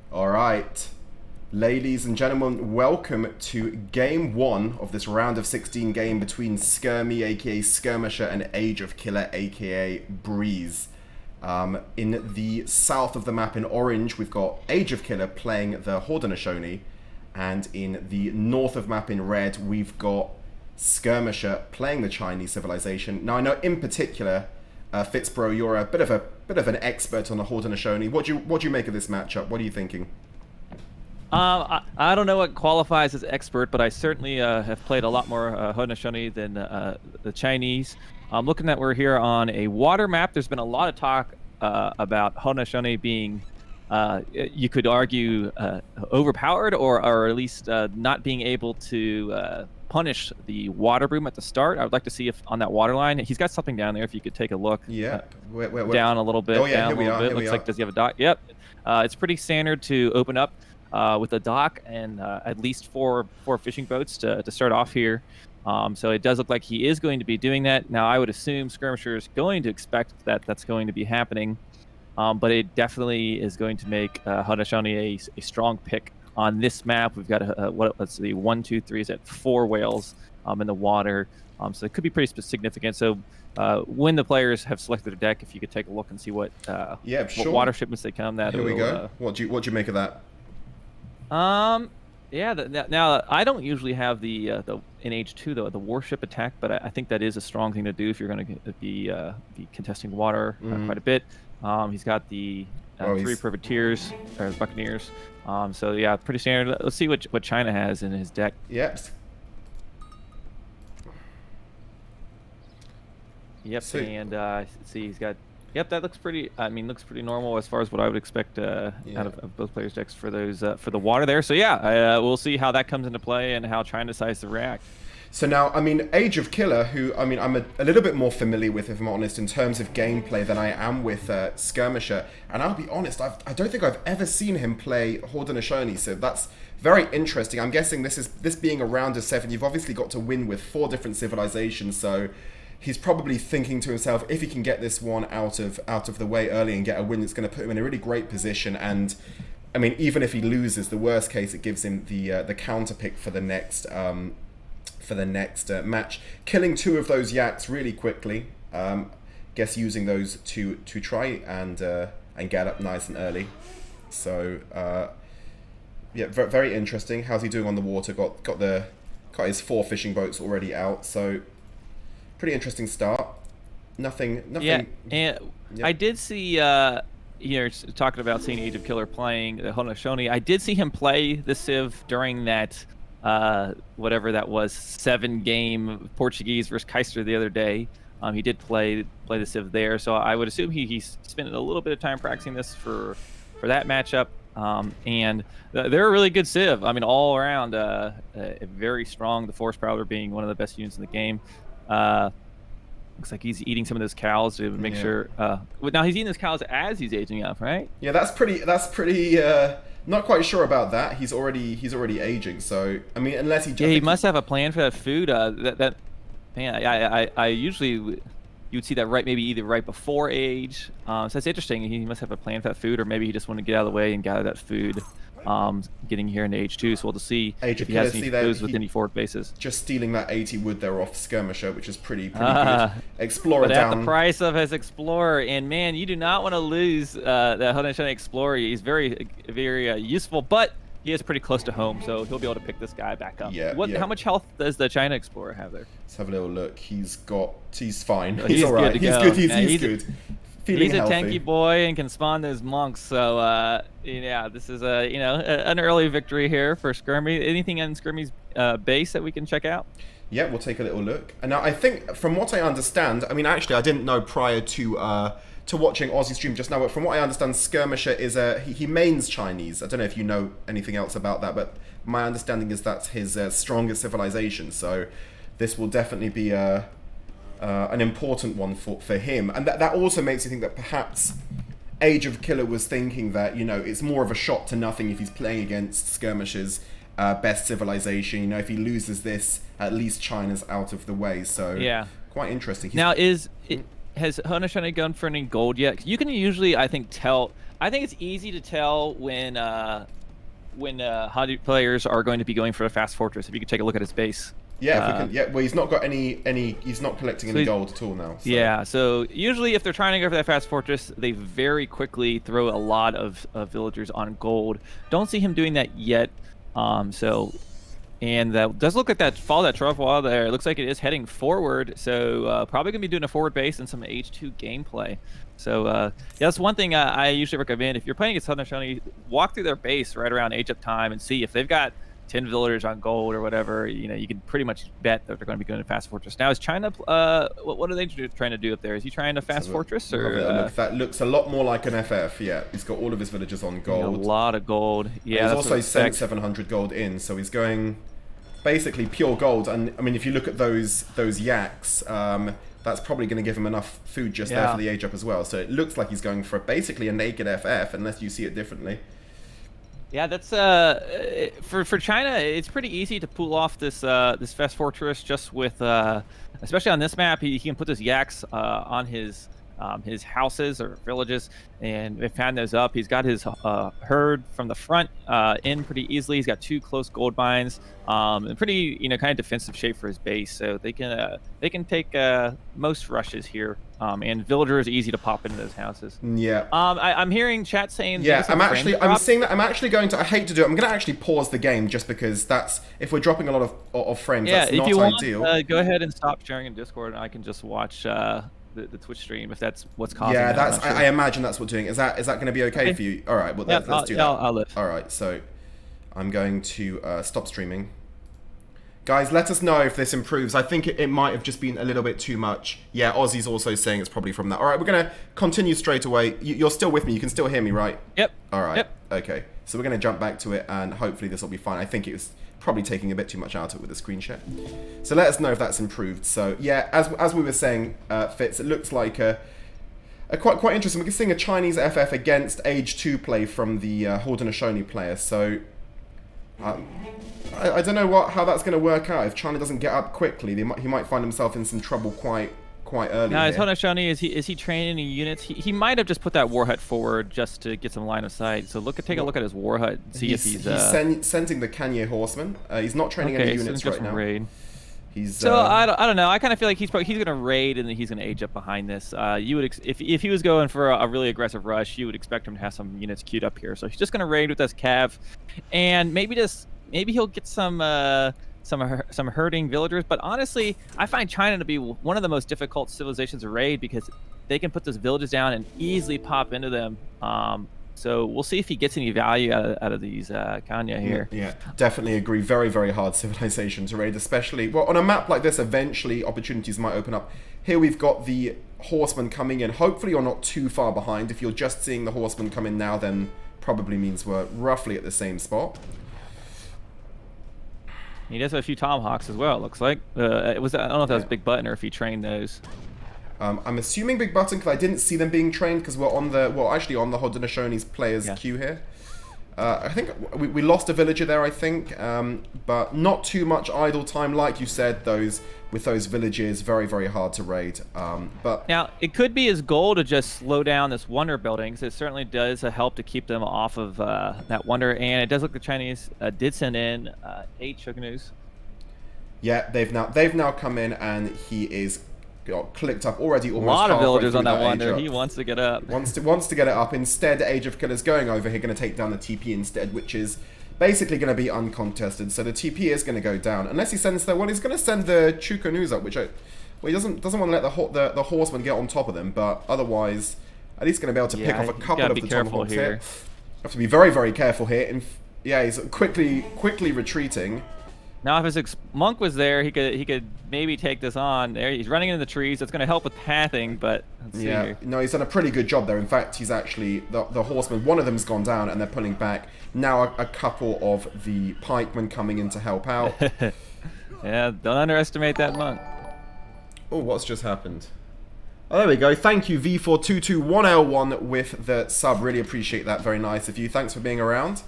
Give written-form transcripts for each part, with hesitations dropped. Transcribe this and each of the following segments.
All right, ladies and gentlemen, welcome to game one of this round of 16 game between Skirmy, aka Skirmisher, and AgeOfKiller, aka Breeze. In the south of the map in orange, we've got AgeOfKiller playing the Haudenosaunee, and in the north of map in red, we've got Skirmisher playing the Chinese civilization. Now, I know in particular, Fitzbro, you're a bit of an expert on the Haudenosaunee. What do you make of this matchup? What are you thinking? I don't know what qualifies as expert, but I certainly have played a lot more Haudenosaunee than the Chinese. Looking at we're here on a water map, there's been a lot of talk about Haudenosaunee being, you could argue, overpowered or at least not being able to punish the water boom at the start. I would like to see if on that water line, he's got something down there. If you could take a look. Yeah. Down a little bit. Oh yeah, down here we are. Looks like does he have a dock? Yep. It's pretty standard to open up with a dock and at least four fishing boats to start off here. So it does look like he is going to be doing that. Now I would assume Skirmisher is going to expect that that's going to be happening, but it definitely is going to make Haudenosaunee a strong pick on this map. We've got let's see, 1, 2, 3 is at 4 whales in the water, so it could be pretty significant. So when the players have selected a deck, if you could take a look and see what what water shipments they come, that here we go. What do you make of that? Yeah. Now I don't usually have the in H2 the warship attack, but I think that is a strong thing to do if you're going to be contesting water quite a bit. He's got the 3 privateers or buccaneers. So yeah, pretty standard. Let's see what China has in his deck. Yep. Yep. So, and see, he's got. Yep, that looks pretty. I mean, looks pretty normal as far as what I would expect out of both players' decks for those for the water there. So yeah, we'll see how that comes into play and how China decides to react. So now, I mean, AgeOfKiller, who, I mean, I'm a little bit more familiar with, if I'm honest, in terms of gameplay than I am with Skirmisher. And I'll be honest, I don't think I've ever seen him play Haudenosaunee, so that's very interesting. I'm guessing this being a round of 7, you've obviously got to win with 4 different civilizations, so he's probably thinking to himself, if he can get this one out of the way early and get a win, it's going to put him in a really great position. And I mean, even if he loses, the worst case, it gives him the counter pick for the next match. Killing 2 of those yaks really quickly. Guess using those to try and get up nice and early. So yeah, very interesting. How's he doing on the water? Got his 4 fishing boats already out. So pretty interesting start. Nothing. Yeah, and I did see. You're talking about seeing AgeOfKiller playing the Haudenosaunee. I did see him play the Civ during that whatever that was 7-game Portuguese versus Kaiser the other day. He did play the Civ there, so I would assume he's spent a little bit of time practicing this for that matchup. And they're a really good Civ. I mean, all around, very strong. The Force Prowler being one of the best units in the game. Looks like he's eating some of those cows to make sure. Now he's eating those cows as he's aging up, right? Yeah, that's pretty. Not quite sure about that. He's already aging. So I mean, unless he. Yeah, he must have a plan for that food. Man, I usually you would see that maybe either right before age. So that's interesting. He must have a plan for that food, or maybe he just wanted to get out of the way and gather that food. Getting here into H2, so we'll just see if he has any clues with any forward bases. Just stealing that 80 wood there off Skirmisher, which is pretty good. Explorer but down. At the price of his Explorer, and man, you do not want to lose the Haudenosaunee Explorer. He's very useful, but he is pretty close to home, so he'll be able to pick this guy back up. How much health does the China Explorer have there? Let's have a little look. He's fine. He's all right. He's good. He's good. He's a healthy. tanky boy and can spawn those monks. So yeah, this is an early victory here for Skirmy. Anything on Skirmy's base that we can check out? Yeah, we'll take a little look. And now I think, from what I understand, I mean, actually, I didn't know prior to watching Aussie stream just now, but from what I understand, Skirmisher is he mains Chinese. I don't know if you know anything else about that, but my understanding is that's his strongest civilization. So this will definitely be an important one for him, and that also makes you think that perhaps AgeOfKiller was thinking that it's more of a shot to nothing if he's playing against Skirmisher's best civilization. If he loses this, at least China's out of the way. So yeah, quite interesting. Now has Haudenosaunee gone for any gold yet? You can usually, I think, tell I think it's easy to tell when Hadi players are going to be going for a fast fortress. If you could take a look at his base. Yeah, if we can, yeah. Well, he's not got any. He's not collecting any gold at all now. So. Yeah. So usually, if they're trying to go for that fast fortress, they very quickly throw a lot of villagers on gold. Don't see him doing that yet. And that does look like that fall that truff wall there. It looks like it is heading forward. So probably gonna be doing a forward base and some H2 gameplay. So yeah, that's one thing I usually recommend. If you're playing against Haudenosaunee, walk through their base right around age up time and see if they've got 10 villagers on gold or whatever. You know, you can pretty much bet that they're going to be going to fast fortress. Now, is China? What are they trying to do up there? Is he trying to fast fortress or? Look, that looks a lot more like an FF. Yeah, he's got all of his villagers on gold. A lot of gold. Yeah, he's also sent 700 gold in, so he's going basically pure gold. And I mean, if you look at those yaks, that's probably going to give him enough food just there for the age up as well. So it looks like he's going for basically a naked FF, unless you see it differently. Yeah, that's for China. It's pretty easy to pull off this this fast fortress just with especially on this map. He can put his yaks on his houses or villages, and they fan those up. He's got his herd from the front in pretty easily. He's got 2 close gold mines, and pretty kind of defensive shape for his base. So they can take most rushes here. And villager is easy to pop into those houses. Yeah. I'm hearing chat saying. Yeah, I'm seeing that. I'm actually going to. I hate to do it. I'm going to actually pause the game just because that's if we're dropping a lot of frames. Yeah, that's if not you ideal. want, go ahead and stop sharing in Discord, and I can just watch the Twitch stream if that's what's causing. Yeah, that. that's. I imagine that's what's doing. Is that going to be okay for you? All right. Well, let's do that. I'll live. All right. So, I'm going to stop streaming. Guys, let us know if this improves. I think it might have just been a little bit too much. Yeah, Ozzy's also saying it's probably from that. All right, we're going to continue straight away. You're still with me. You can still hear me, right? Yep. All right. Yep. Okay. So we're going to jump back to it, and hopefully this will be fine. I think it was probably taking a bit too much out of it with the screen share. So let us know if that's improved. So, yeah, as we were saying, Fitz, it looks like quite interesting. We're seeing a Chinese FF against Age 2 play from the Haudenosaunee player. So... I don't know how that's going to work out. If China doesn't get up quickly, he might find himself in some trouble quite early. Now, is Haudenosaunee, is he training any units? He might have just put that war hut forward just to get some line of sight. So take a look at his war hut and see if he's sending the Kanye horseman. He's not training any units right now. Raid. He's I don't know. I kind of feel like he's going to raid and then he's going to age up behind this. You would if he was going for a really aggressive rush, you would expect him to have some units queued up here. So he's just going to raid with this cav, and maybe he'll get some herding villagers. But honestly, I find China to be one of the most difficult civilizations to raid because they can put those villages down and easily pop into them. So we'll see if he gets any value out of these Kanya here. Yeah, definitely agree. Very, very hard civilization to raid, especially... Well, on a map like this, eventually opportunities might open up. Here we've got the horsemen coming in. Hopefully you're not too far behind. If you're just seeing the horsemen come in now, then probably means we're roughly at the same spot. He does have a few tomahawks as well, it looks like. I don't know if that was Big Button or if he trained those. I'm assuming Big Button because I didn't see them being trained because we're on the Haudenosaunee's players queue here. I think we lost a villager there, I think, but not too much idle time, like you said. With those villages, very, very hard to raid. But now it could be his goal to just slow down this wonder building, because it certainly does help to keep them off of that wonder. And it does look the Chinese did send in 8 Shogunus. Yeah, they've now come in, and he is got clicked up already. Almost a lot of villagers on that wonder. wonder. He wants to get up. Wants to get it up. Instead, AgeOfKiller's going over here, going to take down the TP instead, which is basically going to be uncontested. So the TP is going to go down unless he sends he's going to send the Chukonus up, he doesn't want to let the horseman get on top of them. But otherwise, at least going to be able to pick off a couple of the tomahawks here. Have to be very, very careful here. And yeah, he's quickly retreating. Now, if his monk was there, he could maybe take this on. There, he's running into the trees. That's going to help with pathing, but let's see here. No, he's done a pretty good job there. In fact, he's actually the horsemen. One of them's gone down, and they're pulling back. Now, a couple of the pikemen coming in to help out. Yeah, don't underestimate that monk. Oh, what's just happened? Oh, there we go. Thank you, V4221L1 with the sub. Really appreciate that. Very nice of you. Thanks for being around.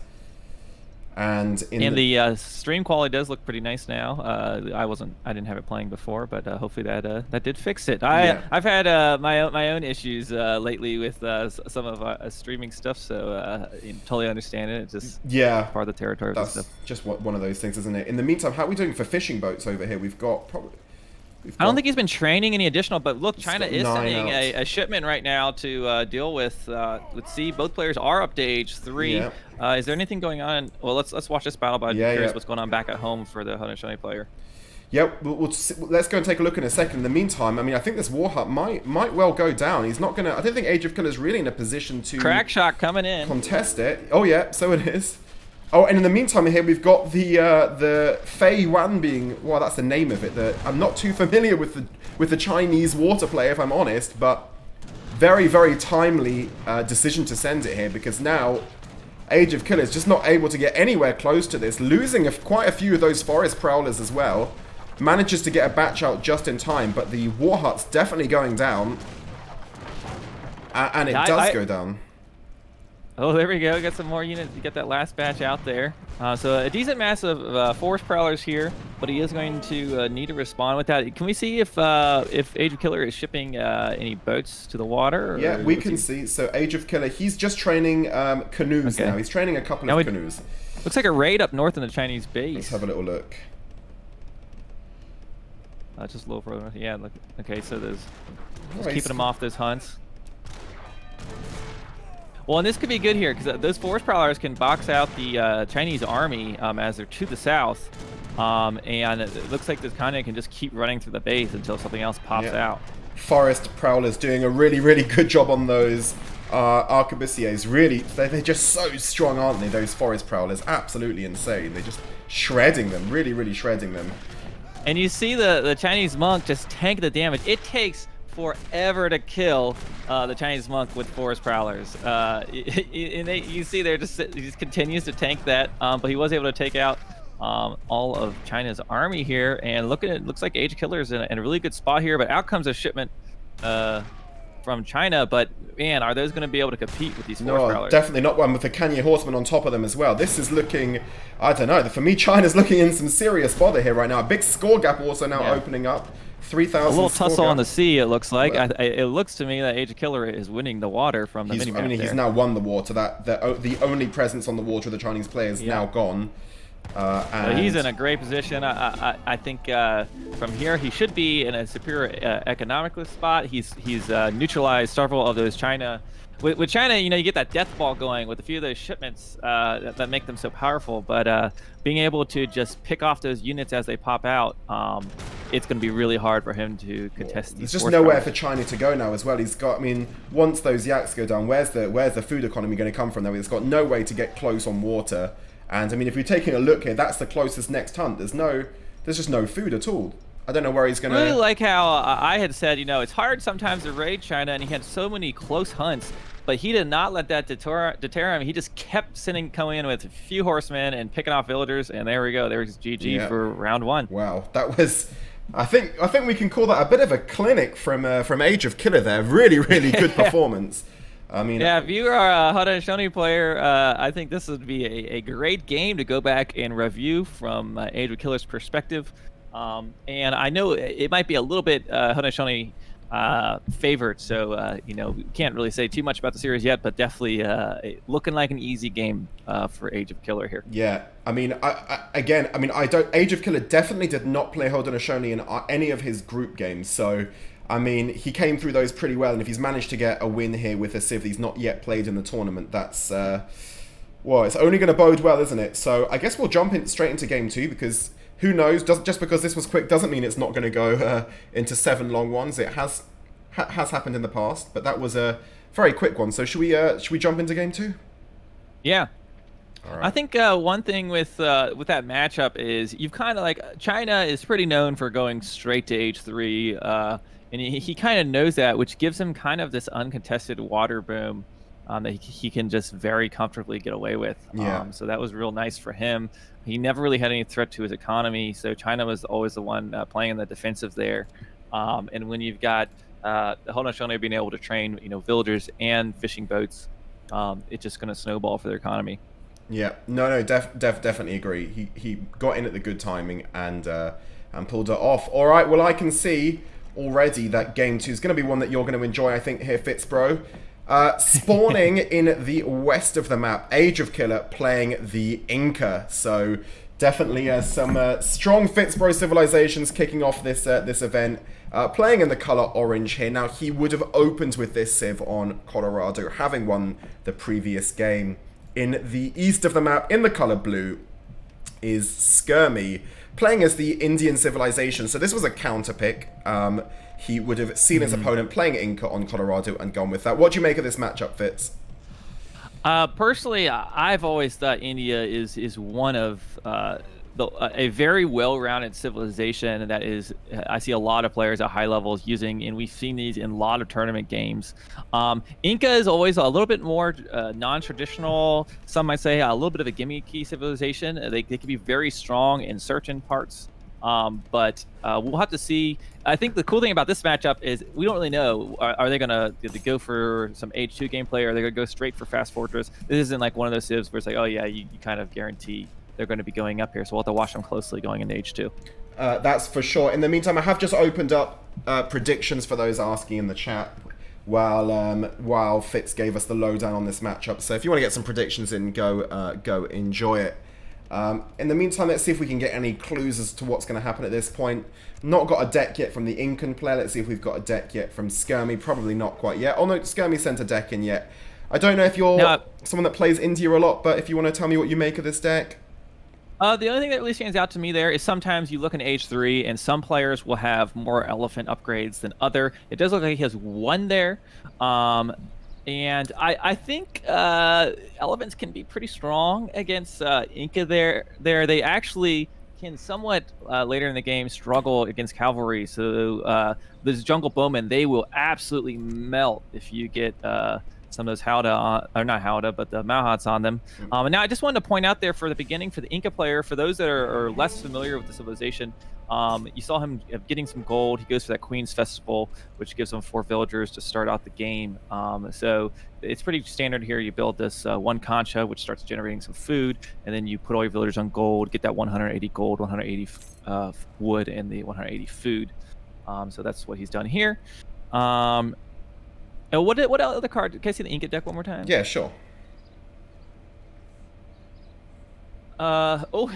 And And the stream quality does look pretty nice now. I didn't have it playing before, but hopefully that did fix it. I've had my own issues lately with some of streaming stuff, so totally understand it. It's just part of the territory of this stuff. Just one of those things, isn't it? In the meantime, how are we doing for fishing boats over here? We've got I don't think he's been training any additional, but look, China is sending a shipment right now to deal with. Let's see, both players are up to age 3. Yeah. Is there anything going on? Well, let's watch this battle, but I'm curious what's going on back at home for the Haudenosaunee player. Yep, let's go and take a look in a second. In the meantime, I mean, I think this war hut might well go down. He's not gonna. I don't think AgeOfKiller is really in a position to crack shot coming in contest it. Oh yeah, so it is. Oh, and in the meantime here we've got the Fei Wan being, well, that's the name of it. I'm not too familiar with the Chinese water player, if I'm honest, but very, very timely decision to send it here, because now AgeOfKiller is just not able to get anywhere close to this, losing quite a few of those forest prowlers as well. Manages to get a batch out just in time, but the war hut's definitely going down, and it does go down. Oh, there we go. Got some more units. You get that last batch out there. So a decent mass of forest prowlers here, but he is going to need to respond with that. Can we see if AgeOfKiller is shipping any boats to the water? Yeah, we can see. So AgeOfKiller, he's just training canoes now. He's training a couple of canoes. Looks like a raid up north in the Chinese base. Let's have a little look. Just a little further. Yeah, look. Okay, so there's just keeping them off those hunts. Well, and this could be good here, because those forest prowlers can box out the Chinese army as they're to the south. And it looks like this Kanye can just keep running through the base until something else pops out. Forest prowlers doing a really, really good job on those arquebusiers. Really, they're just so strong, aren't they, those forest prowlers? Absolutely insane. They're just shredding them, really, really shredding them. And you see the Chinese monk just tank the damage. It takes forever to kill the Chinese monk with forest prowlers. You see there, he just continues to tank that, but he was able to take out all of China's army here. And look at it, looks like AgeOfKiller is in a really good spot here. But out comes a shipment from China. But man, are those going to be able to compete with these forest prowlers? No, definitely not one, with the Kanye horsemen on top of them as well. This is looking, I don't know. For me, China's looking in some serious bother here right now. A big score gap also now opening up. 3,000. A little tussle on the sea, it looks like. It looks to me that AgeOfKiller is winning the water from the minimap. I mean, he's now won the water. The only presence on the water of the Chinese player is now gone. And he's in a great position. I think from here he should be in a superior economical spot. He's neutralized several of those China. With China, you know, you get that death ball going with a few of those shipments that make them so powerful. But being able to just pick off those units as they pop out, it's going to be really hard for him to contest these. There's just nowhere for China to go now as well. He's got, I mean, once those yaks go down, where's the food economy going to come from? Though he's got no way to get close on water. And I mean, if you're taking a look here, that's the closest next hunt. There's just no food at all. I don't know where he's going to... I really like how I had said, you know, it's hard sometimes to raid China, and he had so many close hunts, but he did not let that deter him. He just kept coming in with a few horsemen and picking off villagers, and there we go. There's GG for round 1. Wow, that was... I think we can call that a bit of a clinic from AgeOfKiller there. Really, really good performance. I mean, yeah, if you are a Haudenosaunee player, I think this would be a great game to go back and review from AgeOfKiller's perspective. And I know it might be a little bit Haudenosaunee favored, so you know, we can't really say too much about the series yet, but definitely looking like an easy game for AgeOfKiller here. Yeah, I mean, AgeOfKiller definitely did not play Haudenosaunee in any of his group games, so. I mean, he came through those pretty well, and if he's managed to get a win here with a civ he's not yet played in the tournament, that's, well, it's only going to bode well, isn't it? So I guess we'll jump straight into game 2, because who knows, just because this was quick doesn't mean it's not going to go into 7 long ones. It has happened in the past, but that was a very quick one. So should we jump into game 2? Yeah. All right. I think one thing with that matchup is you've kind of like, China is pretty known for going straight to H3, and he kind of knows that, which gives him kind of this uncontested water boom that he can just very comfortably get away with. Yeah. So that was real nice for him. He never really had any threat to his economy, so China was always the one playing in the defensive there. And when you've got the Haudenosaunee being able to train, you know, villagers and fishing boats, it's just going to snowball for their economy. Yeah, no, definitely agree. He got in at the good timing and pulled it off. All right, well, I can see already that game 2 is going to be one that you're going to enjoy, I think, here, Fitzbro. Spawning in the west of the map, AgeOfKiller playing the Inca. So definitely some strong Fitzbro civilizations kicking off this this event. Playing in the color orange here. Now, he would have opened with this civ on Colorado, having won the previous game. In the east of the map, in the color blue, is Skirmy, playing as the Indian civilization. So this was a counter pick. He would have seen his opponent playing Inca on Colorado and gone with that. What do you make of this matchup, Fitz? Personally, I've always thought India is one of a very well-rounded civilization that is, I see a lot of players at high levels using, and we've seen these in a lot of tournament games. Inca is always a little bit more non-traditional. Some might say a little bit of a gimmicky civilization. They can be very strong in certain parts. But we'll have to see. I think the cool thing about this matchup is we don't really know. Are they going to go for some H2 gameplay? Or are they going to go straight for Fast Fortress? This isn't like one of those civs where it's like, oh yeah, you kind of guarantee they're going to be going up here. So we'll have to watch them closely going into H2. That's for sure. In the meantime, I have just opened up predictions for those asking in the chat while Fitz gave us the lowdown on this matchup. So if you want to get some predictions in, go enjoy it. In the meantime, let's see if we can get any clues as to what's going to happen at this point. Not got a deck yet from the Incan player. Let's see if we've got a deck yet from Skirmy. Probably not quite yet. Oh no, Skirmy sent a deck in yet. I don't know if you're someone that plays India a lot, but if you want to tell me what you make of this deck. The only thing that really stands out to me there is sometimes you look in H3 and some players will have more elephant upgrades than other. It does look like he has one there. And I think elephants can be pretty strong against Inca there. They actually can somewhat later in the game struggle against cavalry. So those jungle bowmen, they will absolutely melt if you get some of those Howdah, or not Howdah, but the Mahats on them. And now I just wanted to point out there for the beginning, for the Inca player, for those that are less familiar with the civilization, you saw him getting some gold. He goes for that Queen's Festival, which gives him 4 villagers to start out the game. So it's pretty standard here. You build this one concha, which starts generating some food, and then you put all your villagers on gold, get that 180 gold, 180 wood, and the 180 food. So that's what he's done here. And what other card? Can I see the Inca deck one more time? Yeah, sure. Now look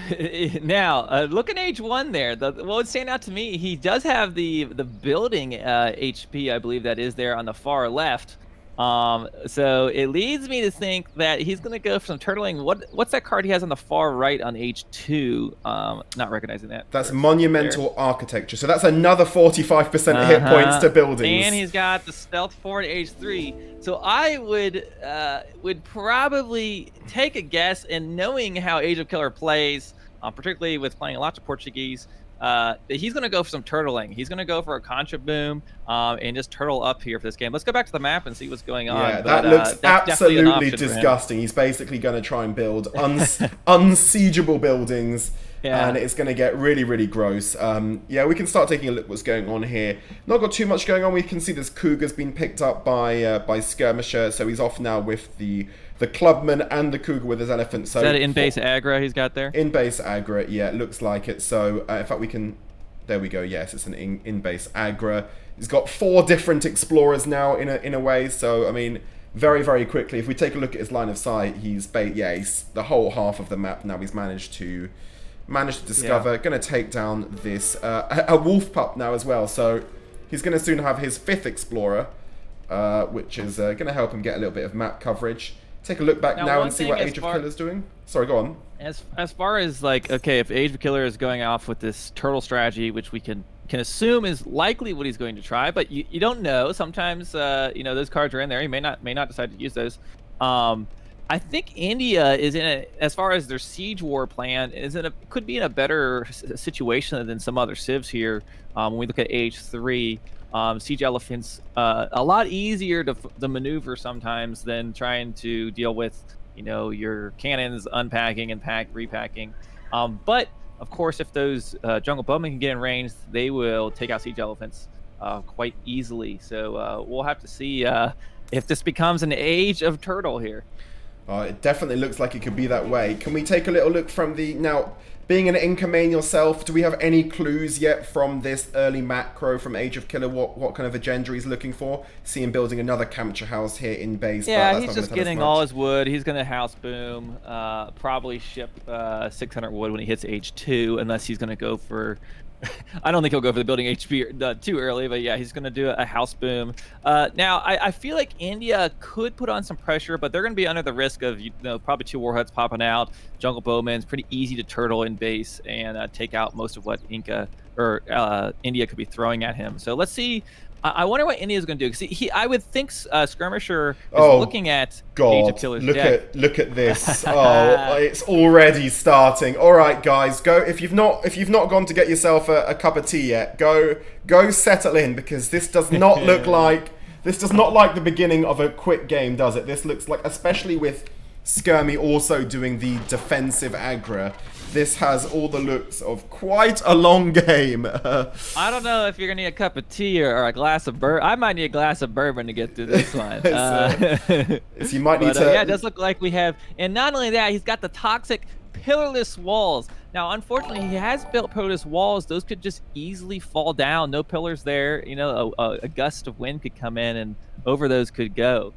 at H1 there. What would stand out to me, he does have the building HP, I believe that is there on the far left. So it leads me to think that he's going to go for some turtling. What's that card he has on the far right on H2? Not recognizing that. That's Monumental Architecture. So that's another 45% hit points to buildings. And he's got the Stealth 4 to H3. So I would probably take a guess, and knowing how AgeOfKiller plays, particularly with playing lots of Portuguese, he's going to go for some turtling. He's going to go for a concha boom and just turtle up here for this game. Let's go back to the map and see what's going on. Yeah, that looks absolutely disgusting. He's basically going to try and build unsiegeable buildings, and it's going to get really, really gross. Yeah, we can start taking a look at what's going on here. Not got too much going on. We can see this Cougar's been picked up by Skirmisher, so he's off now with the Clubman and the Cougar with his elephant. So is that in-base aggro he's got there? In-base aggro, yeah, it looks like it. So, in fact, we can... There we go, yes, it's an in-base aggro. He's got 4 different explorers now, in a way. So, I mean, very, very quickly, if we take a look at his line of sight, he's the whole half of the map now he's managed to discover. Yeah. Going to take down this... a wolf pup now as well. So, he's going to soon have his 5th explorer, which is going to help him get a little bit of map coverage. Take a look back now and see what AgeOfKiller's doing. Sorry, go on. As far as like, okay, if AgeOfKiller is going off with this turtle strategy, which we can assume is likely what he's going to try, but you don't know. Sometimes those cards are in there. He may not decide to use those. I think India is as far as their siege war plan, could be in a better situation than some other civs here. When we look at H3. Siege elephants a lot easier to maneuver sometimes than trying to deal with your cannons unpacking and repacking. But of course, if those jungle bowmen can get in range, they will take out siege elephants quite easily. So we'll have to see if this becomes an age of turtle here. It definitely looks like it could be that way. Can we take a little look from the... Now, being an Inca main yourself, do we have any clues yet from this early macro from AgeOfKiller what kind of agenda he's looking for? See him building another capture house here in base. Yeah, he's just getting all his wood. He's going to house boom, probably ship 600 wood when he hits age 2, unless he's going to go for... I don't think he'll go for the building HP too early, but yeah, he's going to do a house boom. Now, I feel like India could put on some pressure, but they're going to be under the risk of, probably 2 war huts popping out. Jungle Bowman's pretty easy to turtle in base and take out most of what India could be throwing at him. So let's see. I wonder what India's going to do. Because I would think Skirmisher is looking at AgeOfKiller's deck. Look at this. Oh, it's already starting. All right, guys, go. If you've not gone to get yourself a cup of tea yet, go settle in, because this does not look like the beginning of a quick game, does it? This looks like, especially with Skirmy also doing the defensive aggro, this has all the looks of quite a long game. I don't know if you're gonna need a cup of tea or a glass of bourbon. I might need a glass of bourbon to get through this one. So you might need to. Yeah, it does look like we have, and not only that, he's got the toxic pillarless walls. Now, unfortunately, he has built pillarless walls. Those could just easily fall down. No pillars there. A gust of wind could come in, and over those could go.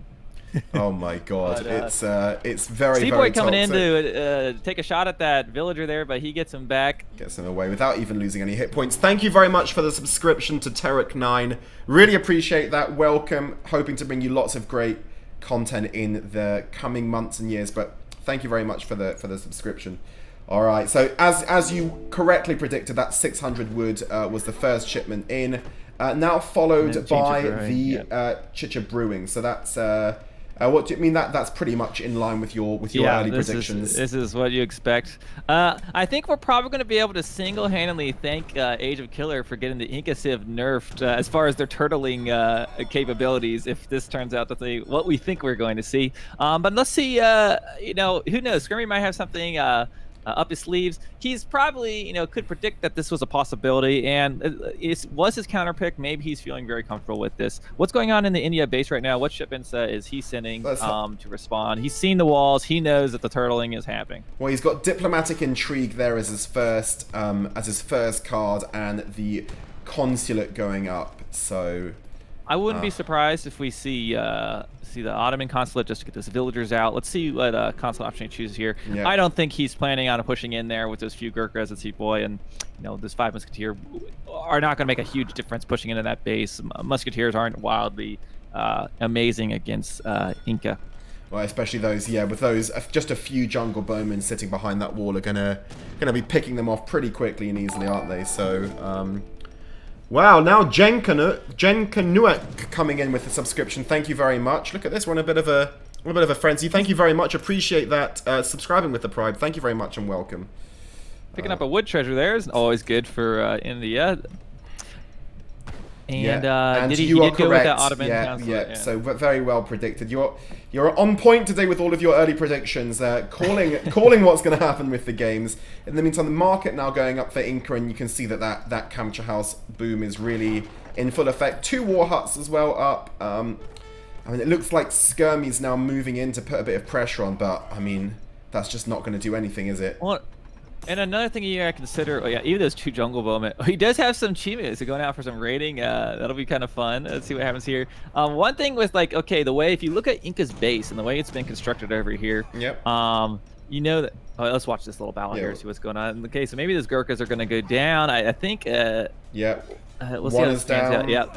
Oh my god, but, it's very, Seaboy very coming toxic. in to take a shot at that villager there, but he gets him back. Gets him away without even losing any hit points. Thank you very much for the subscription to Terek9. Really appreciate that. Welcome. Hoping to bring you lots of great content in the coming months and years, but thank you very much for the subscription. All right, so as you correctly predicted, that 600 wood was the first shipment in, now followed by the Chicha Brewing. So that's what do you mean? That's pretty much in line with your early predictions. This is what you expect. I think we're probably going to be able to single-handedly thank AgeOfKiller for getting the Inca Civ nerfed as far as their turtling capabilities, if this turns out to be what we think we're going to see. But let's see. Who knows? Skirmy might have something up his sleeves. He's probably, could predict that this was a possibility, and it was his counter pick. Maybe he's feeling very comfortable with this. What's going on in the India base right now? What shipments is he sending to respond? He's seen the walls. He knows that the turtling is happening. Well, he's got Diplomatic Intrigue there as his first card, and the Consulate going up. So I wouldn't be surprised if we see the Ottoman Consulate just to get those villagers out. Let's see what consulate option he chooses here. Yeah. I don't think he's planning on pushing in there with those few Gurkhas and Seaboy, and those 5 Musketeer are not going to make a huge difference pushing into that base. Musketeers aren't wildly amazing against Inca. Well, especially those, with those, just a few jungle bowmen sitting behind that wall are gonna be picking them off pretty quickly and easily, aren't they? So. Wow, now Jen Kanuak coming in with the subscription. Thank you very much. Look at this, we're on a bit of a frenzy. Thank you very much. Appreciate that. Subscribing with the Pride. Thank you very much and welcome. Picking up a wood treasure there is always good for India. And he did go with that Ottoman Consulate. Yeah, so very well predicted. You're on point today with all of your early predictions, calling what's going to happen with the games. In the meantime, the market now going up for Inca, and you can see that Capture House boom is really in full effect. 2 war huts as well up. It looks like Skirmy's now moving in to put a bit of pressure on, but that's just not going to do anything, is it? Well, and another thing you gotta consider, even those 2 jungle bowmen, he does have some Chimus going out for some raiding. That'll be kind of fun. Let's see what happens here. One thing with the way, if you look at Inca's base and the way it's been constructed over here, yep. That. Let's watch this little battle here, see what's going on. Okay, so maybe those Gurkhas are gonna go down. I think. Yeah. We'll see how this stands out. Yep.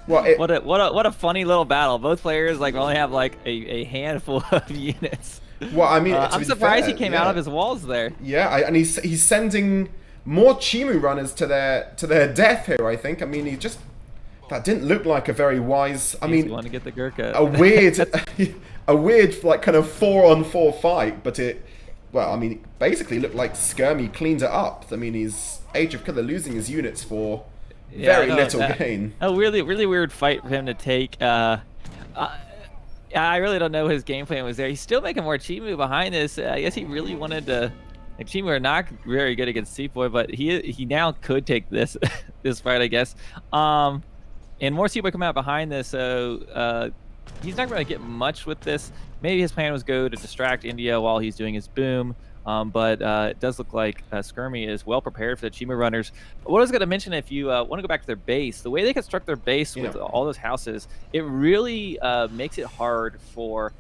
Well, what a funny little battle. Both players only have a handful of units. Well, I'm surprised he came out of his walls there. Yeah, and he's sending more Chimu runners to their death here. I think. That didn't look like a very wise. You want to get the Gurkha. a weird kind of 4-on-4 fight, but basically looked like Skirmy cleaned it up. He's AgeOfKiller losing his units for very little gain. A really weird fight for him to take. I really don't know what his game plan was there. He's still making more Chimu behind this. I guess he really wanted to. Chimu are not very good against Seaboy, but he now could take this this fight, I guess. And more people come out behind this, so he's not going to get much with this. Maybe his plan was go to distract India while he's doing his boom. But it does look like Skirmy is well prepared for the Chima runners. What I was going to mention, if you want to go back to their base, the way they construct their base with all those houses, it really makes it hard for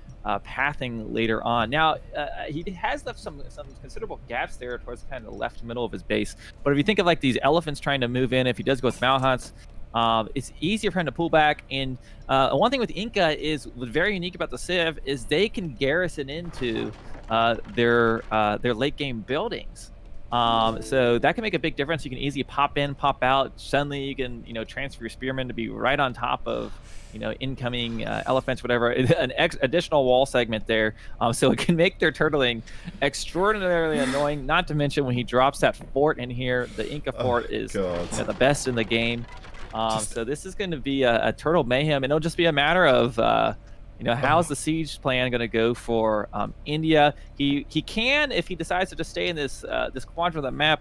pathing later on. Now, he has left some considerable gaps there towards kind of the left middle of his base. But if you think of like these elephants trying to move in, if he does go with Malhats, it's easier for him to pull back. And one thing with Inca is what's very unique about the Civ is they can garrison into their late game buildings. So that can make a big difference. You can easily pop in, pop out. Suddenly you can, transfer your spearmen to be right on top of, incoming elephants, whatever. An additional wall segment there. So it can make their turtling extraordinarily annoying. Not to mention when he drops that fort in here, the Inca fort is the best in the game. So this is going to be a turtle mayhem, and it'll just be a matter of how's the siege plan going to go for India. He can, if he decides to just stay in this quadrant of the map,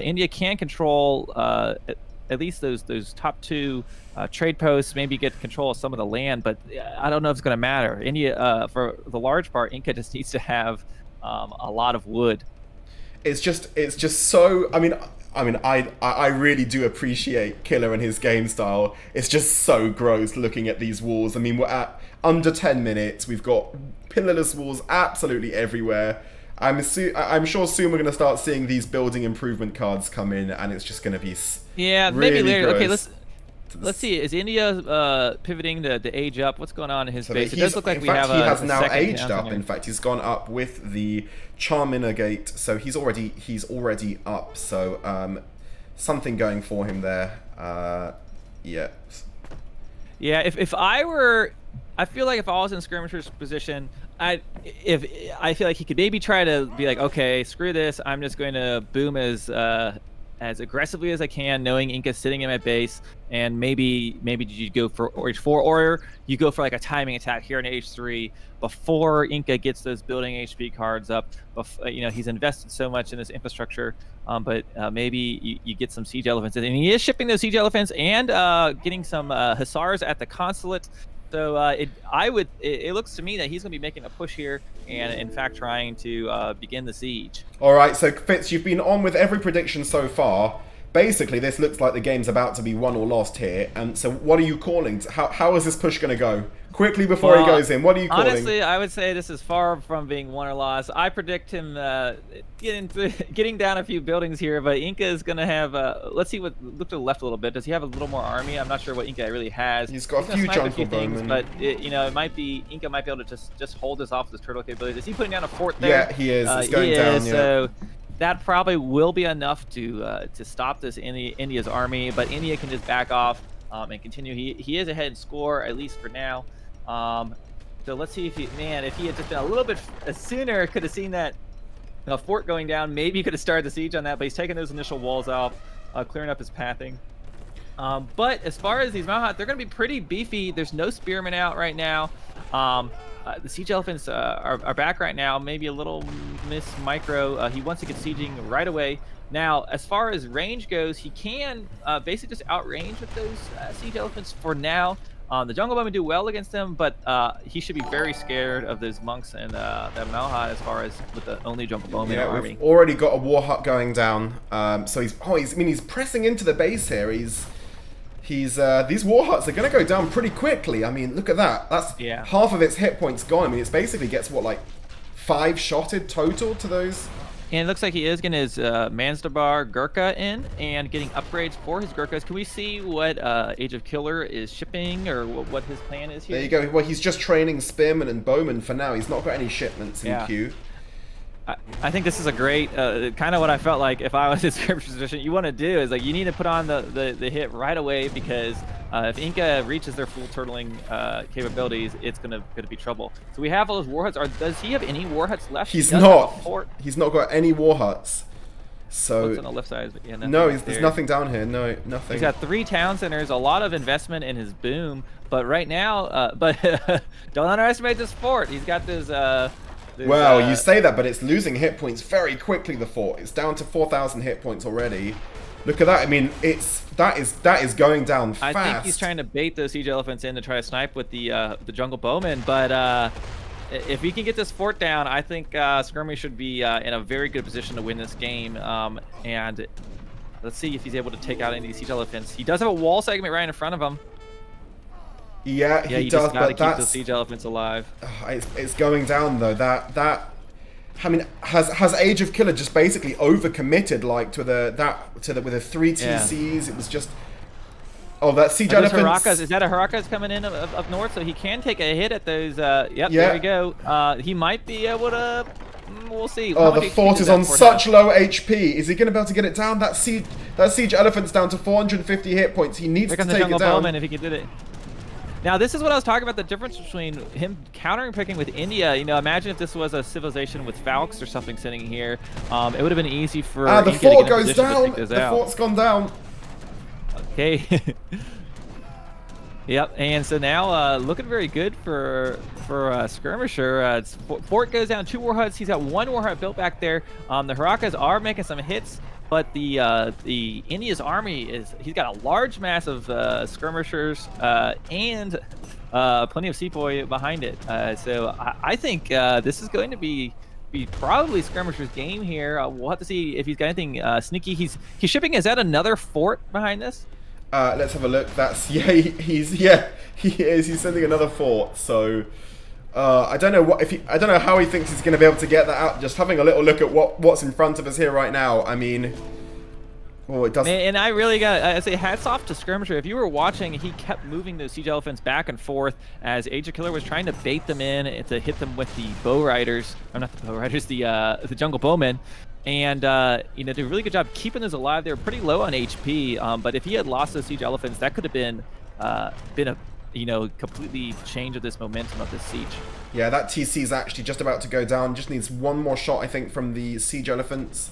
India can control at least those top two trade posts, maybe get control of some of the land, but I don't know if it's going to matter. India, for the large part, Inca just needs to have a lot of wood. It's just so. I really do appreciate Killer and his game style. It's just so gross looking at these walls. I mean, we're at under 10 minutes. We've got pillarless walls absolutely everywhere. I'm sure soon we're going to start seeing these building improvement cards come in, and it's just going to be really maybe later. gross. Okay, let's see. Is India pivoting to age up? What's going on in his base? It does look like he has now aged up. In fact, he's gone up with the Charmina gate, so he's already up. So something going for him there. Yeah. Yeah. If I feel like if I was in Skirmisher's position, I feel like he could maybe try to be like, okay, screw this. I'm just going to boom as aggressively as I can, knowing Inca's sitting in my base, and maybe you go for Age 4, or you go for like a timing attack here in Age 3 before Inca gets those building HP cards up. He's invested so much in this infrastructure, but maybe you get some siege elephants, and he is shipping those siege elephants and getting some hussars at the consulate. So it looks to me that he's going to be making a push here, and in fact trying to begin the siege. All right, so Fitz, you've been on with every prediction so far. Basically, this looks like the game's about to be won or lost here. And so what are you calling? How is this push going to go? Quickly before he goes in, what are you calling? Honestly, I would say this is far from being won or lost. I predict him getting down a few buildings here, but Inca is going to have... let's see look to the left a little bit. Does he have a little more army? I'm not sure what Inca really has. He's got a few jungle bowmen. But it might be... Inca might be able to just hold this off with his turtle capabilities. Is he putting down a fort there? Yeah, he is. It's going down, yeah. So that probably will be enough to stop this India's army, but India can just back off and continue. He is ahead in score, at least for now. So let's see if he had just been a little bit sooner, could have seen that fort going down. Maybe he could have started the siege on that, but he's taking those initial walls off, clearing up his pathing. But as far as these Malhat, they're going to be pretty beefy. There's no spearmen out right now. The siege elephants are back right now. Maybe a little miss micro. He wants to get sieging right away. Now, as far as range goes, he can basically just outrange with those siege elephants for now. The jungle bowmen do well against them, but he should be very scared of those monks and that Malhat as far as with the only jungle bowman army. We've already got a war hut going down. So he's pressing into the base here. These war huts are going to go down pretty quickly. I mean, look at that. That's half of its hit points gone. I mean, it's basically gets what, like 5 shotted total to those. And it looks like he is getting his Manzdabar Gurkha in and getting upgrades for his Gurkhas. Can we see what AgeOfKiller is shipping, or what his plan is here? There you go. Well, he's just training Spearmen and Bowmen for now. He's not got any shipments in queue. I think this is a great, kind of what I felt like if I was in Skirmisher's position. You want to do is, like, you need to put on the hit right away, because if Inca reaches their full turtling capabilities, it's gonna be trouble. So we have all those war huts. Does he have any war huts left? He's not. He's not got any war huts. So what's on the left side? Yeah, there's nothing down here. No, nothing. He's got 3 town centers, a lot of investment in his boom, but right now, don't underestimate this fort. He's got this. Well, you say that, but it's losing hit points very quickly, the fort. It's down to 4,000 hit points already. Look at that. I mean, that is going down fast. I think he's trying to bait those siege elephants in to try to snipe with the jungle bowman, but if he can get this fort down, I think Skirmy should be in a very good position to win this game. And let's see if he's able to take out any of these siege elephants. He does have a wall segment right in front of him. Yeah, he does. Just gotta keep the siege elephants alive. It's going down though. I mean, has Age of Killer just basically overcommitted like with a 3 TCs? It was just that siege elephants. Is that a Harakas coming in up north? So he can take a hit at those. Yep, there we go. He might be able to. We'll see. Oh, the fort is on such low HP. Is he going to be able to get it down? That siege elephant's down to 450 hit points. He needs to take it down. Bowman if he can do it. Now, this is what I was talking about, the difference between him countering picking with India. You know, imagine if this was a civilization with Falcons or something sitting here. It would have been easy for the India fort to get goes down. The fort's gone down. Okay. Yep, and so now looking very good for Skirmisher. Fort goes down 2 war huts. He's got 1 war hut built back there. The Harakas are making some hits, but the India's army he's got a large mass of skirmishers and plenty of sepoy behind it. So I think this is going to be probably Skirmisher's game here. We'll have to see if he's got anything sneaky. He's shipping. Is that another fort behind this? Let's have a look. He is. He's sending another fort. So I don't know I don't know how he thinks he's going to be able to get that out. Just having a little look at what's in front of us here right now. I mean, it doesn't. And I really I say hats off to Skirmisher. If you were watching, he kept moving those siege elephants back and forth as AgeOfKiller was trying to bait them in to hit them with the bow riders. Or not the bow riders, the jungle bowmen. And did a really good job keeping those alive. They were pretty low on HP, but if he had lost those siege elephants, that could have been a completely change of this momentum of this siege. Yeah, that TC is actually just about to go down. Just needs 1 more shot, I think, from the siege elephants.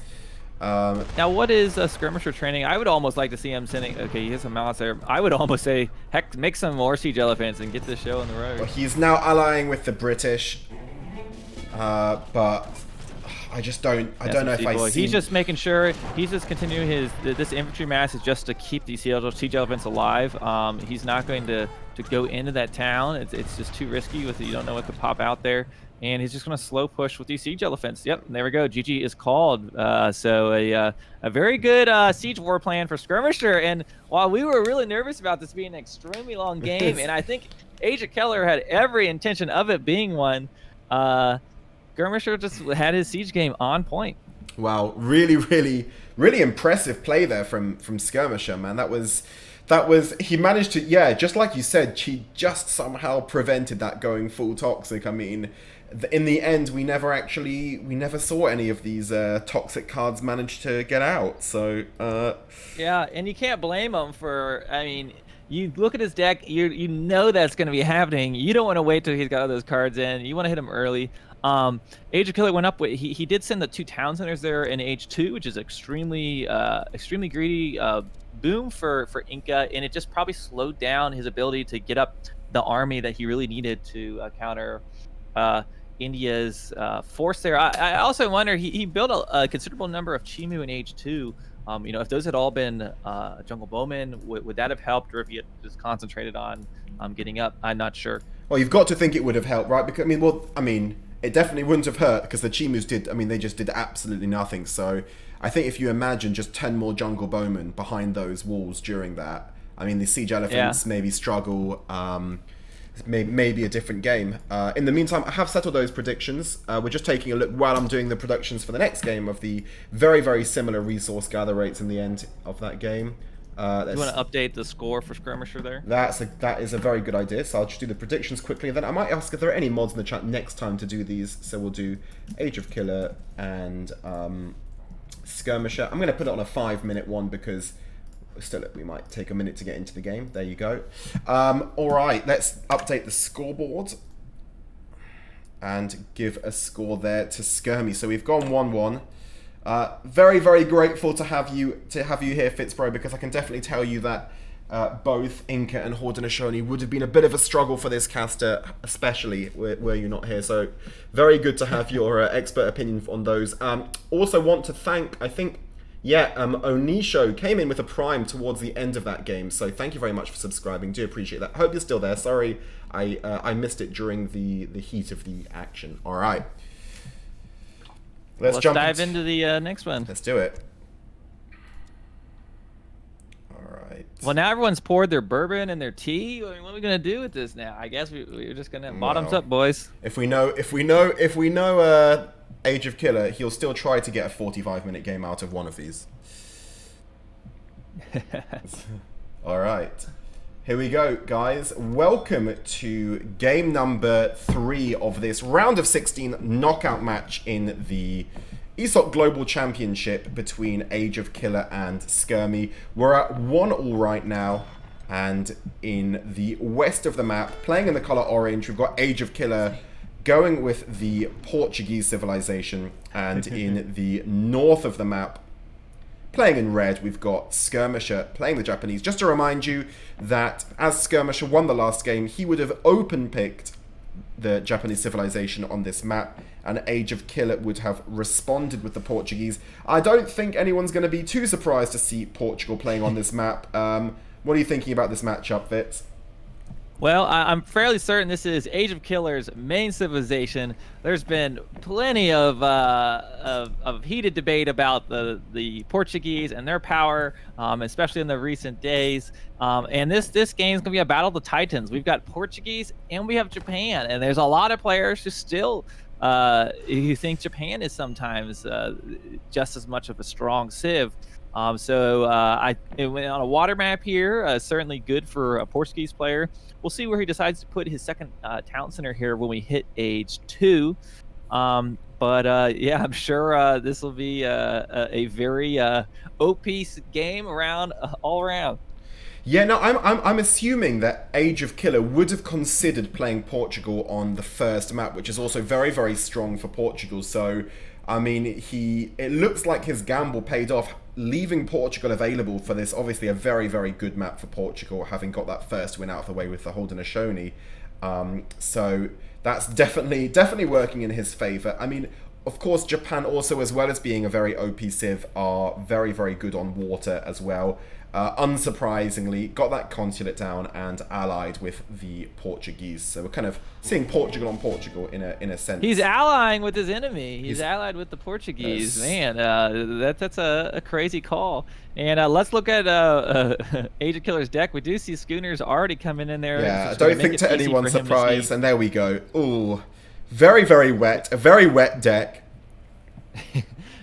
Now, what is a Skirmisher training? I would almost like to see him sending. Okay, he has some mounts there. I would almost say, heck, make some more siege elephants and get this show on the road. Well, he's now allying with the British, but. I just don't. I don't know if I see. He's just making sure. He's just continuing this infantry mass is just to keep these siege elephants alive. He's not going to go into that town. It's just too risky. You don't know what could pop out there, and he's just going to slow push with these siege elephants. Yep, there we go. GG is called. So a very good siege war plan for Skirmisher. And while we were really nervous about this being an extremely long game, and I think AgeOfKiller had every intention of it being one. Skirmisher just had his siege game on point. Wow, really, really, really impressive play there from Skirmisher, man. That was he managed to, just like you said, he just somehow prevented that going full toxic. I mean, in the end, we never saw any of these toxic cards manage to get out. So yeah, and you can't blame him for. I mean, you look at his deck, you know that's going to be happening. You don't want to wait till he's got all those cards in. You want to hit him early. AgeOfKiller went up with he did send the 2 town centers there in H2, which is extremely greedy boom for Inca, and it just probably slowed down his ability to get up the army that he really needed to counter India's force there. I also wonder he built a considerable number of Chimu in H2. If those had all been jungle bowmen, would that have helped, or if he had just concentrated on getting up? I'm not sure. Well, you've got to think it would have helped, right? Because it definitely wouldn't have hurt because the Chimus they just did absolutely nothing. So I think if you imagine just 10 more jungle bowmen behind those walls during that, the siege elephants maybe struggle. Maybe a different game. In the meantime, I have settled those predictions. We're just taking a look while I'm doing the predictions for the next game of the very, very similar resource gather rates in the end of that game. Do you want to update the score for Skirmisher there? That is a very good idea. So I'll just do the predictions quickly. Then I might ask if there are any mods in the chat next time to do these. So we'll do AgeOfKiller and Skirmisher. I'm going to put it on a 5-minute one because still we might take a minute to get into the game. There you go. All right, let's update the scoreboard and give a score there to Skirmy. So we've gone 1-1. Very, very grateful to have you here, Fitzbro, because I can definitely tell you that both Inca and Haudenosaunee would have been a bit of a struggle for this caster, especially were you not here. So very good to have your expert opinion on those. Also want to thank, I think Yeah, Onisho came in with a prime towards the end of that game, so thank you very much for subscribing. Do appreciate that. Hope you're still there. Sorry, I missed it during the heat of the action. All right, let's dive into the next one. Let's do it. All right. Well, now everyone's poured their bourbon and their tea. I mean, what are we gonna do with this now? I guess we're just gonna bottoms up, boys. If we know AgeOfKiller, he'll still try to get a 45-minute game out of one of these. All right. Here we go, guys. Welcome to game number 3 of this round of 16 knockout match in the ESOC Global Championship between AgeOfKiller and Skirmy. We're at 1-1 right now, and in the west of the map, playing in the color orange, we've got AgeOfKiller going with the Portuguese civilization, and in the north of the map, playing in red, we've got Skirmisher playing the Japanese. Just to remind you that as Skirmisher won the last game, he would have open-picked the Japanese civilization on this map, and AgeOfKiller would have responded with the Portuguese. I don't think anyone's going to be too surprised to see Portugal playing on this map. What are you thinking about this matchup, Fitz? Well, I'm fairly certain this is AgeOfKiller's main civilization. There's been plenty of heated debate about the Portuguese and their power, especially in the recent days. And this game is going to be a battle of the Titans. We've got Portuguese and we have Japan, and there's a lot of players who still who think Japan is sometimes just as much of a strong civ. So it went on a water map here, certainly good for a Portuguese player. We'll see where he decides to put his second talent center here when we hit age 2. But yeah, I'm sure this will be a very OP game all around. Yeah, no, I'm assuming that AgeOfKiller would have considered playing Portugal on the first map, which is also very, very strong for Portugal. So, I mean, it looks like his gamble paid off, leaving Portugal available for this, obviously a very, very good map for Portugal, having got that first win out of the way with the Haudenosaunee. So that's definitely working in his favor. I mean, of course, Japan also, as well as being a very OP civ, are very, very good on water as well. Unsurprisingly, got that consulate down and allied with the Portuguese. So we're kind of seeing Portugal on Portugal in a sense. He's allying with his enemy. He's allied with the Portuguese. Man, that's a crazy call. And let's look at AgeOfKiller's deck. We do see schooners already coming in there. Yeah, I don't think to anyone's surprise. And there we go. Ooh, very, very wet. A very wet deck.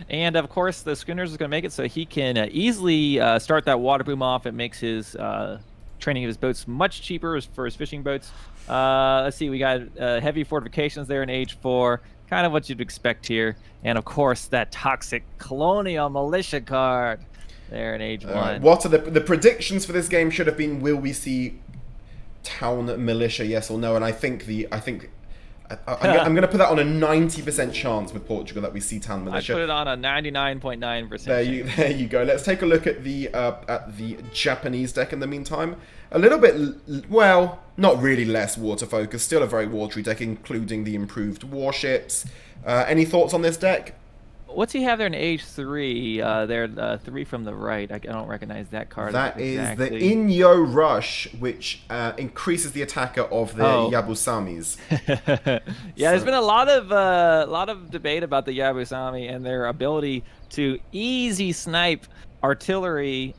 And of course, the schooners is going to make it so he can easily start that water boom off. It makes his training of his boats much cheaper for his fishing boats. Let's see, we got heavy fortifications there in age 4, kind of what you'd expect here. And of course, that toxic colonial militia card there in age 1. What are the predictions for this game? Should have been: will we see town militia? Yes or no? And I think I'm going to put that on a 90% chance with Portugal that we see town militia. I put it on a 99.9%. There you go. Let's take a look at the Japanese deck in the meantime. A little bit, well, not really less water focused. Still a very watery deck, including the improved warships. Any thoughts on this deck? What's he have there in age 3? There, 3 from the right. I don't recognize that card. That exactly. Is the Inyo Rush, which increases the attacker of the Yabusamis. Yeah, there's been a lot of debate about the Yabusami and their ability to easy snipe artillery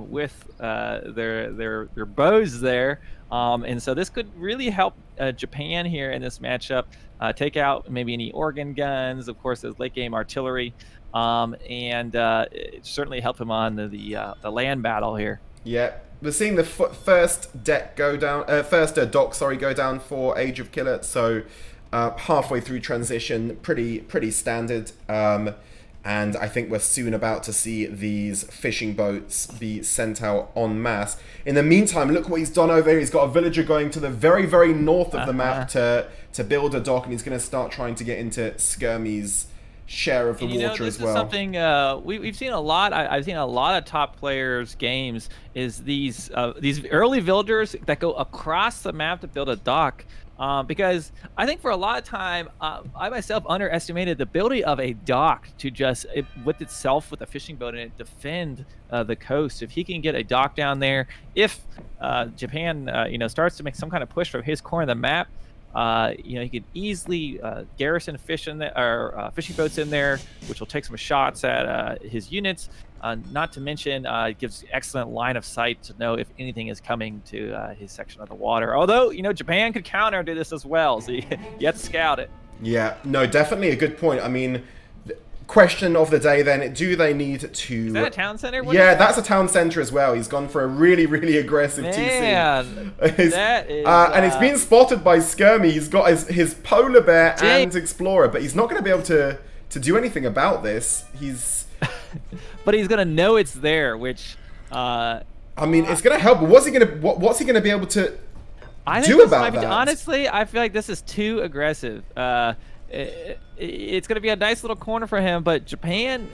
with their bows there. And so this could really help Japan here in this matchup. Take out maybe any organ guns, of course, as late game artillery, and certainly help him on the land battle here. Yeah, we're seeing the first deck go down, dock go down for AgeOfKiller. So halfway through transition, pretty standard. And I think we're soon about to see these fishing boats be sent out en masse. In the meantime, look what he's done over here. He's got a villager going to the very, very north of the map to build a dock, and he's going to start trying to get into Skirmy's share of the water as well. This is something we've seen a lot. I've seen a lot of top players' games is these early villagers that go across the map to build a dock. Because I think for a lot of time, I myself underestimated the ability of a dock to just, with itself, with a fishing boat in it, defend the coast. If he can get a dock down there, if Japan, starts to make some kind of push from his corner of the map, he could easily garrison fish in there, or fishing boats in there, which will take some shots at his units. Not to mention, it gives excellent line of sight to know if anything is coming to his section of the water. Although, Japan could counter to this as well, so you have to scout it. Yeah, no, definitely a good point. I mean, question of the day then, do they need to... Is that a town center? Yeah, that's a town center as well. He's gone for a really, really aggressive TC. That is... and it's been spotted by Skirmy. He's got his polar bear and explorer, but he's not going to be able to do anything about this. He's... But he's gonna know it's there, which I mean, it's gonna help. But what's he gonna be able to do about that? Honestly, I feel like this is too aggressive. It's gonna be a nice little corner for him, but Japan,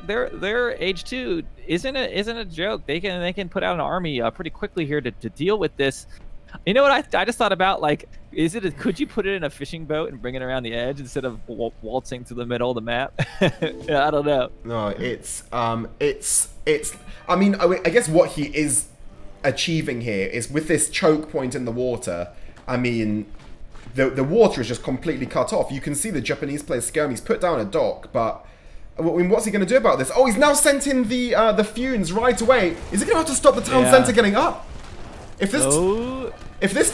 their age 2 isn't a joke. They can put out an army pretty quickly here to deal with this. You know what I just thought about? Like, could you put it in a fishing boat and bring it around the edge instead of waltzing to the middle of the map? I don't know. No, I mean, I guess what he is achieving here is with this choke point in the water. I mean, the water is just completely cut off. You can see the Japanese player Skirmy's put down a dock, but I mean, what's he going to do about this? Oh, he's now sent in the Funes right away. Is he going to have to stop the town center getting up? If this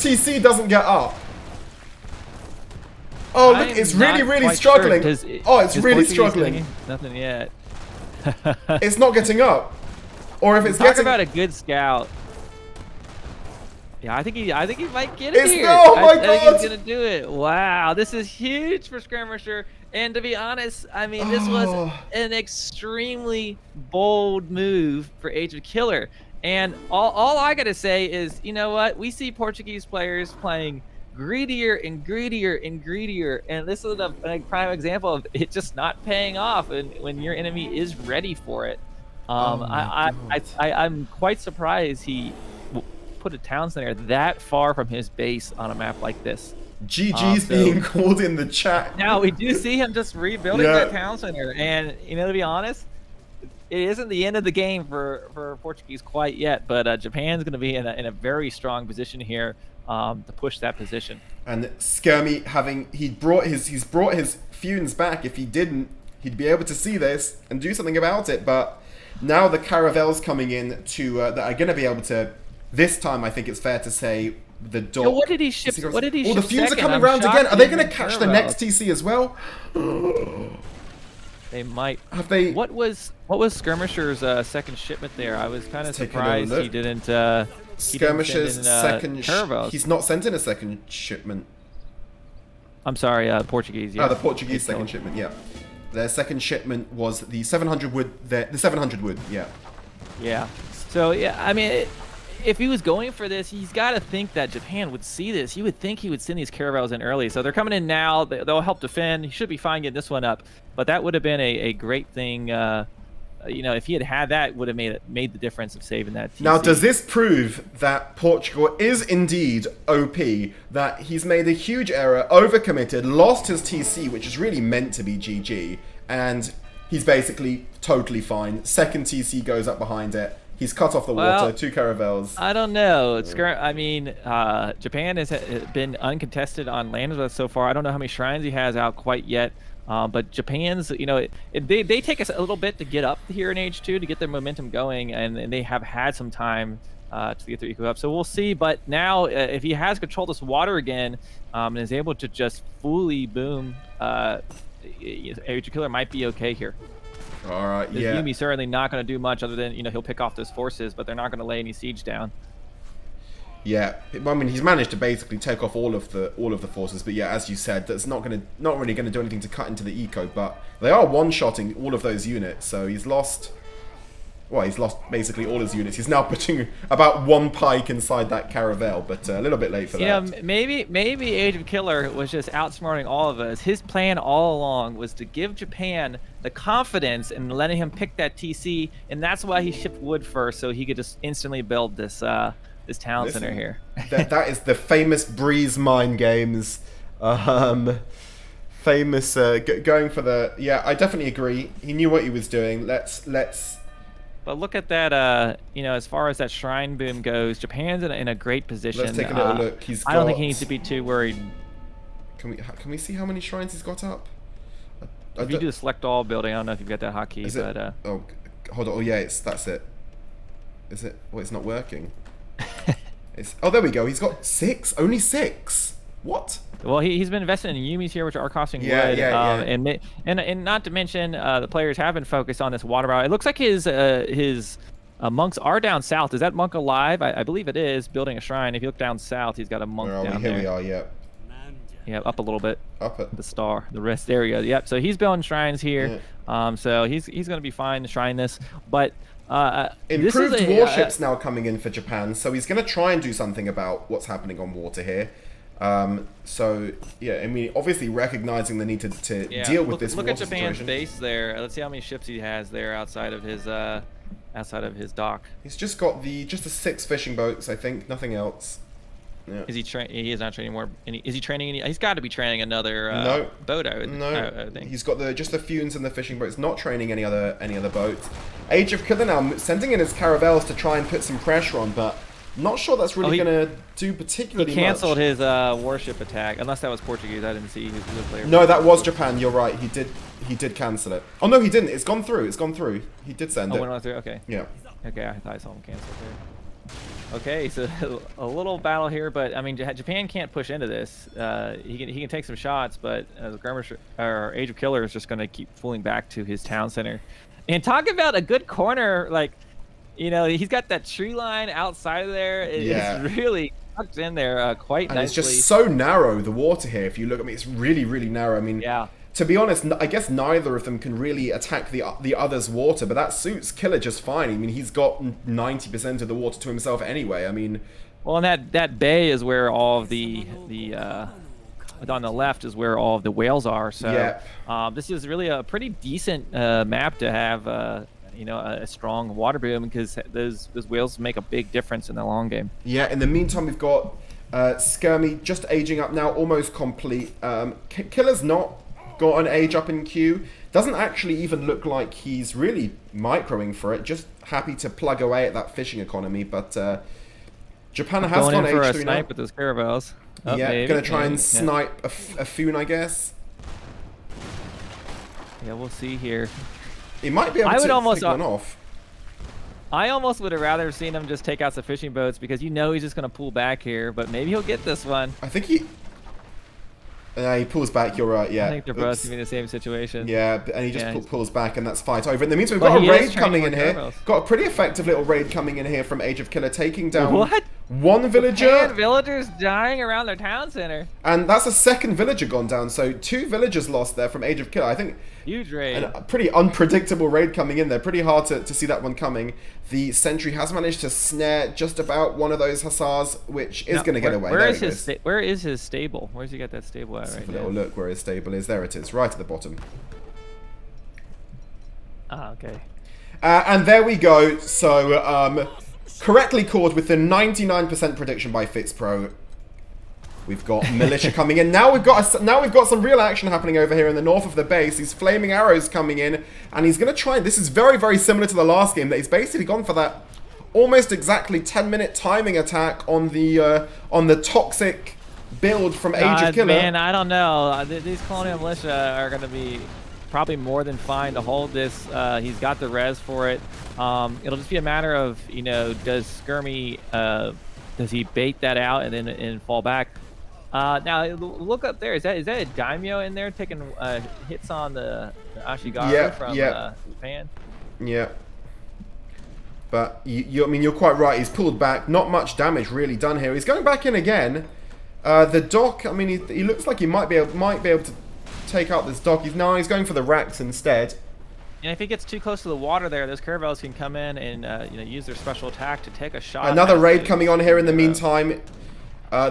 TC doesn't get up, oh look, it's really struggling. It's really struggling. Nothing yet. It's not getting up, or if it's Talk getting. About a good scout. Yeah, I think he might get it here. Oh my God! I think he's gonna do it. Wow, this is huge for Skirmisher. And to be honest, I mean, this was an extremely bold move for AgeOfKiller. And all I gotta say is, you know what? We see Portuguese players playing greedier and greedier and greedier, and this is a prime example of it just not paying off when your enemy is ready for it. I'm quite surprised he put a town center that far from his base on a map like this. GG's being called in the chat. Now we do see him just rebuilding that town center, and to be honest, it isn't the end of the game for Portuguese quite yet, but Japan's going to be in a very strong position here to push that position. And Skirmy he's brought his Funes back. If he didn't, he'd be able to see this and do something about it. But now the caravels coming in that are going to be able to. This time, I think it's fair to say the dog. What did he ship? What did he ship? The Funes are coming around again. Are they going to catch the next TC as well? They might. Have they? What was Skirmisher's second shipment there? I was kind of surprised he didn't. Skirmisher's second. He's not sent in a second shipment. I'm sorry, Portuguese. Yeah. Oh, the Portuguese second shipment. Yeah, their second shipment was the 700 wood. The 700 wood. Yeah. Yeah. So yeah, I mean. If he was going for this, he's got to think that Japan would see this. You would think he would send these caravels in early. So they're coming in now. They'll help defend. He should be fine getting this one up. But that would have been a great thing. If he had that, would have made the difference of saving that TC. Now, does this prove that Portugal is indeed OP? That he's made a huge error, overcommitted, lost his TC, which is really meant to be GG, and he's basically totally fine. Second TC goes up behind it. He's cut off the water, 2 caravels. I don't know. Japan has been uncontested on land so far. I don't know how many shrines he has out quite yet. But Japan's, they take us a little bit to get up here in Age 2 to get their momentum going, and they have had some time to get their eco up. So we'll see. But now, if he has control of this water again and is able to just fully boom, AgeOfKiller might be okay here. All right, yeah. Yumi's certainly not going to do much other than he'll pick off those forces, but they're not going to lay any siege down. Yeah, I mean he's managed to basically take off all of the forces, but yeah, as you said, that's not really going to do anything to cut into the eco. But they are one-shotting all of those units, so he's lost basically all his units. He's now putting about 1 pike inside that caravel, but a little bit late for that. Maybe AgeOfKiller was just outsmarting all of us. His plan all along was to give Japan the confidence and letting him pick that TC, and that's why he shipped wood first, so he could just instantly build this this town center here. that is the famous Breeze Mine games. Famous going for the... Yeah, I definitely agree. He knew what he was doing. Let's... But look at that, you know, as far as that shrine boom goes, Japan's in a great position. Let's take a little look. I don't think he needs to be too worried. Can we see how many shrines he's got up? If you do the select all building, I don't know if you've got that hotkey, but... Oh, hold on. Oh, yeah, that's it. Is it? Oh, it's not working. Oh, there we go. He's got 6? Only 6? What? Well, he's been investing in Yumis here, which are costing wood. And not to mention, the players have been focused on this water barrel. It looks like his monks are down south. Is that monk alive? I believe it is, building a shrine. If you look down south, he's got a monk down there. Here we are, yeah. Yeah, up a little bit. Up at the star. The rest. There we go. Yep. So he's building shrines here. Yeah. So he's going to be fine to shrine this. But improved warships now coming in for Japan. So he's going to try and do something about what's happening on water here. So yeah, I mean, obviously recognizing the need to deal with this. Look water at Japan's situation. base there. Let's see how many ships he has there outside of his dock. He's just got the 6 fishing boats, I think, nothing else. Yeah. Is he he is not training more? Is he training any? He's got to be training another boat. I think. He's got just the Funes and the fishing boats. Not training any other boats. AgeOfKiller now sending in his caravels to try and put some pressure on, but not sure that's really going to do particularly much. He canceled his warship attack, unless that was Portuguese. I didn't see who the player. No, that was Japan. You're right. He did cancel it. Oh no, he didn't. It's gone through. It's gone through. He did send it. Oh, went through. Okay. Yeah. Okay, I thought I saw him cancel there. Okay, so a little battle here, but I mean, Japan can't push into this. He can take some shots, but the AgeOfKiller is just going to keep fooling back to his town center. And talk about a good corner, like, you know, he's got that tree line outside of there. It's really tucked in there quite nicely. And it's just so narrow, the water here. If you look at me, it's really, really narrow. I mean, yeah. To be honest, I guess neither of them can really attack the other's water, but that suits Killer just fine. I mean, he's got 90% of the water to himself anyway. I mean, well, and that bay is where all of the on the left is where all of the whales are. So yeah. This is really a pretty decent map to have. You know, a strong water boom, because those whales make a big difference in the long game. Yeah. In the meantime, we've got Skirmy just aging up now, almost complete. Killer's not got an age up in queue. Doesn't actually even look like he's really microing for it. Just happy to plug away at that fishing economy. But Japan has gone age 3 now. Going in for a snipe with those caravels. Oh, yeah, gonna try and snipe a Fune, I guess. Yeah, we'll see here. He might be able to take one off. I almost would have rather seen him just take out the fishing boats, because you know he's just going to pull back here, but maybe he'll get this one. I think he pulls back, you're right, yeah. I think they're both going to be in the same situation. Yeah, and he just pulls back, and that's fight over. In the meantime, we've got a raid coming in here. Got a pretty effective little raid coming in here from AgeOfKiller, taking down one villager. Japan villagers dying around their town center. And that's a second villager gone down, so 2 villagers lost there from AgeOfKiller. I think huge raid. And a pretty unpredictable raid coming in there. Pretty hard to see that one coming. The sentry has managed to snare just about one of those hussars, which is going to get away. Where is his stable? Where's he got that stable at right now? Little look where his stable is. There it is, right at the bottom. Ah, okay. And there we go. So, correctly called with the 99% prediction by FitzPro. We've got militia coming in. Now we've got some real action happening over here in the north of the base. These flaming arrows coming in, and he's going to try. This is very, very similar to the last game. That he's basically gone for that almost exactly 10-minute timing attack on the toxic build from AgeOfKiller. Man, I don't know. These colonial militia are going to be probably more than fine to hold this. He's got the res for it. It'll just be a matter of, you know, does Skirmy does he bait that out and fall back? Now look up there. Is that a daimyo in there taking hits on the Ashigaru from Japan? Yeah. But I mean, you're quite right. He's pulled back. Not much damage really done here. He's going back in again. The dock. I mean, he looks like he might be able to take out this dock. He's going for the racks instead. And if he gets too close to the water there, those caravels can come in and you know, use their special attack to take a shot. Another raid coming on here in the meantime.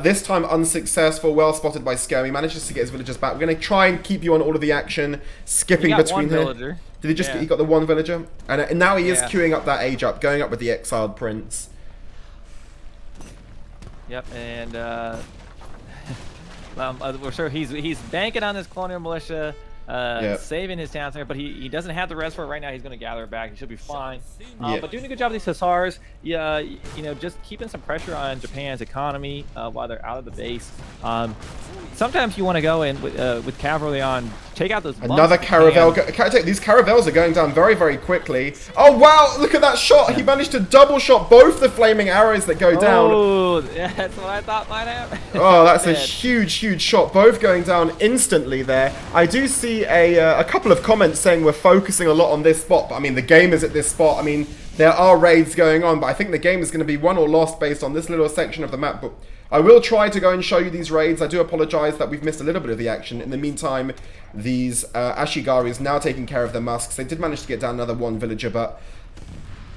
This time unsuccessful. Well spotted by Skirmy. Manages to get his villagers back. We're going to try and keep you on all of the action. Skipping between here. Villager. Did he just? He got the one villager, and now he is queuing up that age up, going up with the exiled prince. Yep, and we're sure he's banking on this colonial militia, saving his town center, but he doesn't have the rest for it right now. He's going to gather it back. He should be fine. But doing a good job of these hussars, just keeping some pressure on Japan's economy while they're out of the base. Sometimes you want to go in with cavalry on, take out those. Another caravel. These caravels are going down very, very quickly. Oh wow! Look at that shot. He managed to double shot both the flaming arrows that go down. Oh, that's what I thought might happen. Oh, that's a huge, huge shot. Both going down instantly there. I do see a couple of comments saying we're focusing a lot on this spot, but I mean the game is at this spot. I mean there are raids going on, but I think the game is going to be won or lost based on this little section of the map. But I will try to go and show you these raids. I do apologize that we've missed a little bit of the action. In the meantime, these Ashigaris now taking care of the musks. They did manage to get down another one villager, but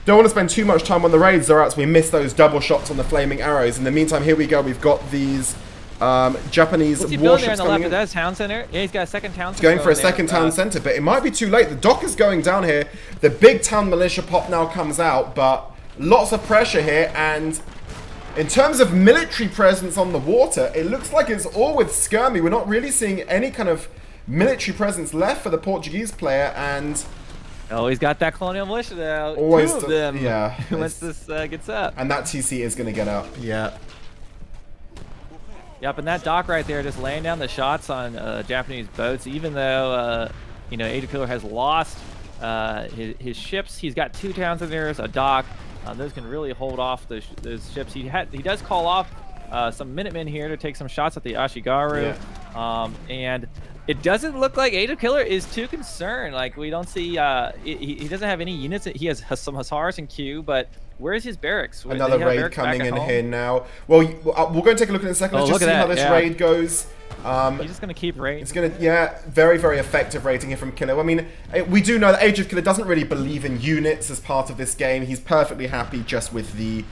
don't want to spend too much time on the raids, or else we miss those double shots on the flaming arrows. In the meantime, here we go. We've got these Japanese warships coming in. That's town center. Yeah, he's got a second town center. Going for a second town center, but it might be too late. The dock is going down here. The big town militia pop now comes out, but lots of pressure here. And in terms of military presence on the water, it looks like it's all with Skirmy. We're not really seeing any kind of military presence left for the Portuguese player, and oh, he's got that colonial militia now. Always two of them. Yeah. Once this gets up. And that TC is going to get up. Yeah. Yep, and that dock right there just laying down the shots on Japanese boats, even though, AgeOfKiller has lost his ships. He's got 2 town centers, a dock. Those can really hold off those ships. He does call off some Minutemen here to take some shots at the Ashigaru. Yeah. And it doesn't look like AgeOfKiller is too concerned. Like, we don't see, he doesn't have any units. He has some hussars in queue, but where's his barracks? Another raid coming in here now. Well, we're going to take a look at it in a second. Let's just see how this raid goes. He's just going to keep raiding. It's going to, very, very effective raiding here from Killer. I mean, we do know that AgeOfKiller doesn't really believe in units as part of this game. He's perfectly happy just with the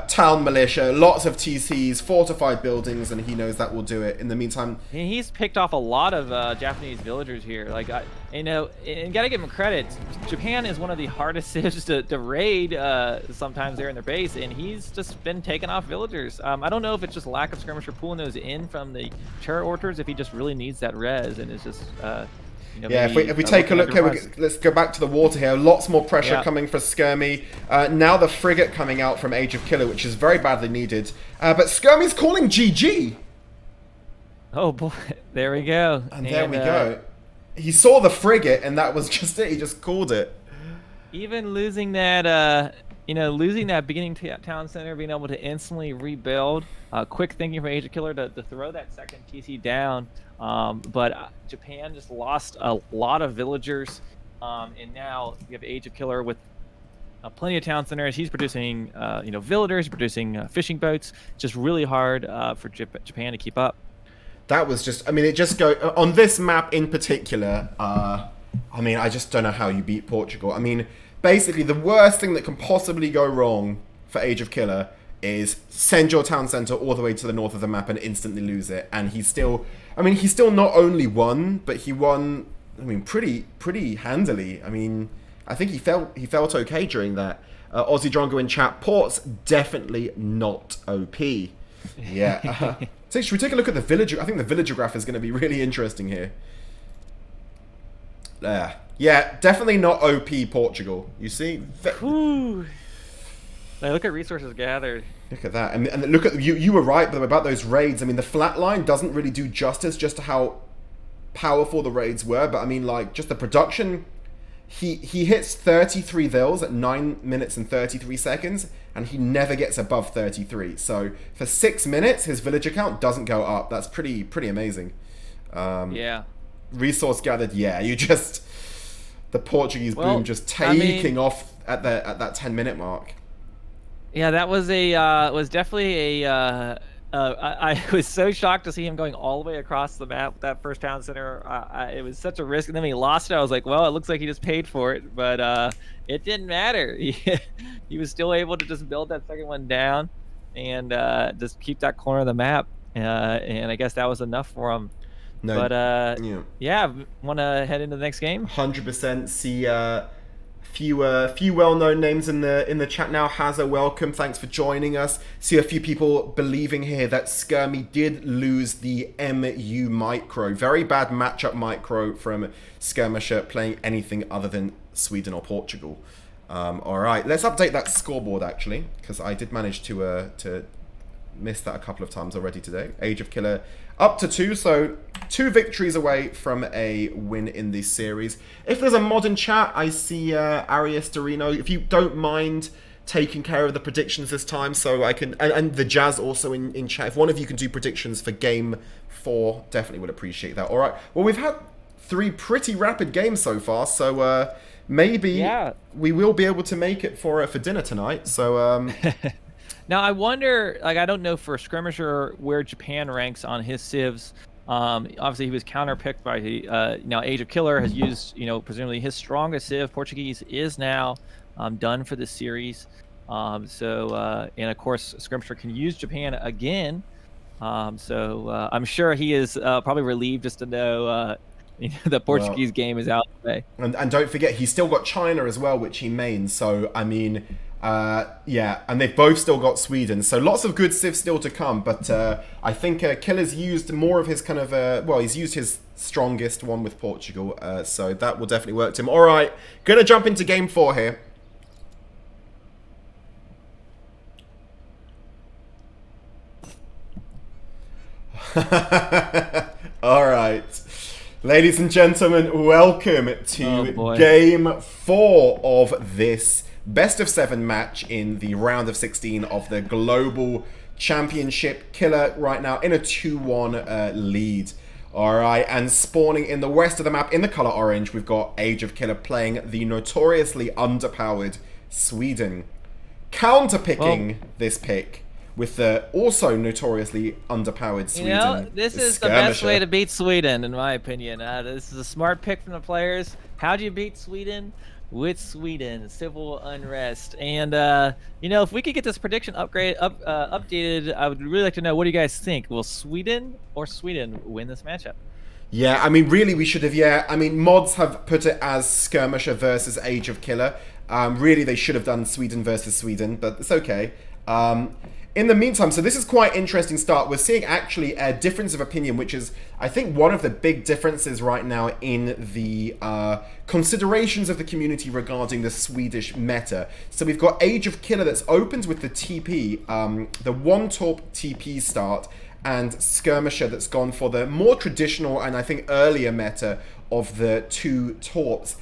town militia, lots of TCs, fortified buildings, and he knows that will do it. In the meantime, he's picked off a lot of Japanese villagers here. Like, and gotta give him credit. Japan is one of the hardest civs to raid sometimes there in their base, and he's just been taking off villagers. I don't know if it's just lack of skirmisher pulling those in from the cherry orchards, if he just really needs that res, and is just. Yeah, if we take a look here, let's go back to the water here. Lots more pressure coming for Skirmy. Now the frigate coming out from AgeOfKiller, which is very badly needed. But Skirmy's calling GG. Oh boy, there we go. And there we go. He saw the frigate, and that was just it. He just called it. Even losing that, losing that beginning town center, being able to instantly rebuild. Quick thinking for AgeOfKiller to throw that second TC down. But Japan just lost a lot of villagers, and now you have AgeOfKiller with plenty of town centers. He's producing, villagers, producing fishing boats. Just really hard for Japan to keep up. That was just, it just go on this map in particular. I just don't know how you beat Portugal. Basically, the worst thing that can possibly go wrong for AgeOfKiller is send your town center all the way to the north of the map and instantly lose it. And he still not only won, but he won, pretty handily. I think he felt okay during that. Aussie Drongo in chat, Port's definitely not OP. Yeah. So should we take a look at the villager? I think the villager graph is going to be really interesting here. Yeah, definitely not OP Portugal. You see? Now look at resources gathered. Look at that, and look at you were right about those raids. The flat line doesn't really do justice just to how powerful the raids were, but just the production. He hits 33 vills at 9 minutes and 33 seconds, and he never gets above 33. So for 6 minutes, his villager count doesn't go up. That's pretty amazing. Yeah. Resource gathered. Yeah, the Portuguese boom just taking off at that 10-minute mark. Yeah, that was was definitely a. I was so shocked to see him going all the way across the map. That first town center, it was such a risk, and then when he lost it, I was like, well, it looks like he just paid for it, but it didn't matter. He was still able to just build that second one down, and just keep that corner of the map. And I guess that was enough for him. No, but yeah, want to head into the next game? 100%. See. Few well-known names in the chat now. Hazza, welcome. Thanks for joining us. See a few people believing here that Skirmy did lose the MU micro. Very bad matchup micro from Skirmisher playing anything other than Sweden or Portugal. All right, let's update that scoreboard actually, because I did manage to miss that a couple of times already today. AgeOfKiller up to 2, so 2 victories away from a win in this series. If there's a mod in chat, I see Arias Dorino. If you don't mind taking care of the predictions this time, so I can, and the Jazz also in chat. If one of you can do predictions for game 4, definitely would appreciate that. All right. Well, we've had 3 pretty rapid games so far, so maybe we will be able to make it for dinner tonight. So. Now I wonder, like, I don't know for Skirmisher where Japan ranks on his civs. Obviously he was counterpicked by now AgeOfKiller has used, presumably his strongest civ. Portuguese is now done for the series. And of course Skirmisher can use Japan again. So I'm sure he is probably relieved just to know the Portuguese game is out of the way. And don't forget, he's still got China as well, which he mains. So I mean. Yeah, and they've both still got Sweden, so lots of good civs still to come, but I think Killer's used more of his kind of, well, he's used his strongest one with Portugal, so that will definitely work to him. Alright, gonna jump into game 4 here. Alright, ladies and gentlemen, welcome to game 4 of this best of 7 match in the round of 16 of the Global Championship. Killer right now in a 2-1 lead. Alright, and spawning in the west of the map in the color orange, we've got AgeOfKiller playing the notoriously underpowered Sweden. Counter-picking this pick with the also notoriously underpowered Sweden. This is the best way to beat Sweden, in my opinion. This is a smart pick from the players. How do you beat Sweden? With Sweden, civil unrest. And if we could get this prediction updated, I would really like to know, what do you guys think? Will Sweden win this matchup? Yeah, I mean, really we should have, I mean, mods have put it as Skirmisher versus AgeOfKiller. Really they should have done Sweden versus Sweden, but it's okay. In the meantime, so this is quite an interesting start. We're seeing actually a difference of opinion, which is, I think, one of the big differences right now in the considerations of the community regarding the Swedish meta. So we've got AgeOfKiller that's opened with the TP, the 1-torp TP start, and Skirmisher that's gone for the more traditional and I think earlier meta of the 2 torps.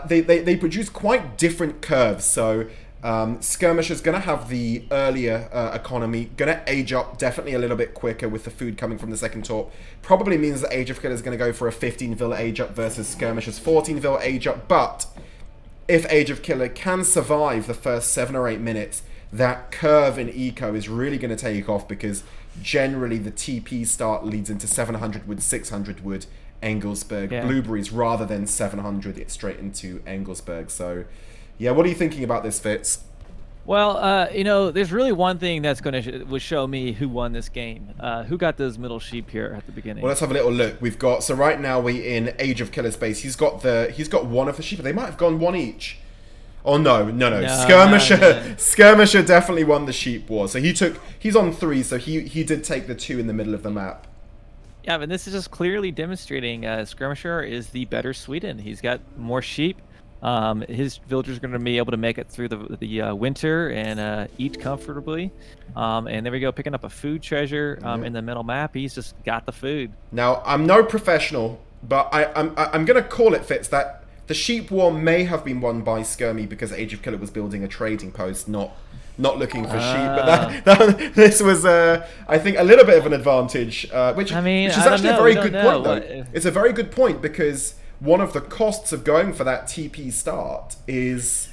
They produce quite different curves, so Skirmisher's going to have the earlier economy, going to age up definitely a little bit quicker with the food coming from the second torp. Probably means that AgeOfKiller is going to go for a 15 vil age up versus Skirmisher's 14 vil age up, but if AgeOfKiller can survive the first 7 or 8 minutes, that curve in eco is really going to take off, because generally the TP start leads into 700 wood, 600 wood, Engelsberg, blueberries, rather than 700 straight into Engelsberg. So yeah, what are you thinking about this, Fitz? Well, there's really one thing that's going to show me who won this game. Who got those middle sheep here at the beginning? Well, let's have a little look. We've got, so right now we in AgeOfKiller's base. He's got one of the sheep. They might have gone one each. Oh no. Skirmisher definitely won the sheep war. So he's on 3, so he did take the 2 in the middle of the map. Yeah, but this is just clearly demonstrating Skirmisher is the better Sweden. He's got more sheep. His villagers are going to be able to make it through the winter and eat comfortably. And there we go, picking up a food treasure in the middle map. He's just got the food. Now, I'm no professional, but I'm going to call it, Fitz, that the sheep war may have been won by Skirmy because AgeOfKiller was building a trading post, not looking for sheep. But this was, I think, a little bit of an advantage, which is actually a very good point, though. It's a very good point, because one of the costs of going for that TP start is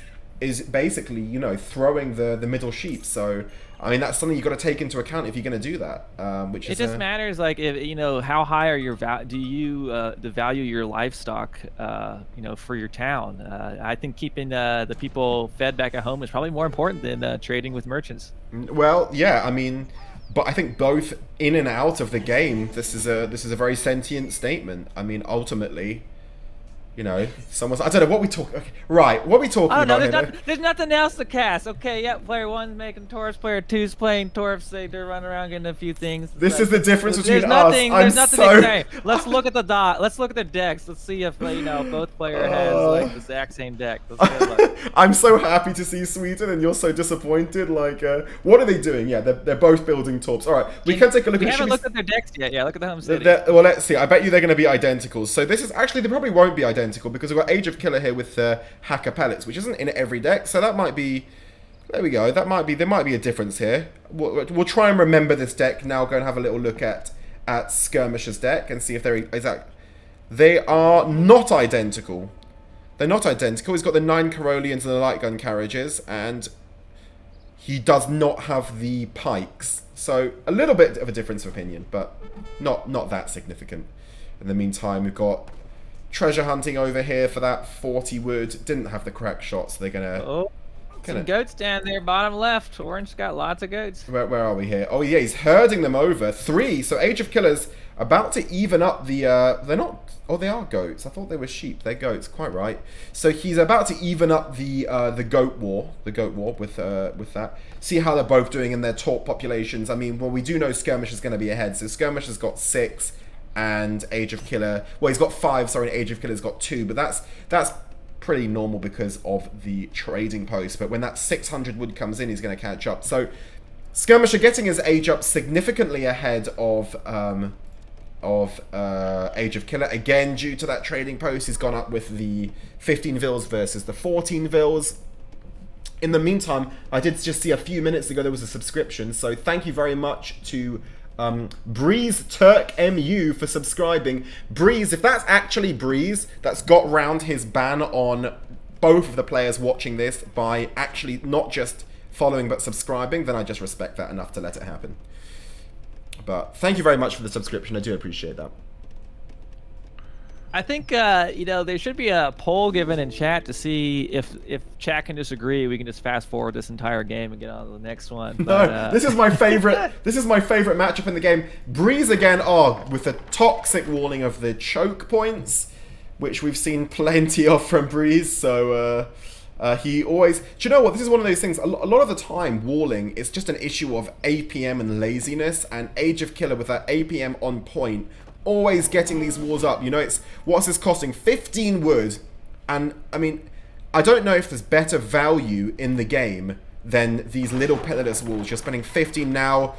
basically, throwing the middle sheep. So, I mean, that's something you've got to take into account if you're going to do that. It just matters, like, if, how high are your do you value your livestock, for your town? I think keeping the people fed back at home is probably more important than trading with merchants. Well, yeah, I mean, but I think both in and out of the game, this is a very sentient statement. I mean, ultimately, You know, someone's. I don't know what we talk. Okay, right, what are we talking Oh no, about there's nothing else to cast. Okay, yep. Player 1's making Torps. Player 2's playing Torps. They're running around getting a few things. This is the difference between us. There's nothing to say. Let's look at the dot. Let's look at the decks. Let's see if both player has like the exact same deck. Let's go look. I'm so happy to see Sweden, and you're so disappointed. Like, what are they doing? Yeah, they're both building Torps. All right, we can take a look. We haven't looked at their decks yet. Yeah, look at the home city. Well, let's see. I bet you they're going to be identical. So this is actually they probably won't be identical because we've got AgeOfKiller here with Hacker Pellets, which isn't in every deck. So that might be. There we go. There might be a difference here. We'll try and remember this deck now. Go and have a little look at Skirmisher's deck and see if they're exact. They are not identical. They're not identical. He's got the 9 Caroleans and the light gun carriages, and he does not have the pikes. So a little bit of a difference of opinion, but not that significant. In the meantime, we've got treasure hunting over here for that 40 wood. Didn't have the correct shot, so they're gonna. Some goats down there, bottom left. Orange got lots of goats. Where are we here? Oh yeah, he's herding them over. 3. So AgeOfKiller's about to even up the. They're not. Oh, they are goats. I thought they were sheep. They're goats. Quite right. So he's about to even up the goat war. The goat war with that. See how they're both doing in their top populations. I mean, well, we do know Skirmish is going to be ahead. So Skirmish has got 6, and AgeOfKiller. Well, he's got 5. Sorry, and AgeOfKiller's got 2. But that's pretty normal because of the trading post. But when that 600 wood comes in, he's going to catch up. So Skirmisher getting his age up significantly ahead of AgeOfKiller. Again, due to that trading post, he's gone up with the 15 vils versus the 14 vils. In the meantime, I did just see a few minutes ago there was a subscription, so thank you very much to Breeze Turk MU for subscribing. Breeze, if that's actually Breeze that's got round his ban on both of the players watching this by actually not just following but subscribing, then I just respect that enough to let it happen. But thank you very much for the subscription. I do appreciate that. I think there should be a poll given in chat to see if chat can disagree. We can just fast forward this entire game and get on to the next one. But, no, this is my favorite. This is my favorite matchup in the game. Breeze again. Oh, with the toxic walling of the choke points, which we've seen plenty of from Breeze. So he always. Do you know what? This is one of those things. A lot of the time, walling is just an issue of APM and laziness. And AgeOfKiller with that APM on point, always getting these walls up. You know, it's what's this costing? 15 wood. And I mean, I don't know if there's better value in the game than these little pillatless walls. You're spending 15 now,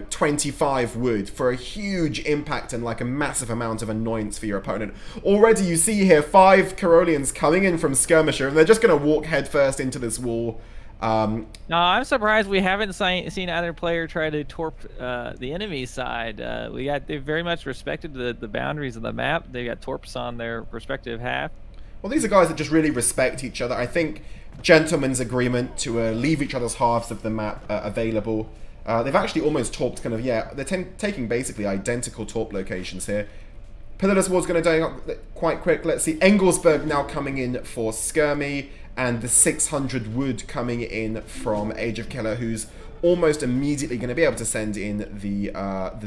25 wood for a huge impact and like a massive amount of annoyance for your opponent. Already you see here 5 Caroleans coming in from Skirmisher, and they're just going to walk headfirst into this wall. No, I'm surprised we haven't seen either player try to torp the enemy side. They very much respected the boundaries of the map. They got torps on their respective half. Well, these are guys that just really respect each other. I think gentleman's agreement to leave each other's halves of the map available. They've actually almost torped they're taking basically identical torp locations here. Pillarless Ward's going to die up quite quick. Let's see. Engelsberg now coming in for Skirmy, and the 600 wood coming in from AgeOfKiller, who's almost immediately going to be able to send in the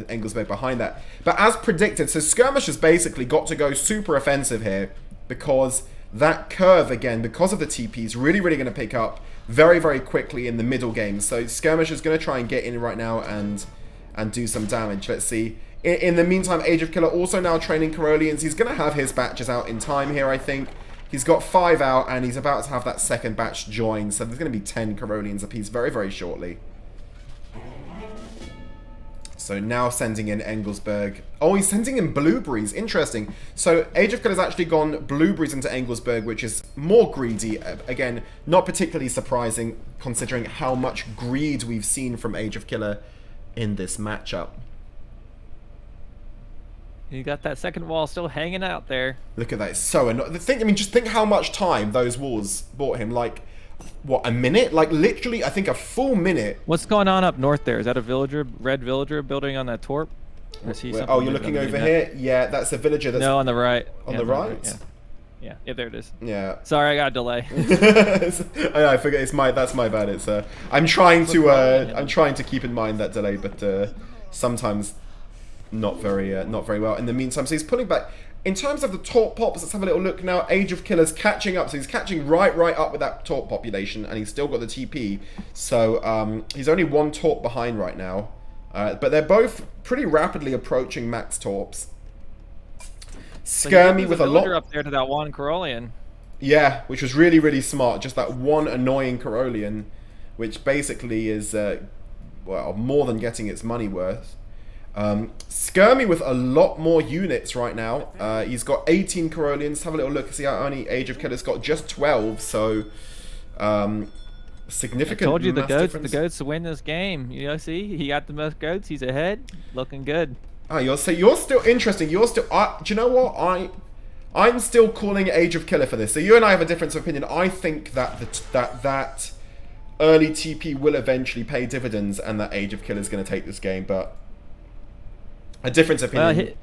Engelsberg behind that. But as predicted, so Skirmish has basically got to go super offensive here because that curve, again, because of the TP, is really, really going to pick up very, very quickly in the middle game. So Skirmish is going to try and get in right now and do some damage. Let's see. In the meantime, AgeOfKiller also now training Caroleans. He's going to have his batches out in time here, I think. He's got 5 out, and he's about to have that second batch join. So there's going to be 10 Caroleans apiece very, very shortly. So now sending in Engelsberg. Oh, he's sending in blueberries. Interesting. So AgeOfKiller's actually gone blueberries into Engelsberg, which is more greedy. Again, not particularly surprising considering how much greed we've seen from AgeOfKiller in this matchup. You got that second wall still hanging out there. Look at that. It's so annoying. Just think how much time those walls bought him. Like, what, a minute? Like, literally, I think a full minute. What's going on up north there? Is that a villager, red villager building on that torp? Oh, you're looking over here? Yeah, that's a villager. That's no, on the right. On the right? Yeah, there it is. Yeah. Sorry, I got a delay. I forget. That's my bad. It's I'm trying to keep in mind that delay, but sometimes not very well. In the meantime, so he's pulling back. In terms of the top pops, let's have a little look now. AgeOfKiller's catching up, so he's catching right up with that top population, and he's still got the TP. So he's only one top behind right now, but they're both pretty rapidly approaching max torps. Skirmy with a lot up there to that one Corollian. Yeah, which was really smart. Just that one annoying Corollian, which basically is well, more than getting its money worth. Skirmy with a lot more units right now. He's got 18 Corollians. Have a little look and see how only AgeOfKiller's got just 12. So significant. I told you the difference. goats win this game. You know, see, he got the most goats. He's ahead, looking good. Oh, you're still interesting. You're still. Do you know what I'm still calling AgeOfKiller for this. So you and I have a difference of opinion. I think that that early TP will eventually pay dividends, and that AgeOfKiller is going to take this game, but. A difference of opinion. Well,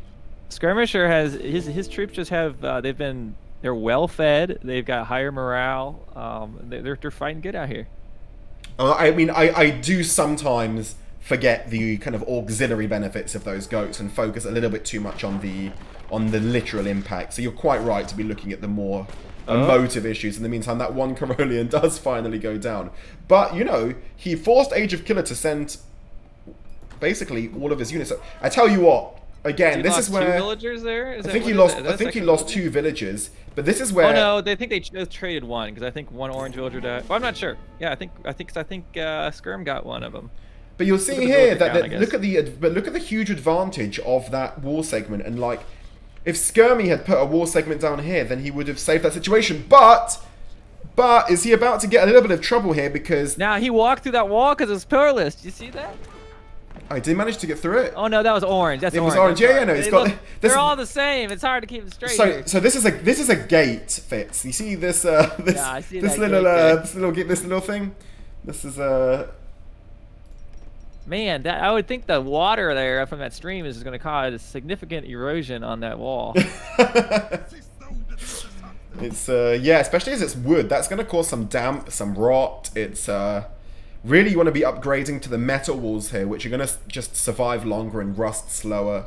Skirmisher has his troops just have they're well fed. They've got higher morale. They're fighting good out here. I mean, I do sometimes forget the kind of auxiliary benefits of those goats and focus a little bit too much on the literal impact. So you're quite right to be looking at the more emotive issues. In the meantime, that one Corollian does finally go down, but you know he forced AgeOfKiller to send. Basically, all of his units. I tell you what. Again, this is where. Two villagers there. I think he lost. I think he lost 2 villagers. But this is where. Oh no, they think they traded one because I think one orange villager died. Well, I'm not sure. Yeah, I think Skirm got one of them. But you'll see here that look at the huge advantage of that war segment, and like, if Skirmy had put a war segment down here, then he would have saved that situation. But is he about to get a little bit of trouble here because? Now he walked through that wall because it's pillarless. Do you see that? I did manage to get through it. Oh no, that was orange. It was orange. Yeah, no, it's got. They're all the same. It's hard to keep them straight. So this is a gate, Fitz. You see this Yeah, I see this that little thing. This is Man, I would think the water there from that stream is going to cause significant erosion on that wall. It's yeah, especially as it's wood. That's going to cause some damp, some rot. It's really, you want to be upgrading to the metal walls here, which are going to just survive longer and rust slower.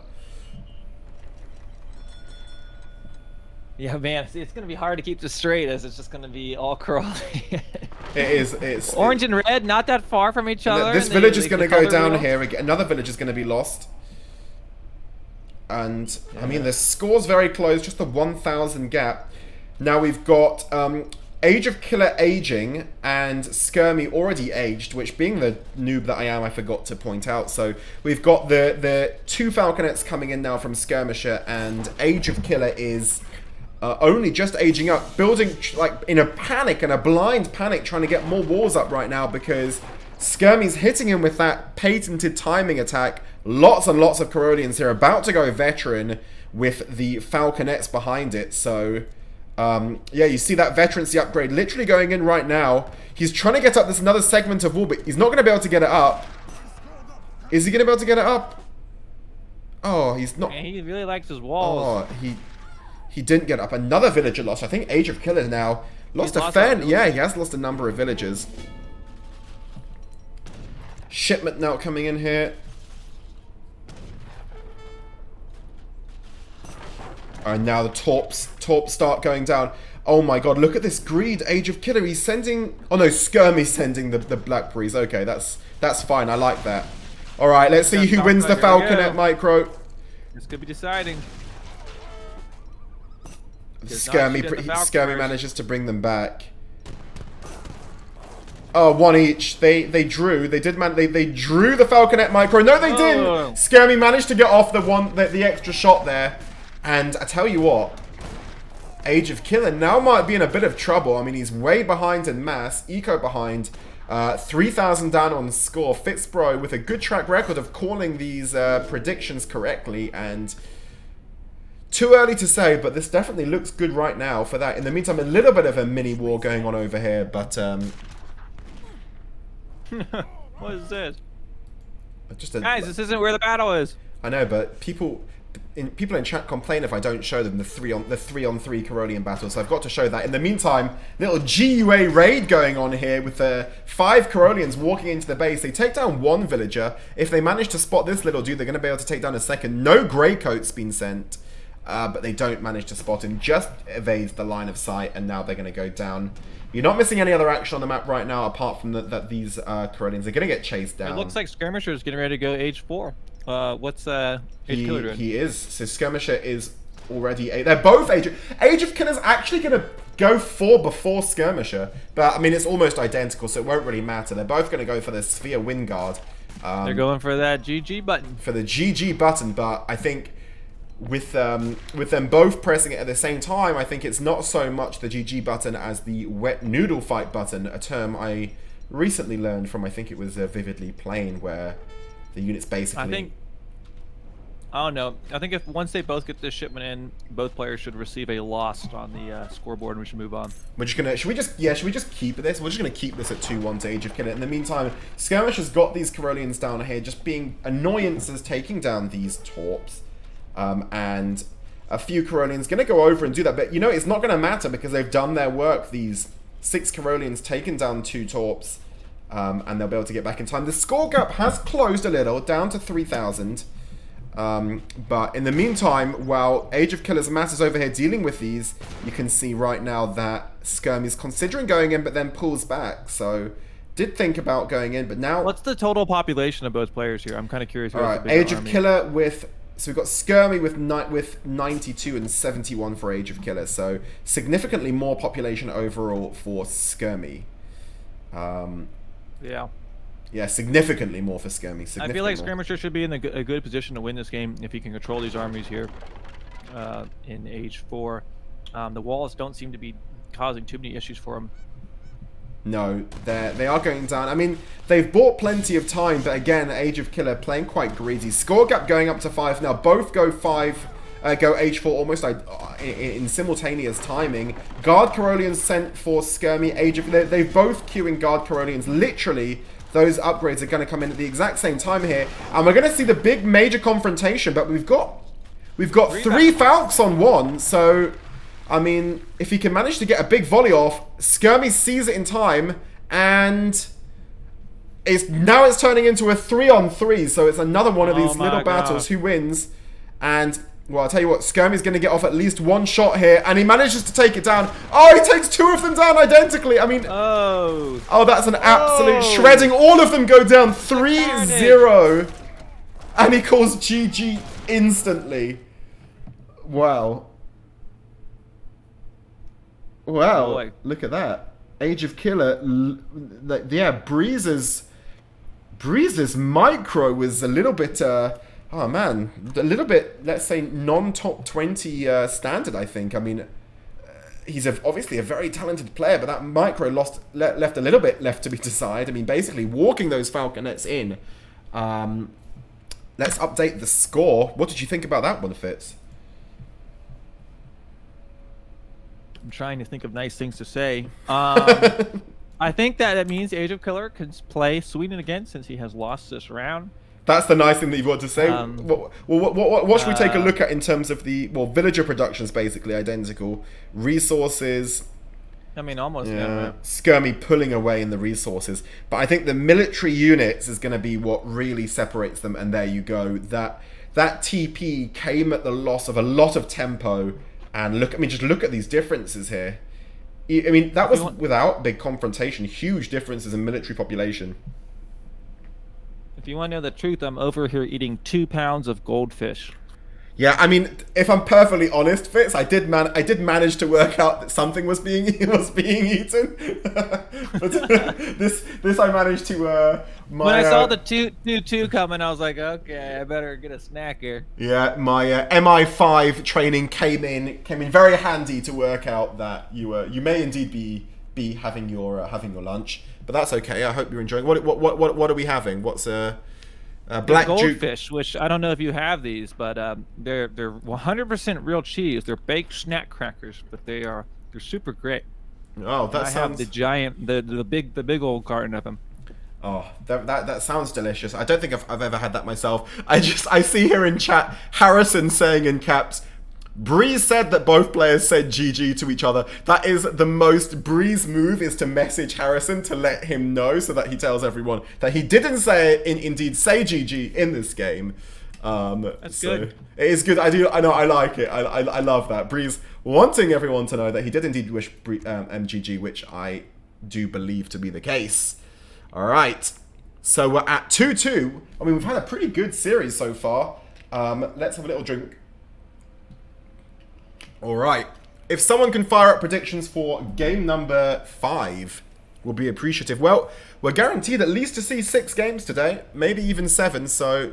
Yeah, man, see, it's going to be hard to keep this straight as it's just going to be all crawling. It's orange and red, not that far from each other. This village is going to go down here. Another village is going to be lost. And, yeah. I mean, the score's very close, just a 1,000 gap. Now we've got AgeOfKiller aging and Skirmy already aged, which being the noob that I am, I forgot to point out. So we've got the 2 Falconets coming in now from Skirmisher, and AgeOfKiller is only just aging up, building like in a panic and a blind panic, trying to get more walls up right now because Skirmy's hitting him with that patented timing attack. Lots and lots of Corollians here, about to go veteran with the Falconets behind it. So yeah, you see that veterancy upgrade literally going in right now. He's trying to get up this another segment of wall, but he's not going to be able to get it up. Is he going to be able to get it up? Oh, he's not. Man, he really likes his walls. Oh, he didn't get up. Another villager lost. I think AgeOfKiller now lost a fair. Yeah, he has lost a number of villagers. Shipment now coming in here. And now the torps start going down. Oh my god, look at this greed. AgeOfKiller, he's sending... Oh no, Skirmy's sending the Blackberries. Okay, that's fine. I like that. Alright, let's see who wins the Falconet micro. This could be deciding. Skirmy manages to bring them back. Oh, one each. They drew. They drew the Falconet micro. No, they didn't. Skirmy managed to get off the extra shot there. And I tell you what, AgeOfKiller now might be in a bit of trouble. I mean, he's way behind in mass, eco behind, 3,000 down on score. Fitzbro with a good track record of calling these predictions correctly, and too early to say, but this definitely looks good right now for that. In the meantime, a little bit of a mini war going on over here, but what is this? Just guys, this isn't where the battle is. I know, but people people in chat complain if I don't show them the 3-on-3 Carolean battles, so I've got to show that. In the meantime, little GUA raid going on here with the 5 Caroleans walking into the base. They take down 1 villager. If they manage to spot this little dude, they're going to be able to take down a second. No Greycoat's been sent, but they don't manage to spot him. Just evades the line of sight, and now they're going to go down. You're not missing any other action on the map right now, apart from that these Caroleans are going to get chased down. It looks like Skirmisher is getting ready to go Age 4. What's AgeOfKiller doing? He is. So Skirmisher is already... They're both AgeOfKiller's actually going to go 4 before Skirmisher. But, I mean, it's almost identical, so it won't really matter. They're both going to go for the Sphere Wind Guard. They're going for that GG button. For the GG button, but I think... With them both pressing it at the same time, I think it's not so much the GG button as the wet noodle fight button, a term I recently learned from, I think it was Vividly Playing, where the units basically... I don't know. I think if once they both get this shipment in, both players should receive a loss on the scoreboard, and we should move on. We're just gonna... Should we just keep this? We're just gonna keep this at 2-1 to AgeOfKiller. In the meantime, Skirmish has got these Caroleans down here, just being annoyances, taking down these Torps. And a few Caroleans going to go over and do that. But, you know, it's not going to matter because they've done their work. These 6 Caroleans taken down 2 Torps. And they'll be able to get back in time. The score gap has closed a little, down to 3,000. But in the meantime, while AgeOfKiller's mass is over here dealing with these, you can see right now that Skirmy's considering going in, but then pulls back. So, did think about going in, but now... What's the total population of both players here? I'm kind of curious. All right, AgeOfKiller with... So we've got Skirmy with 92 and 71 for AgeOfKiller. So significantly more population overall for Skirmy. Yeah. Yeah, significantly more for Skirmy. I feel like Skirmisher should be in a good position to win this game if he can control these armies here in Age 4. The walls don't seem to be causing too many issues for him. No, they are going down. I mean, they've bought plenty of time, but again, AgeOfKiller playing quite greedy. Score gap going up to 5 now. Both go 5, go Age 4 almost in simultaneous timing. Guard Caroleans sent for Skirmy. They've both queuing Guard Caroleans. Literally, those upgrades are going to come in at the exact same time here, and we're going to see the big major confrontation. But we've got 3 Falcons on 1, so. I mean, if he can manage to get a big volley off, Skirmy sees it in time, and now it's turning into a 3-on-3, so it's another one of these little battles. Who wins? And, well, I'll tell you what, Skirmy's going to get off at least 1 shot here, and he manages to take it down. Oh, he takes 2 of them down identically. I mean, oh, that's an absolute shredding. All of them go down 3-0, and he calls GG instantly. Wow. Wow, look at that. AgeOfKiller, yeah, Breeze's micro was a little bit, oh man, a little bit, let's say, non-top 20 standard, I think. I mean, he's obviously a very talented player, but that micro left a little bit left to be desired. I mean, basically, walking those Falconets in. Let's update the score. What did you think about that one, Fitz? I'm trying to think of nice things to say. I think that it means AgeOfKiller can play Sweden again since he has lost this round. That's the nice thing that you've got to say. What should we take a look at in terms of the... Well, villager production's basically identical. Resources... I mean, almost. Yeah. Skirmy pulling away in the resources. But I think the military units is going to be what really separates them. And there you go. That TP came at the loss of a lot of tempo. And look, I mean, just look at these differences here. I mean, that was without big confrontation. Huge differences in military population. If you want to know the truth, I'm over here eating 2 pounds of goldfish. Yeah, I mean, if I'm perfectly honest, Fitz, I did manage to work out that something was being eaten. But this I managed to. When I saw the 2-2 coming, I was like, okay, I better get a snack here. Yeah, my MI5 training came in very handy to work out that you may indeed be having your lunch, but that's okay. I hope you're enjoying. What are we having? What's black goldfish, which I don't know if you have these, but they're 100% real cheese. They're baked snack crackers, but they're super great. Oh, that I sounds... have the giant, the big old carton of them. Oh, that sounds delicious. I don't think I've ever had that myself. I see here in chat Harrison saying in caps, Breeze said that both players said GG to each other. That is the most Breeze move, is to message Harrison to let him know so that he tells everyone that he didn't indeed say GG in this game. That's good. It is good. I know. I like it. I love that. Breeze wanting everyone to know that he did indeed wish GG, which I do believe to be the case. All right. So we're at 2-2. I mean, we've had a pretty good series so far. Let's have a little drink. All right. If someone can fire up predictions for game number 5, we'll be appreciative. Well, we're guaranteed at least to see 6 games today, maybe even 7.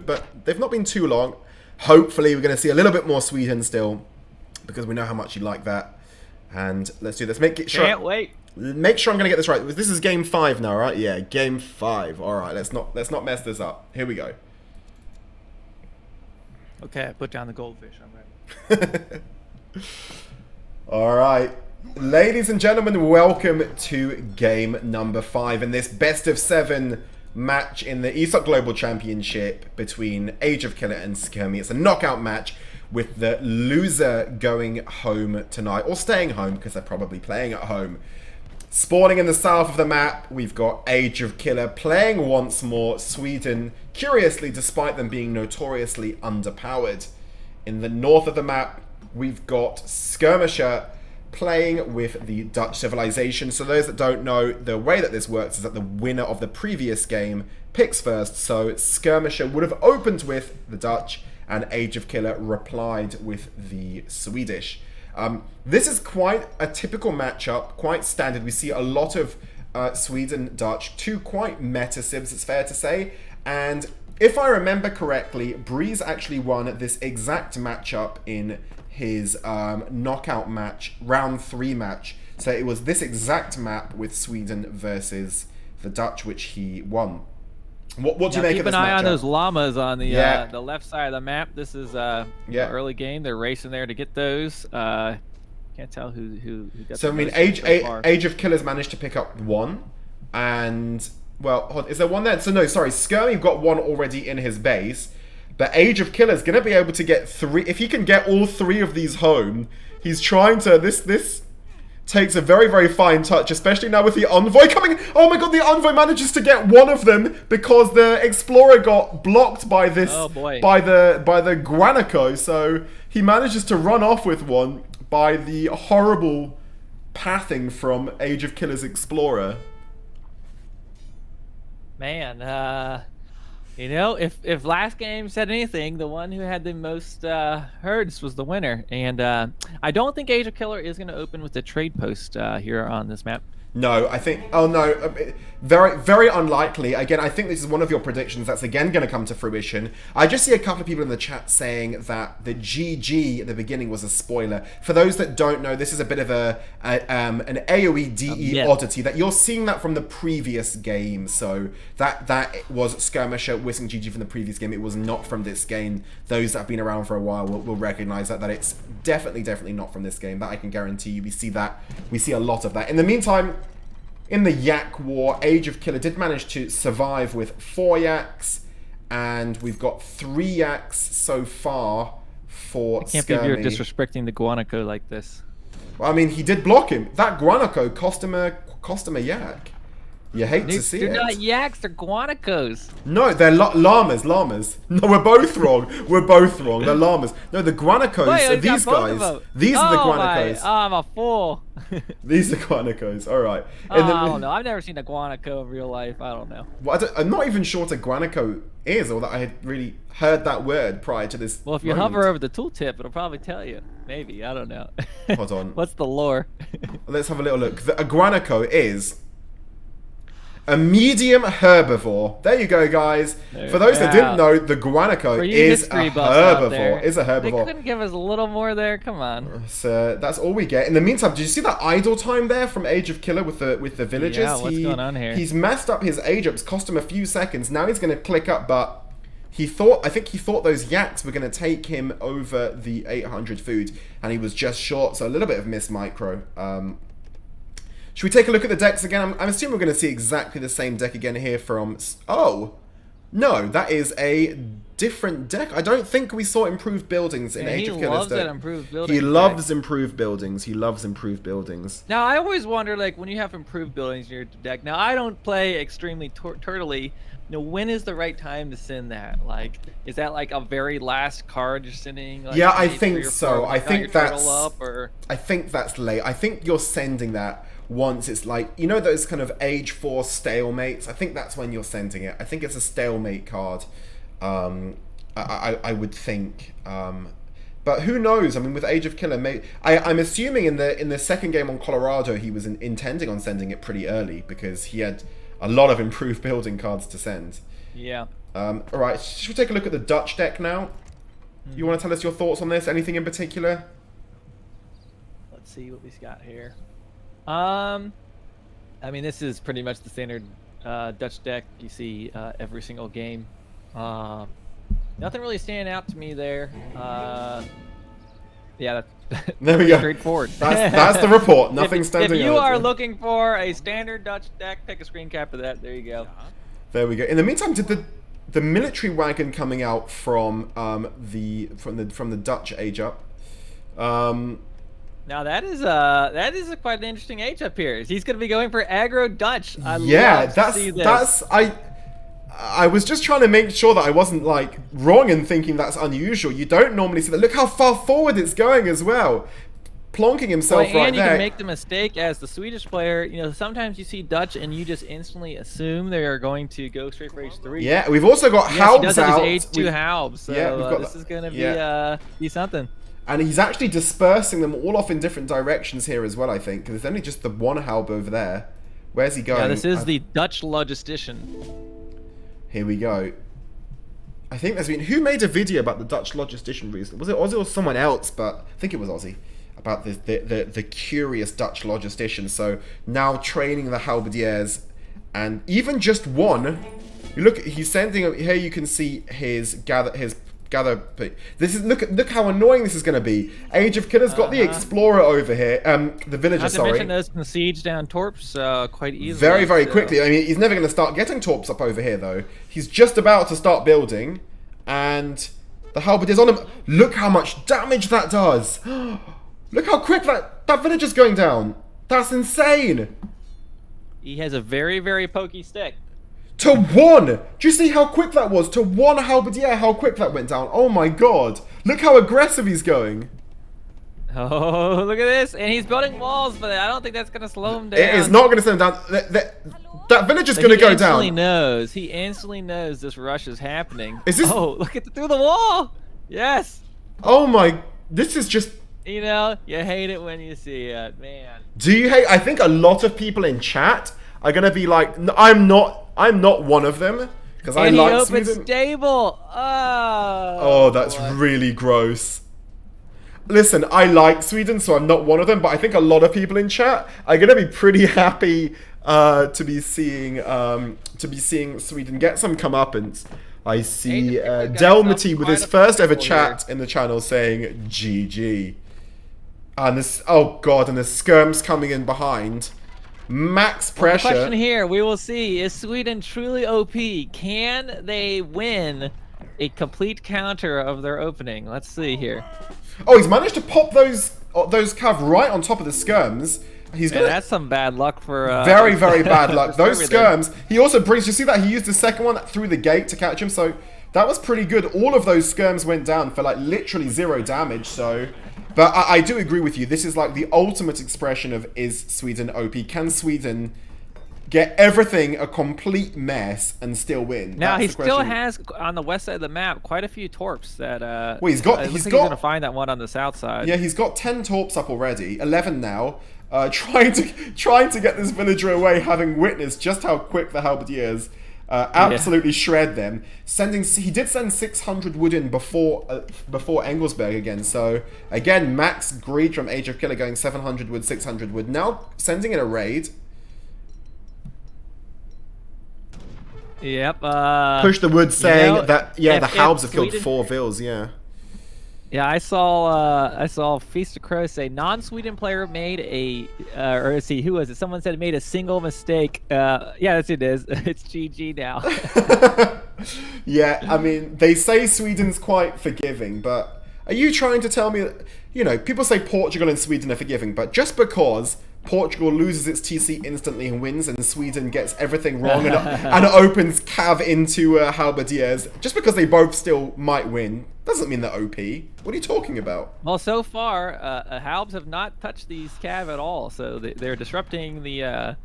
But they've not been too long. Hopefully, we're going to see a little bit more Sweden still, because we know how much you like that. And let's do this. Can't wait. Make sure I'm going to get this right. This is game 5 now, right? Yeah, game 5. All right. Let's not mess this up. Here we go. Okay, I put down the goldfish. I'm ready. All right, ladies and gentlemen, welcome to game number 5 in this best of 7 match in the ESOC Global Championship between AgeOfKiller and Skirmy. It's a knockout match with the loser going home tonight, or staying home because they're probably playing at home. Spawning in the south of the map, we've got AgeOfKiller playing once more Sweden, curiously, despite them being notoriously underpowered. In the north of the map, we've got Skirmisher playing with the Dutch civilization. So those that don't know, the way that this works is that the winner of the previous game picks first. So Skirmisher would have opened with the Dutch and AgeOfKiller replied with the Swedish. This is quite a typical matchup, quite standard. We see a lot of Sweden-Dutch, 2 quite meta civs, it's fair to say. And if I remember correctly, Breeze actually won this exact matchup in his knockout match, round 3 match. So it was this exact map with Sweden versus the Dutch, which he won. What do you make of this matchup? Keep an eye on those llamas on the left side of the map. This is early game. They're racing there to get those. Can't tell who got. So I mean, AgeOfKiller's managed to pick up 1, and well, is there 1 there? So no, sorry, Skirmy got 1 already in his base. But AgeOfKiller is going to be able to get 3. If he can get all 3 of these home, he's trying to... This takes a very, very fine touch, especially now with the Envoy coming... Oh my god, the Envoy manages to get 1 of them because the Explorer got blocked by this... Oh boy. By the Guanaco. So he manages to run off with 1 by the horrible pathing from AgeOfKiller's Explorer. Man, you know, if last game said anything, the one who had the most herds was the winner. And I don't think AgeOfKiller is going to open with the trade post here on this map. No, I think... Oh, no. Very, very unlikely. Again, I think this is one of your predictions that's again going to come to fruition. I just see a couple of people in the chat saying that the GG at the beginning was a spoiler. For those that don't know, this is a bit of an AOE DE oddity that you're seeing that from the previous game. So that was Skirmisher whistling GG from the previous game. It was not from this game. Those that have been around for a while will recognize that it's definitely not from this game. That I can guarantee you. We see a lot of that. In the meantime, in the Yak War, AgeOfKiller did manage to survive with 4 Yaks, and we've got 3 Yaks so far for Skirmy. I can't believe you're disrespecting the Guanaco like this. Well, I mean, he did block him. That Guanaco cost him a Yak. You hate to see it. They're not Yaks, they're Guanacos. No, they're llamas. No, we're both wrong. They're llamas. No, the Guanacos are these guys. These are the Guanacos. I'm a fool. These are Guanacos. All right. I don't know. I've never seen a Guanaco in real life. I don't know. Well, I'm not even sure what a Guanaco is, or that I had really heard that word prior to this. Well, if you hover over the tooltip, it'll probably tell you. Maybe. I don't know. Hold on. What's the lore? Let's have a little look. A Guanaco is a medium herbivore. There you go, guys. For those that didn't know, the Guanaco is a herbivore. They couldn't give us a little more there. Come on. So that's all we get. In the meantime, did you see that idle time there from AgeOfKiller with the villagers? Yeah, what's going on here? He's messed up his age ups, cost him a few seconds. Now he's going to click up, but I think he thought those Yaks were going to take him over the 800 food, and he was just short. So a little bit of missed micro. Should we take a look at the decks again? I'm assuming we're going to see exactly the same deck again here from... Oh! No, that is a different deck. I don't think we saw improved buildings in Age of Killer's deck. He loves improved buildings. He loves improved buildings. Now, I always wonder, like, when you have improved buildings in your deck... Now, I don't play extremely turtly. When is the right time to send that? Like, is that like a very last card you're sending? Like, yeah, I think so. I think that's. Up, or... I think that's late. I think you're sending that once it's like, you know, those kind of Age 4 stalemates. I think that's when you're sending it. I think it's a stalemate card. I would think. But who knows? I mean, with Age of Killer, I'm assuming in the second game on Colorado, he was intending on sending it pretty early because he had a lot of improved building cards to send. Yeah. Alright, should we take a look at the Dutch deck now? You want to tell us your thoughts on this? Anything in particular? Let's see what we've got here. I mean, this is pretty much the standard Dutch deck you see every single game. Nothing really standing out to me there. Yeah, that's there we go. Straightforward. That's the report. Nothing standing out. If you are looking for a standard Dutch deck, pick a screen cap of that. There you go. There we go. In the meantime, did the military wagon coming out from the Dutch Age Up? Now that is a quite an interesting Age Up here. He's going to be going for aggro Dutch. I was just trying to make sure that I wasn't like wrong in thinking that's unusual. You don't normally see that. Look how far forward it's going as well. Plonking himself right there. And you can make the mistake as the Swedish player. You know, sometimes you see Dutch and you just instantly assume they are going to go straight for H3. Yeah, we've also got Halbs out. He does H2 Halbs. So yeah, we've got this is going to be something. And he's actually dispersing them all off in different directions here as well, I think. Because there's only just the one Halb over there. Where's he going? Yeah, this is the Dutch logistician. Here we go. I think there's been... Who made a video about the Dutch logistician recently? Was it Ozzy or someone else? But I think it was Ozzy. About the curious Dutch logistician. So now training the halberdiers. And even just one... You look, he's sending... Here you can see his gather... This is look how annoying this is going to be. Age of Killer's got the explorer over here, the villager. Not to mention those can siege down torps quite easily. Very quickly. I mean, he's never going to start getting torps up over here though. He's just about to start building, and the halberdiers on him. Look how much damage that does. Look how quick that villager's going down. That's insane. He has a very pokey stick. To one! Do you see how quick that was? To one halberdier, how quick that went down. Oh my god. Look how aggressive he's going. Oh, look at this. And he's building walls, but I don't think that's going to slow him down. It is not going to slow him down. That villager's going to go down. He instantly knows this rush is happening. Is this... Oh, look through the wall. Yes. Oh my... This is just... You know, you hate it when you see it, man. Do you hate... I think a lot of people in chat are going to be like, I'm not one of them because I like Sweden. Stable. Oh, that's really gross. Listen, I like Sweden, so I'm not one of them. But I think a lot of people in chat are gonna be pretty happy to be seeing Sweden get some comeuppance. I see Delmity with his first ever chat in the channel saying GG. And this, oh god, and the skirms coming in behind. Max pressure. The question here, we will see, is Sweden truly OP? Can they win a complete counter of their opening? Let's see here. Oh, he's managed to pop those cav right on top of the skirms. That's some bad luck for... very bad luck. Those skirms. He also brings... You see that? He used the second one through the gate to catch him, so that was pretty good. All of those skirms went down for like literally 0 damage, so... But I do agree with you. This is like the ultimate expression of, is Sweden OP? Can Sweden get everything a complete mess and still win? Now, he still has, on the west side of the map, quite a few torps that... well, he's going to find that one on the south side. Yeah, he's got 10 torps up already. 11 now. Trying to get this villager away, having witnessed just how quick the halberdiers absolutely shred them. He did send 600 wood in before Engelsberg again. So again, max greed from Age of Killer going 700 wood, 600 wood. Now sending in a raid. Yep. Push the wood, saying that the Halbs have killed 4 vills. Yeah. Yeah, I saw Feast of Crows say non-Sweden player made a or let's see, who was it? Someone said made a single mistake. Yeah, that's it is. It's GG now. Yeah, I mean, they say Sweden's quite forgiving, but are you trying to tell me that, you know, people say Portugal and Sweden are forgiving, but just because Portugal loses its TC instantly and wins, and Sweden gets everything wrong and opens Cav into Halberdiers, just because they both still might win, doesn't mean they're OP. What are you talking about? Well, so far, Halbs have not touched these Cav at all, so they're disrupting the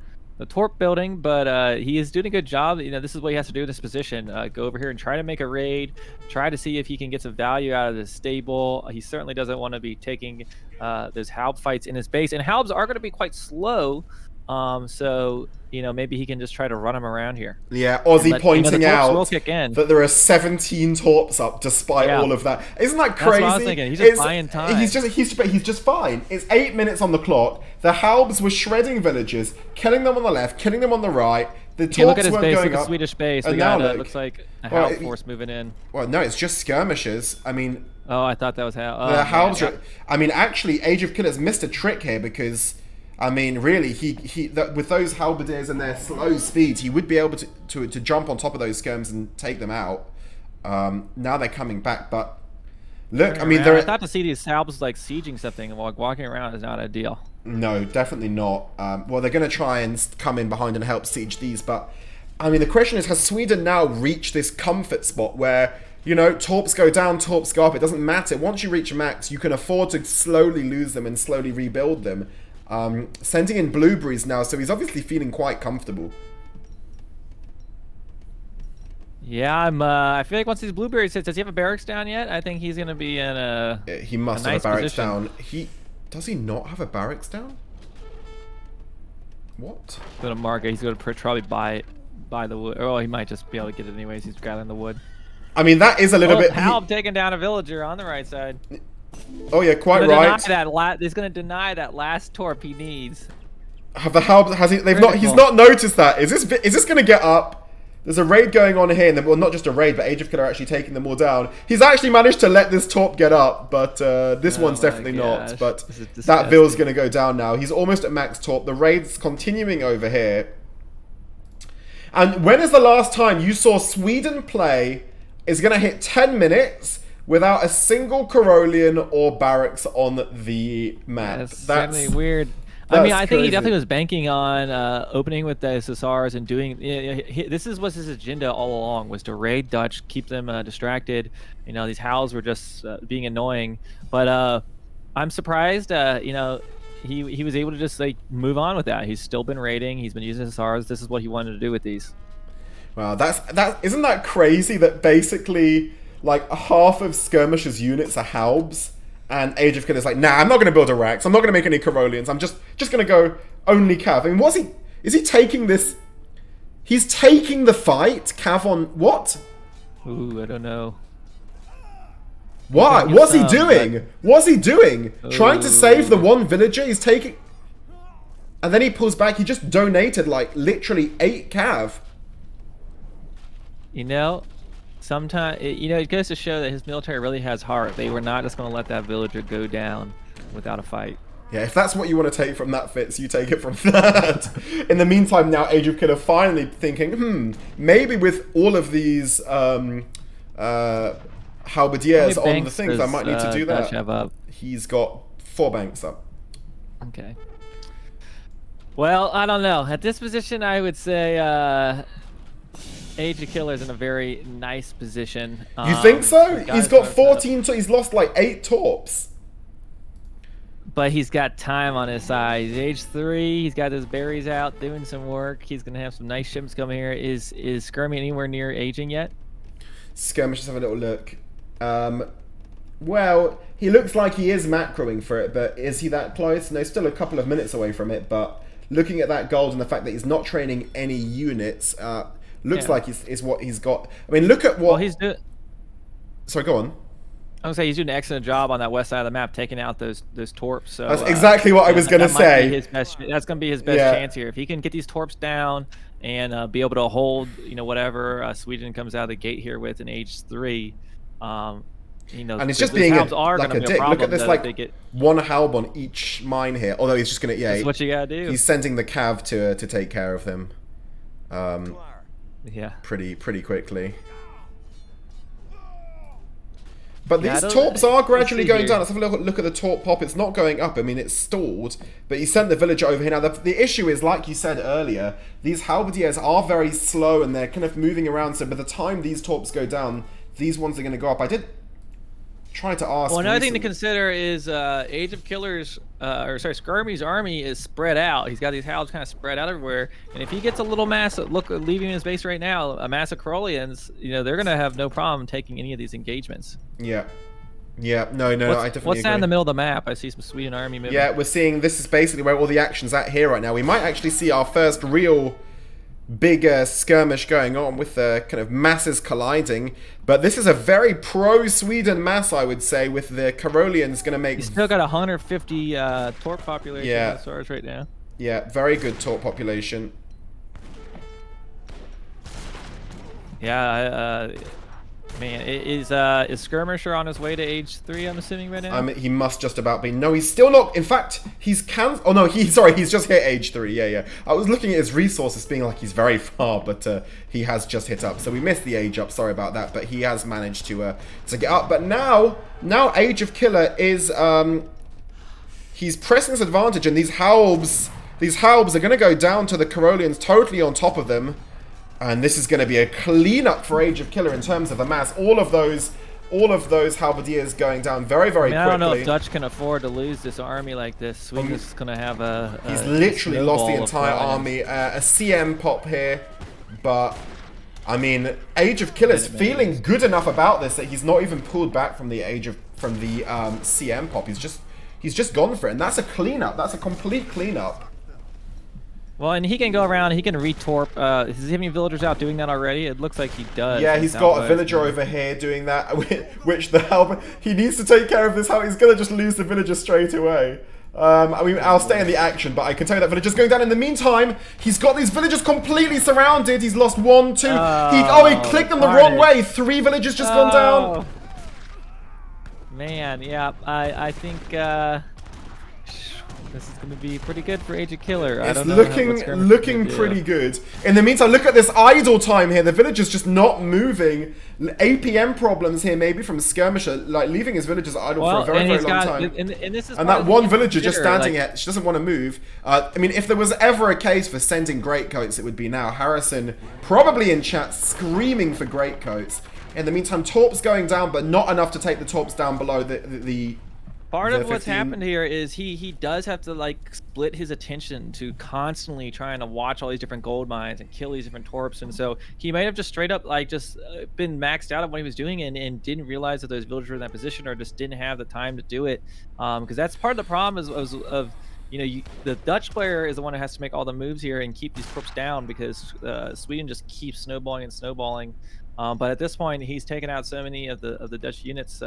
Torp building, but he is doing a good job. You know, this is what he has to do in this position. Go over here and try to make a raid, try to see if he can get some value out of this stable. He certainly doesn't want to be taking those Halb fights in his base, and Halbs are going to be quite slow. So, you know, maybe he can just try to run him around here. Yeah, Aussie pointing out will kick in. that there are 17 torps up despite all of that. Isn't that crazy? That's what I was thinking. He's just buying time. He's just fine. It's 8 minutes on the clock. The Halbs were shredding villagers, killing them on the left, killing them on the right. The torps look at his weren't base, going look at up. Swedish base. And We now got look. looks like a Halb force moving in. Well, no, it's just skirmishers. I mean, Oh, I thought that was Halb. the Halbs. I mean, actually, AgeOfKiller's missed a trick here because, I mean, really, with those halberdiers and their slow speed, he would be able to jump on top of those skirms and take them out. Now they're coming back, but look, I mean, I thought to see these Halbs like sieging something and walking around is not ideal. No, definitely not. Well, they're going to try and come in behind and help siege these, but I mean, the question is, has Sweden now reached this comfort spot where, you know, torps go down, torps go up? It doesn't matter. Once you reach max, you can afford to slowly lose them and slowly rebuild them. Sending in blueberries now, so he's obviously feeling quite comfortable. Yeah, I feel like once these blueberries hit, does he have a barracks down yet? I think he's gonna be in a. He must have nice a barracks position. down. Does he not have a barracks down? What? Gonna mark it. He's gonna probably buy the wood. Oh, he might just be able to get it anyways. He's gathering the wood. I mean, that is a little bit. Halb taking down a villager on the right side. Oh yeah, quite right. He's gonna deny that last torp he needs. Have the Halbs? Has he? He's not noticed that. Is this going to get up? There's a raid going on here, and well, not just a raid, but AgeOfKiller are actually taking them all down. He's actually managed to let this torp get up, but this one's definitely not. But that Vill's going to go down now. He's almost at max torp. The raid's continuing over here. And when is the last time you saw Sweden play is going to hit 10 minutes without a single Carolian or barracks on the map? That's certainly weird. I mean, I think he definitely was banking on opening with the SSRs and doing. This was his agenda all along, was to raid Dutch, keep them distracted. You know, these Howls were just being annoying. But I'm surprised. You know, he was able to just like move on with that. He's still been raiding. He's been using SSRs. This is what he wanted to do with these. Wow, isn't that crazy that basically like half of Skirmisher's units are Halbs, and AgeOfKiller is like, nah, I'm not going to build a Rex. I'm not going to make any Carolians. I'm just going to go only Cav. I mean, is he taking this? He's taking the fight, Cav on what? Ooh, I don't know. Why? What's he doing? What's he doing? Trying to save the one villager? He's taking... And then he pulls back. He just donated like literally 8 Cav. You know, sometimes, you know, it goes to show that his military really has heart. They were not just going to let that villager go down without a fight. Yeah, if that's what you want to take from that, Fitz, you take it from that. In the meantime, now AgeOfKiller finally thinking, maybe with all of these halberdiers on the things, I might need to do that. He's got 4 banks up. Okay. Well, I don't know. At this position, I would say AgeOfKiller is in a very nice position. You think so? He's got 14, he's lost like 8 torps. But he's got time on his side. He's age 3. He's got his berries out doing some work. He's going to have some nice ships coming here. Is Skirmy anywhere near aging yet? Skirmish, just have a little look. Well, he looks like he is macroing for it, but is he that close? No, still a couple of minutes away from it, but looking at that gold and the fact that he's not training any units, looks like is what he's got. I mean, look at what... Well, he's doing... Sorry, go on. I would say he's doing an excellent job on that west side of the map, taking out those torps. So that's exactly what I was going to say. That's going to be his best chance here. If he can get these torps down and be able to hold, you know, whatever Sweden comes out of the gate here with in age 3. you know, and it's just being hounds are like gonna a be dick. Look at problem, this, though, like they get, one halb on each mine here. Although he's just gonna, yeah, that's what you gotta do. he's sending the cav to take care of them. Yeah. Pretty quickly. But Yeah, these torps are gradually going here. down. Let's have a look at the torp pop. It's not going up. I mean, it's stalled. But he sent the villager over here. Now, the issue is, like you said earlier, these halberdiers are very slow and they're kind of moving around. So by the time these torps go down, these ones are going to go up. I did try to ask. Well, another thing to consider is AgeOfKiller's, Skirmy's army is spread out. He's got these halbs kind of spread out everywhere, and if he gets a little mass, leaving his base right now, a mass of Corollians, you know, they're gonna have no problem taking any of these engagements. Yeah. Yeah, no, I definitely What's agree. down in the middle of the map? I see some Sweden army moving. Yeah, we're seeing, this is basically where all the action's at here right now. We might actually see our first real big skirmish going on with kind of masses colliding. But this is a very pro-Sweden mass, I would say, with the Corollians going to make... He's still got 150 torp population as far as right now. Yeah, very good torp population. Yeah, man, is Skirmisher on his way to age 3, I'm assuming, right now? He must just about be. No, he's still not. In fact, he's oh no, he's just hit age 3. Yeah. I was looking at his resources being like he's very far, but he has just hit up. So we missed the age up, sorry about that, but he has managed to get up. But now AgeOfKiller is he's pressing his advantage, and these halbs are going to go down to the Corollians totally on top of them. And this is going to be a cleanup for AgeOfKiller in terms of the mass. All of those halberdiers going down very quickly. I don't know if Dutch can afford to lose this army like this. Sweden's going to have he's literally lost the entire army. A CM pop here, but I mean, AgeOfKiller's feeling good enough about this that he's not even pulled back from the CM pop. He's just gone for it, and that's a cleanup. That's a complete cleanup. Well, and he can go around, he can retorp. Does he have any villagers out doing that already? It looks like he does. Yeah, he's got a villager over here doing that, which he needs to take care of this. He's going to just lose the villager straight away. I mean, I'll stay in the action, but I can tell you that villager's going down. In the meantime, he's got these villagers completely surrounded. He's lost 1, 2. He clicked them the wrong way. 3 villagers just gone down. Man, yeah, I think... this is going to be pretty good for AgeOfKiller. It's looking pretty good. In the meantime, look at this idle time here. The villager's just not moving. APM problems here, maybe from Skirmisher, like leaving his villagers idle for a very long time. And that one villager just standing here, she doesn't want to move. I mean, if there was ever a case for sending greatcoats, it would be now. Harrison probably in chat screaming for greatcoats. In the meantime, torps going down, but not enough to take the torps down below the Part of what's happened here is he does have to like split his attention to constantly trying to watch all these different gold mines and kill these different torps, and so he might have just straight up like just been maxed out at what he was doing and didn't realize that those villagers were in that position, or just didn't have the time to do it, because that's part of the problem of you know, the Dutch player is the one who has to make all the moves here and keep these torps down, because Sweden just keeps snowballing and snowballing. But at this point, he's taken out so many of the Dutch units.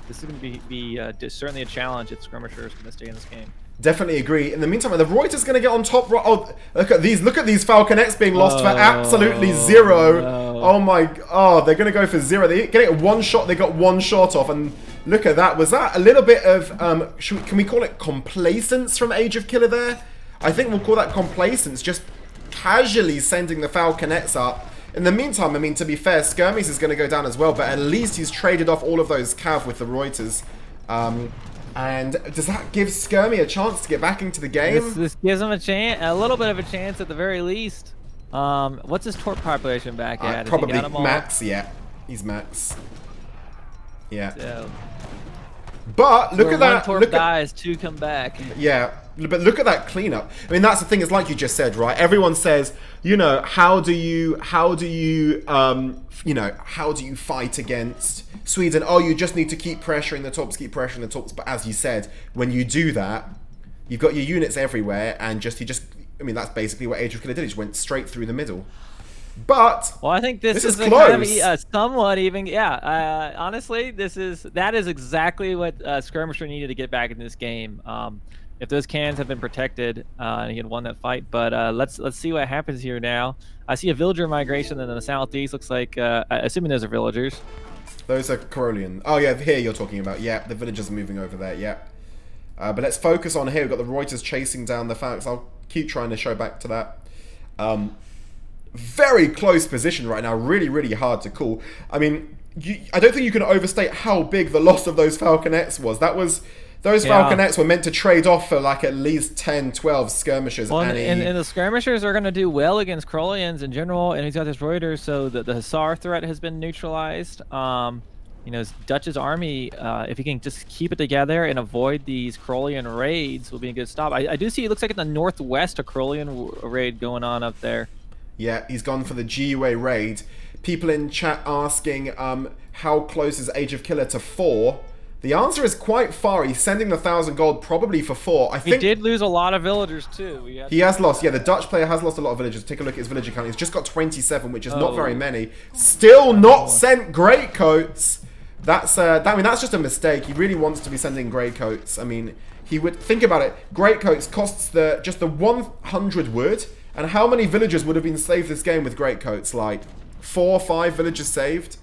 This is going to be certainly a challenge if Skirmisher is going to stay in this game. Definitely agree. In the meantime, the Reuter's going to get on top. Oh, look at these Falconets being lost for absolutely 0. No. Oh my! Oh, they're going to go for 0. They're getting it 1 shot. They got 1 shot off, and look at that. Was that a little bit of can we call it complacence from AgeOfKiller there? I think we'll call that complacence. Just casually sending the Falconets up. In the meantime, I mean, to be fair, Skirmy's is going to go down as well, but at least he's traded off all of those cav with the Reuters. And does that give Skirmy a chance to get back into the game? This gives him a little bit of a chance at the very least. What's his torp population back at? Probably max, yeah. He's max. Yeah. So, but look at that. One torp dies, 2 come back. Yeah. But look at that cleanup. I mean, that's the thing. Is like you just said, right? Everyone says, you know, how do you fight against Sweden? Oh, you just need to keep pressuring the torps, But as you said, when you do that, you've got your units everywhere, and I mean, that's basically what AgeOfKiller did. He just went straight through the middle. But well, I think this is close. Kind of, somewhat even. Yeah, honestly, that is exactly what Skirmisher needed to get back in this game. If those cans have been protected, and he had won that fight. But let's see what happens here now. I see a villager migration in the southeast. Looks like, assuming those are villagers. Those are Corollian. Oh yeah, here you're talking about. Yeah, the villagers are moving over there. Yeah. But let's focus on here. We've got the Reuters chasing down the Falcons. I'll keep trying to show back to that. Very close position right now. Really, really hard to call. I mean, I don't think you can overstate how big the loss of those Falconettes was. Those Falconettes were meant to trade off for like at least 10, 12 skirmishers. Well, and the skirmishers are going to do well against Corollians in general, and he's got this Reuters, so the Hussar threat has been neutralized. You know, Dutch's army, if he can just keep it together and avoid these Corollian raids, will be a good stop. I do see it looks like in the northwest a Corollian raid going on up there. Yeah, he's gone for the GUA raid. People in chat asking how close is AgeOfKiller to 4. The answer is quite far. He's sending the 1,000 gold probably for 4. I think he did lose a lot of villagers too. He has lost. Yeah, the Dutch player has lost a lot of villagers. Take a look at his villager count. He's just got 27, which is not very many. Still not sent greatcoats. That's that's just a mistake. He really wants to be sending greatcoats. I mean, he would think about it. Greatcoats costs just the 100 wood, and how many villagers would have been saved this game with greatcoats? Like 4 or 5 villagers saved.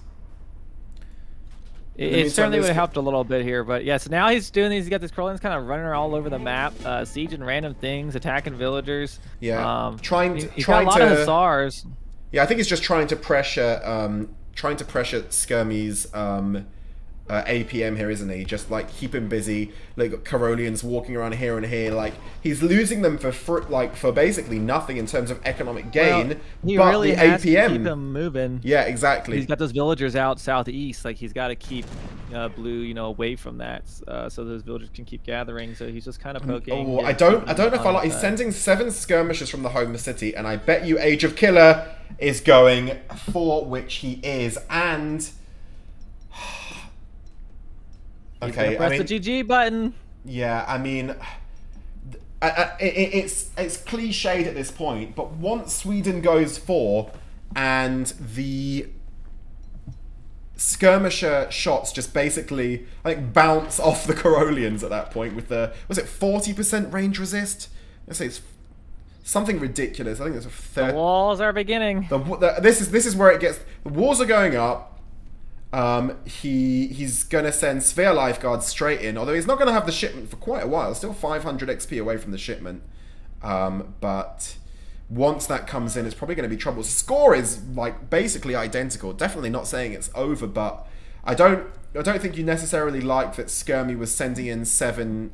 It certainly would have helped a little bit here, but yeah. So now he's doing these. He's got these Corollians kind of running all over the map, sieging random things, attacking villagers. Yeah, he's trying got a lot of Hussars. Yeah, I think he's just trying to pressure Skirmy's APM here, isn't he? Just like keep him busy. Like Corollians walking around here and here. Like he's losing them for basically nothing in terms of economic gain. Well, he but really the has APM to keep them moving. Yeah, exactly. He's got those villagers out southeast. Like he's got to keep blue, away from that, so those villagers can keep gathering. So he's just kind of poking. Oh, I don't know if I like. He's sending 7 skirmishers from the home city, and I bet you AgeOfKiller is going for which he is, and. Okay, press the GG button. Yeah, I mean, it's cliched at this point, but once Sweden goes 4 and the skirmisher shots just basically, I think, bounce off the Corollians at that point with the, was it 40% range resist? Let's say it's something ridiculous. I think it's a 30. The walls are beginning. This is where it gets. The walls are going up. He's gonna send Sphere Lifeguards straight in, although he's not gonna have the shipment for quite a while. Still 500 XP away from the shipment. But once that comes in, it's probably gonna be trouble. Score is like basically identical. Definitely not saying it's over, but I don't think you necessarily like that Skirmy was sending in 7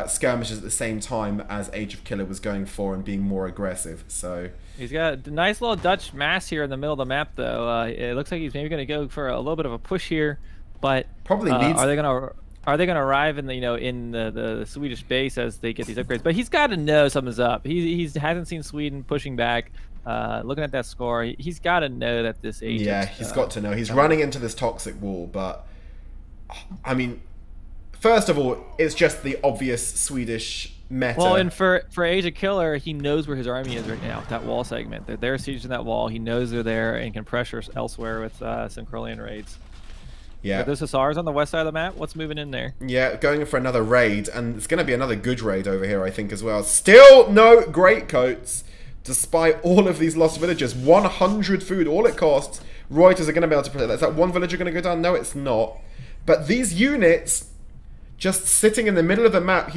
skirmishes at the same time as AgeOfKiller was going for and being more aggressive. So he's got a nice little Dutch mass here in the middle of the map, though. It looks like he's maybe going to go for a little bit of a push here, but probably needs. Are they going to arrive in the in the Swedish base as they get these upgrades? But he's got to know something's up. He hasn't seen Sweden pushing back. Looking at that score, he's got to know that this agent. Yeah, he's got to know. He's running into this toxic wall, but I mean. First of all, it's just the obvious Swedish meta. Well, and for AgeOfKiller, he knows where his army is right now. That wall segment, they're sieging that wall. He knows they're there and can pressure elsewhere with some Corollian raids. Yeah. Are those Hussars on the west side of the map? What's moving in there? Yeah, going in for another raid, and it's going to be another good raid over here, I think, as well. Still no greatcoats, despite all of these lost villagers. 100 food, all it costs. Reuters are going to be able to protect that. Is that one villager going to go down? No, it's not. But these units. Just sitting in the middle of the map,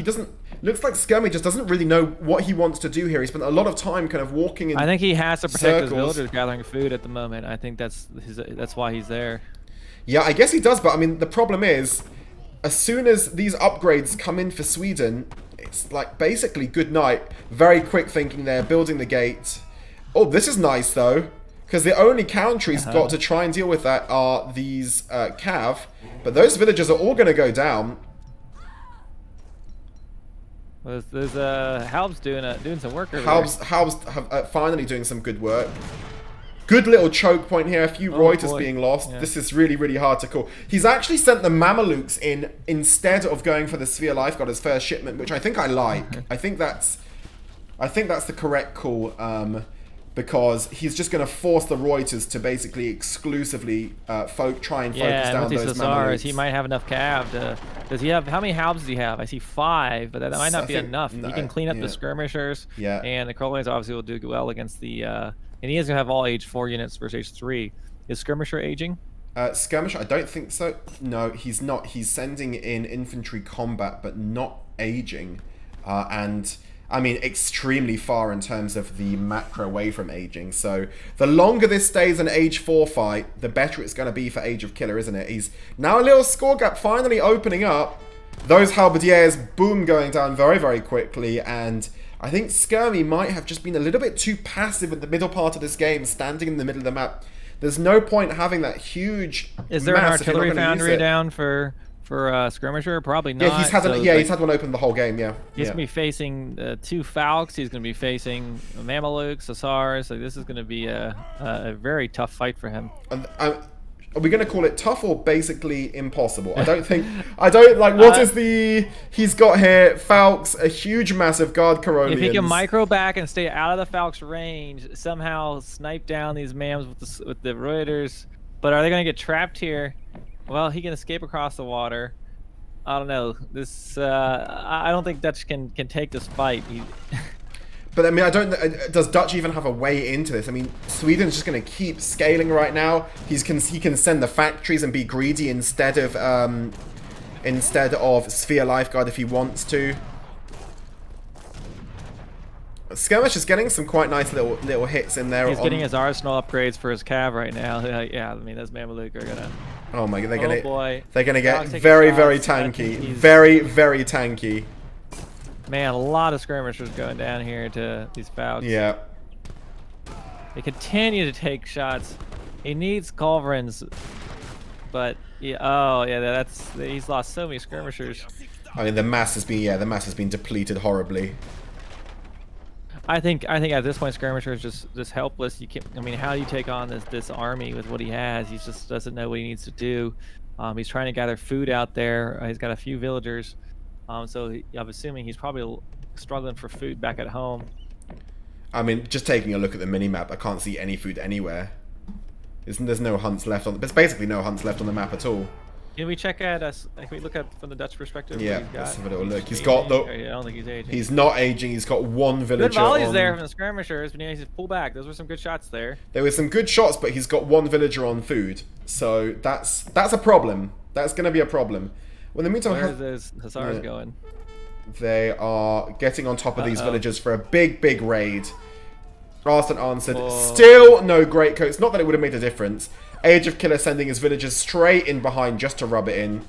looks like Skirmy just doesn't really know what he wants to do here. He spent a lot of time kind of walking in I think he has to protect his circles. villagers gathering food at the moment. I think that's why he's there. Yeah, I guess he does, but I mean, the problem is, as soon as these upgrades come in for Sweden, it's like basically good night. Very quick thinking there, building the gate. Oh, this is nice though, because the only countries got to try and deal with that are these Cav, but those villagers are all going to go down. There's Halb's doing some work over Halb's finally doing some good work. Good little choke point here. A few Reuters being lost. Yeah. This is really, really hard to call. He's actually sent the Mamelukes in instead of going for the Sphere Lifeguard as first shipment, which I think I like. I think that's the correct call. Because he's just going to force the Reuters to basically exclusively try and focus down those Mamelukes. He might have enough cav. Does he have, how many halbs does he have? I see 5, but that might not be enough. He can clean up the skirmishers. Yeah. And the Corollians obviously will do well against the. And he is going to have all age 4 units versus age 3. Is skirmisher aging? Skirmisher, I don't think so. No, he's not. He's sending in infantry combat, but not aging. And, I mean, extremely far in terms of the macro away from aging. So, the longer this stays an Age 4 fight, the better it's going to be for AgeOfKiller, isn't it? He's now a little score gap finally opening up. Those halberdiers, boom, going down very, very quickly. And I think Skirmy might have just been a little bit too passive in the middle part of this game, standing in the middle of the map. There's no point having that huge. Is there an artillery foundry down for Skirmisher? Probably not. Yeah, he's had one open the whole game. Yeah, he's gonna be facing 2 Falcons. He's gonna be facing Mamelukes, Hussars. So this is gonna be a very tough fight for him. Are we going to call it tough or basically impossible? I don't think... I don't... Like, what is the... He's got here, Falx, a huge, massive guard Corollians. If he can micro back and stay out of the Falx range, somehow snipe down these Mams with the Reuters. But are they going to get trapped here? Well, he can escape across the water. I don't know. This... I don't think Dutch can take this fight. But I mean, I don't. Does Dutch even have a way into this? I mean, Sweden's just going to keep scaling right now. He can send the factories and be greedy instead of Sphere Lifeguard if he wants to. Skirmish is getting some quite nice little hits in there. He's getting his arsenal upgrades for his cav right now. Yeah, I mean, those Mameluke are gonna. Oh my god, boy. They're gonna get very, very tanky. Very, very tanky. Man, a lot of skirmishers going down here to these Falcons. Yeah. They continue to take shots. He needs culverins, but yeah, he's lost so many skirmishers. I mean, the mass has been depleted horribly. I think at this point Skirmisher is just helpless. You can't. I mean, how do you take on this army with what he has? He just doesn't know what he needs to do. He's trying to gather food out there. He's got a few villagers. So I'm assuming he's probably struggling for food back at home. I mean, just taking a look at the minimap, I can't see any food anywhere. There's no hunts left on. There's basically no hunts left on the map at all. Can we check at us? Can we look at from the Dutch perspective? Yeah, let's have a little look. He's got the. I don't think he's aging. He's not aging. He's got one villager. Good volleys there from the skirmishers, but he's pull back. Those were some good shots there. There were some good shots, but he's got one villager on food, so that's a problem. That's going to be a problem. Well, in the meantime, where are those Hussars going? They are getting on top of these villagers for a big raid. Asked and answered. Whoa. Still no great coats. Not that it would have made a difference. AgeOfKiller sending his villagers straight in behind just to rub it in.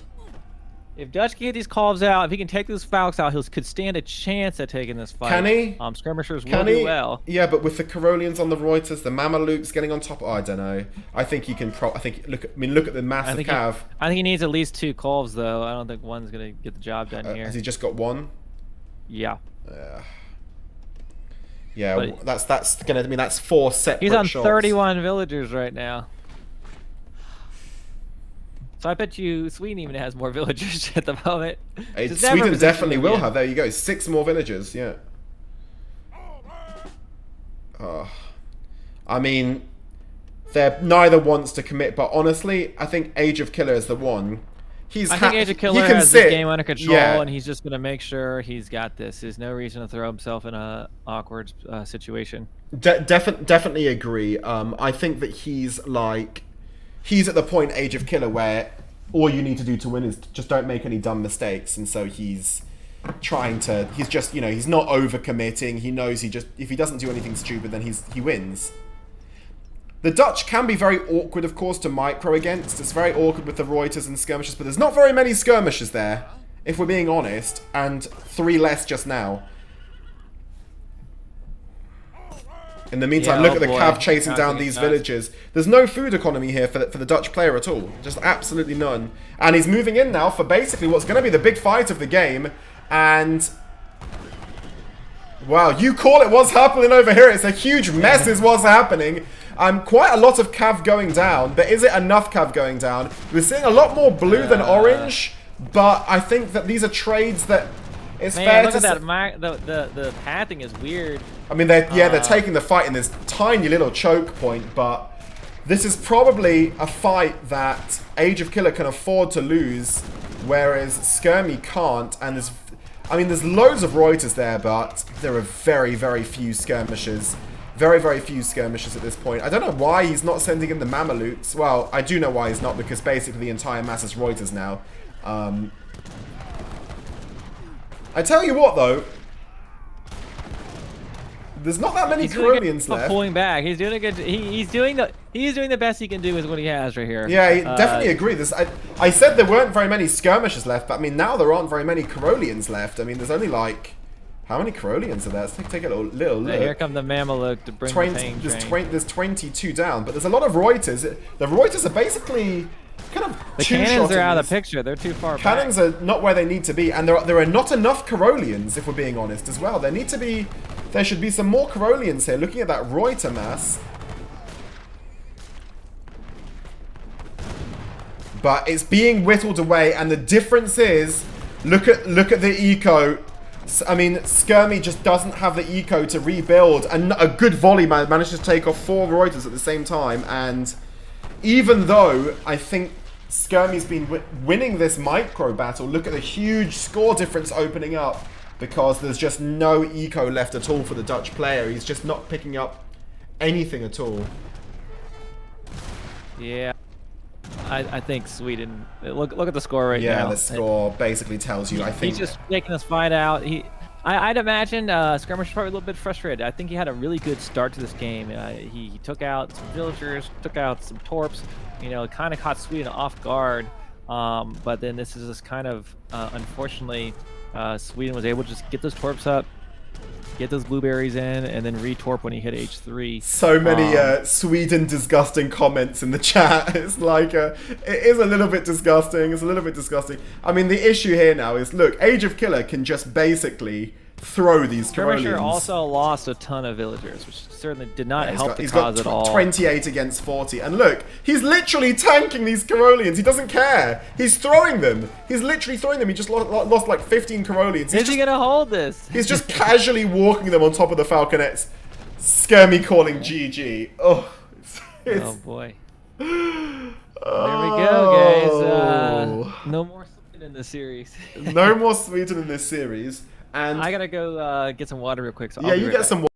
If Dutch can get these calves out, if he can take those Falcons out, he could stand a chance at taking this fight. Can he? Skirmishers will do well. Yeah, but with the Corollians on the Reuters, the Mamelukes getting on top. Oh, I don't know. I think he can. Look at the massive cav. I think he needs at least 2 calves though. I don't think one's gonna get the job done here. Has he just got one? Yeah. Yeah, but that's gonna. I mean, that's 4 separate. He's on shots. 31 villagers right now. So I bet you Sweden even has more villagers at the moment. Sweden definitely will have. There you go. 6 more villagers. Yeah. I mean, neither wants to commit, but honestly, I think AgeOfKiller is the one. I think AgeOfKiller has this game under control, and he's just going to make sure he's got this. There's no reason to throw himself in an awkward situation. Definitely agree. I think that he's at the point, AgeOfKiller, where all you need to do to win is just don't make any dumb mistakes, and so he's just, he's not overcommitting. He knows if he doesn't do anything stupid, then he wins. The Dutch can be very awkward, of course, to micro against. It's very awkward with the Reuters and skirmishers, but there's not very many skirmishers there, if we're being honest, and 3 less just now. In the meantime, look at the cav chasing down these villagers. There's no food economy here for the Dutch player at all. Just absolutely none. And he's moving in now for basically what's going to be the big fight of the game. And... wow, you call it what's happening over here. It's a huge mess is what's happening. Quite a lot of cav going down, but is it enough cav going down? We're seeing a lot more blue than orange, but I think that these are trades that... it's fair to say. The pathing is weird. I mean, they're taking the fight in this tiny little choke point, but this is probably a fight that AgeOfKiller can afford to lose, whereas Skirmy can't. And there's loads of Reuters there, but there are very, very few skirmishers. Very, very few skirmishers at this point. I don't know why he's not sending in the Mamelukes. Well, I do know why he's not, because basically the entire mass is Reuters now. I tell you what, though. There's not that many Coronians left. Pulling back, he's doing a good. He's doing the best he can do with what he has right here. Yeah, I definitely agree. I said there weren't very many skirmishers left, but I mean now there aren't very many Corolians left. I mean there's only like how many Corolians are there? Let's take a little look. Here come the Mameluke to bring the pain train. There's 22 down, but there's a lot of Reuters. The Reuters are basically kind of the cannons are out of the picture. They're too far Cannons back. are not where they need to be, and there are not enough Corolians, if we're being honest, as well. There should be some more Corolians here. Looking at that Reuter mass, but it's being whittled away, and the difference is, look at the eco. I mean, Skirmy just doesn't have the eco to rebuild, and a good volley man managed to take off 4 Reuters at the same time, and even though I think Skirmy's been winning this micro battle, look at the huge score difference opening up, because there's just no eco left at all for the Dutch player. He's just not picking up anything at all. Yeah. I think Sweden. Look at the score right now. Yeah, the score basically tells you. I think he's just making us fight out. I'd imagine Skirmisher's probably a little bit frustrated. I think he had a really good start to this game. He took out some villagers, took out some torps. You know, kind of caught Sweden off guard. But then this is just kind of unfortunately, Sweden was able to just get those torps up, get those blueberries in, and then retorp when he hit H3. So many Sweden disgusting comments in the chat. It's like, it is a little bit disgusting. It's a little bit disgusting. I mean, the issue here now is, look, AgeOfKiller can just basically throw these Corolians. Skirmisher also lost a ton of villagers, which certainly did not help the cause at all. He's got 28 against 40. And look, he's literally tanking these Corolians. He doesn't care. He's throwing them. He's literally throwing them. He just lost like 15 Corolians. Is he going to hold this? He's just casually walking them on top of the Falconets. Skirmy calling GG. Oh, oh boy. There we go, guys. No more Sweden in this series. No more Sweden in this series. And I gotta go get some water real quick. So yeah, you get some water.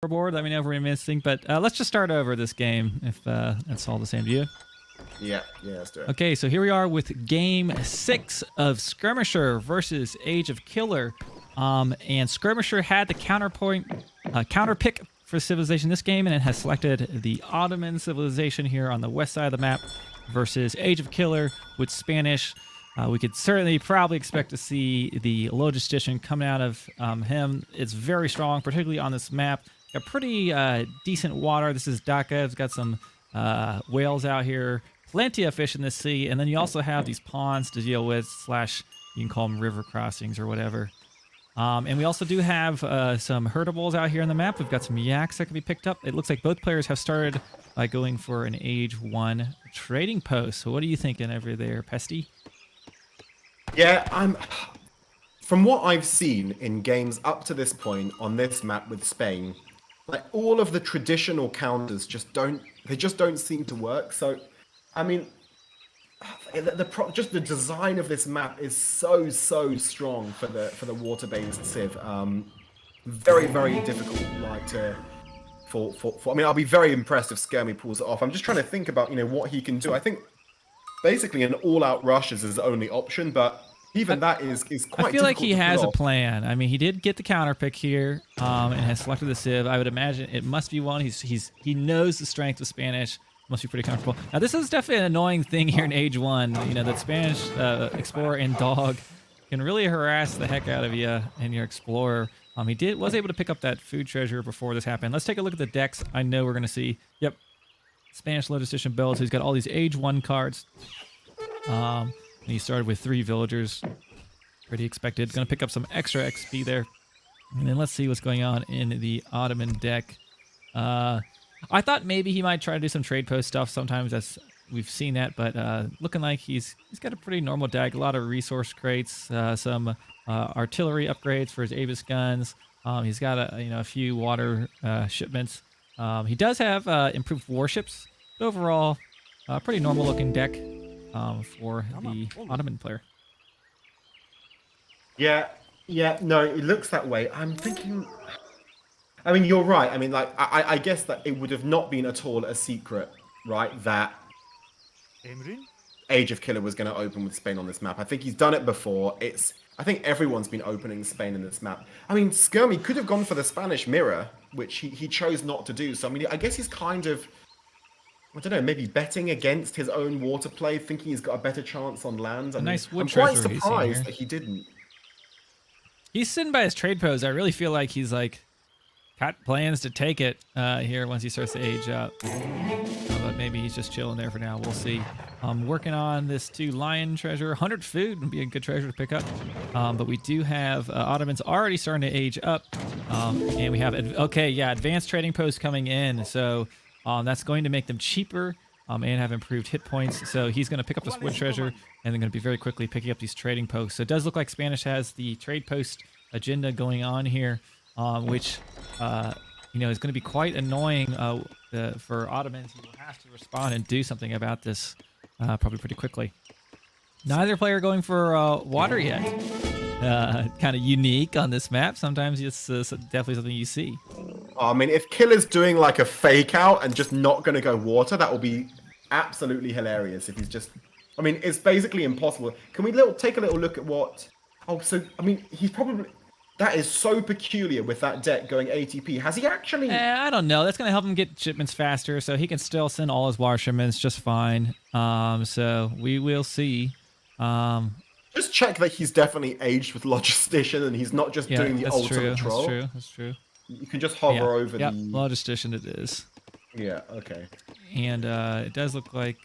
Board. Let me know if we're missing, but let's just start over this game if that's all the same to you. Yeah, let's do it. Okay, so here we are with Game 6 of Skirmisher versus AgeOfKiller. And Skirmisher had the counter pick for civilization this game, and it has selected the Ottoman civilization here on the west side of the map versus AgeOfKiller with Spanish. We could certainly probably expect to see the logistician coming out of him. It's very strong, particularly on this map. Got pretty decent water. This is Dhaka. It's got some whales out here. Plenty of fish in this sea. And then you also have these ponds to deal with, / you can call them river crossings or whatever. And we also do have some herdables out here on the map. We've got some yaks that can be picked up. It looks like both players have started by going for an Age 1 trading post. So what are you thinking over there, Pesty? Yeah, from what I've seen in games up to this point on this map with Spain, like all of the traditional counters just don't seem to work. So, I mean, just the design of this map is so strong for the water-based civ. Very difficult, like I mean, I'll be very impressed if Skirmy pulls it off. I'm just trying to think about what he can do. I think basically an all-out rush is his only option, but even that is quite. I feel like he has a plan. I mean, he did get the counter pick here, and has selected the civ. I would imagine it must be one. He knows the strength of Spanish. Must be pretty comfortable. Now, this is definitely an annoying thing here in Age 1. That Spanish explorer and dog can really harass the heck out of you and your explorer. He was able to pick up that food treasure before this happened. Let's take a look at the decks. I know we're going to see. Yep. Spanish logistician build. So he's got all these Age 1 cards. And he started with 3 villagers. Pretty expected. Going to pick up some extra XP there. And then let's see what's going on in the Ottoman deck. I thought maybe he might try to do some trade post stuff. Sometimes we've seen that, but looking like he's got a pretty normal deck. A lot of resource crates, some artillery upgrades for his Avis guns. He's got a few water shipments. He does have improved warships. But overall, pretty normal looking deck for the Ottoman player. Yeah, Yeah, no, it looks that way. I'm thinking. I mean, you're right. I mean, like, I guess that it would have not been at all a secret, right? That Age of Killer was going to open with Spain on this map. I think he's done it before. I think everyone's been opening Spain in this map. I mean, Skirmy could have gone for the Spanish mirror, which he chose not to do. So, I mean, I guess he's kind of, I don't know, maybe betting against his own water play, thinking he's got a better chance on land. I'm quite surprised that he didn't. He's sitting by his trade post. I really feel like he's like got plans to take it here once he starts to age up. But maybe he's just chilling there for now. We'll see. Working on this 2 lion treasure. 100 food would be a good treasure to pick up. But we do have Ottomans already starting to age up. And we have, advanced trading posts coming in. So that's going to make them cheaper and have improved hit points. So he's going to pick up this wood treasure and they're going to be very quickly picking up these trading posts. So it does look like Spanish has the trade post agenda going on here, which is going to be quite annoying for Ottomans. Who will have to respond and do something about this probably pretty quickly. Neither player going for water yet. Kind of unique on this map. Sometimes it's definitely something you see. I mean, if Killer's doing like a fake out and just not going to go water, that will be absolutely hilarious. If he's just, I mean, it's basically impossible. Can we take a little look at what? Oh, so I mean, he's probably. That is so peculiar with that deck going ATP. Has he actually? I don't know. That's going to help him get shipments faster, so he can still send all his water shipments just fine. So we will see. Just check that he's definitely aged with Logistician and he's not just doing the ultimate troll. That's true. You can just hover over the... Logistician it is. Yeah, okay. And it does look like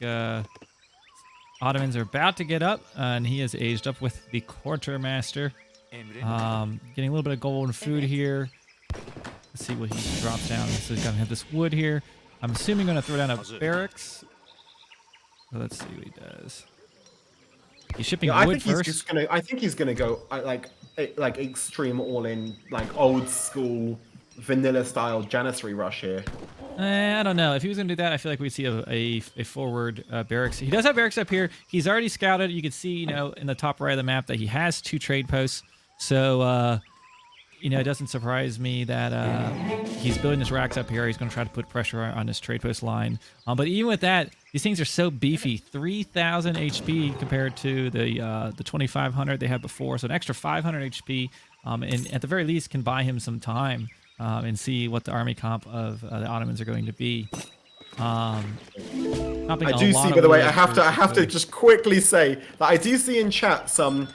Ottomans are about to get up, and he has aged up with the Quartermaster. Getting a little bit of gold and food here. Let's see what he drops down. So he's gonna have this wood here. I'm assuming gonna throw down a barracks. So let's see what he does. He's shipping wood first. I think he's gonna go like extreme all in, like old school vanilla style Janissary rush here. I don't know. If he was going to do that, I feel like we'd see a forward barracks. He does have barracks up here. He's already scouted. You can see, in the top right of the map that he has 2 trade posts. So, it doesn't surprise me that he's building his racks up here. He's going to try to put pressure on this trade post line. But even with that, these things are so beefy. 3,000 HP compared to the 2,500 they had before. So an extra 500 HP, and at the very least can buy him some time. And see what the army comp of the Ottomans are going to be. I do see, by the way, I have to just quickly say that I do see in chat some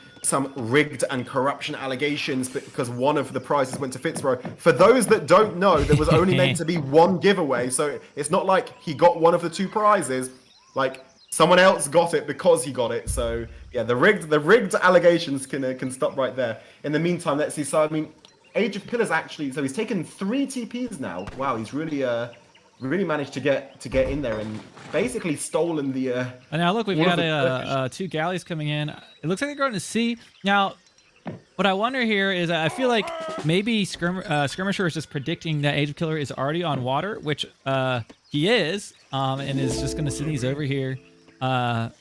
rigged and corruption allegations because one of the prizes went to Fitzroy. For those that don't know, there was only meant to be 1 giveaway, so it's not like he got one of the 2 prizes. Like someone else got it because he got it. So yeah, the rigged allegations can stop right there. In the meantime, let's see. So I mean, Age of Killer's actually, so he's taken 3 TPs now. Wow, he's really managed to get in there and basically stolen the. And now look, we've got 2 galleys coming in. It looks like they're going to sea. Now, what I wonder here is, I feel like maybe Skirmisher is just predicting that Age of Killer is already on water, which he is, and is just going to send these over here. And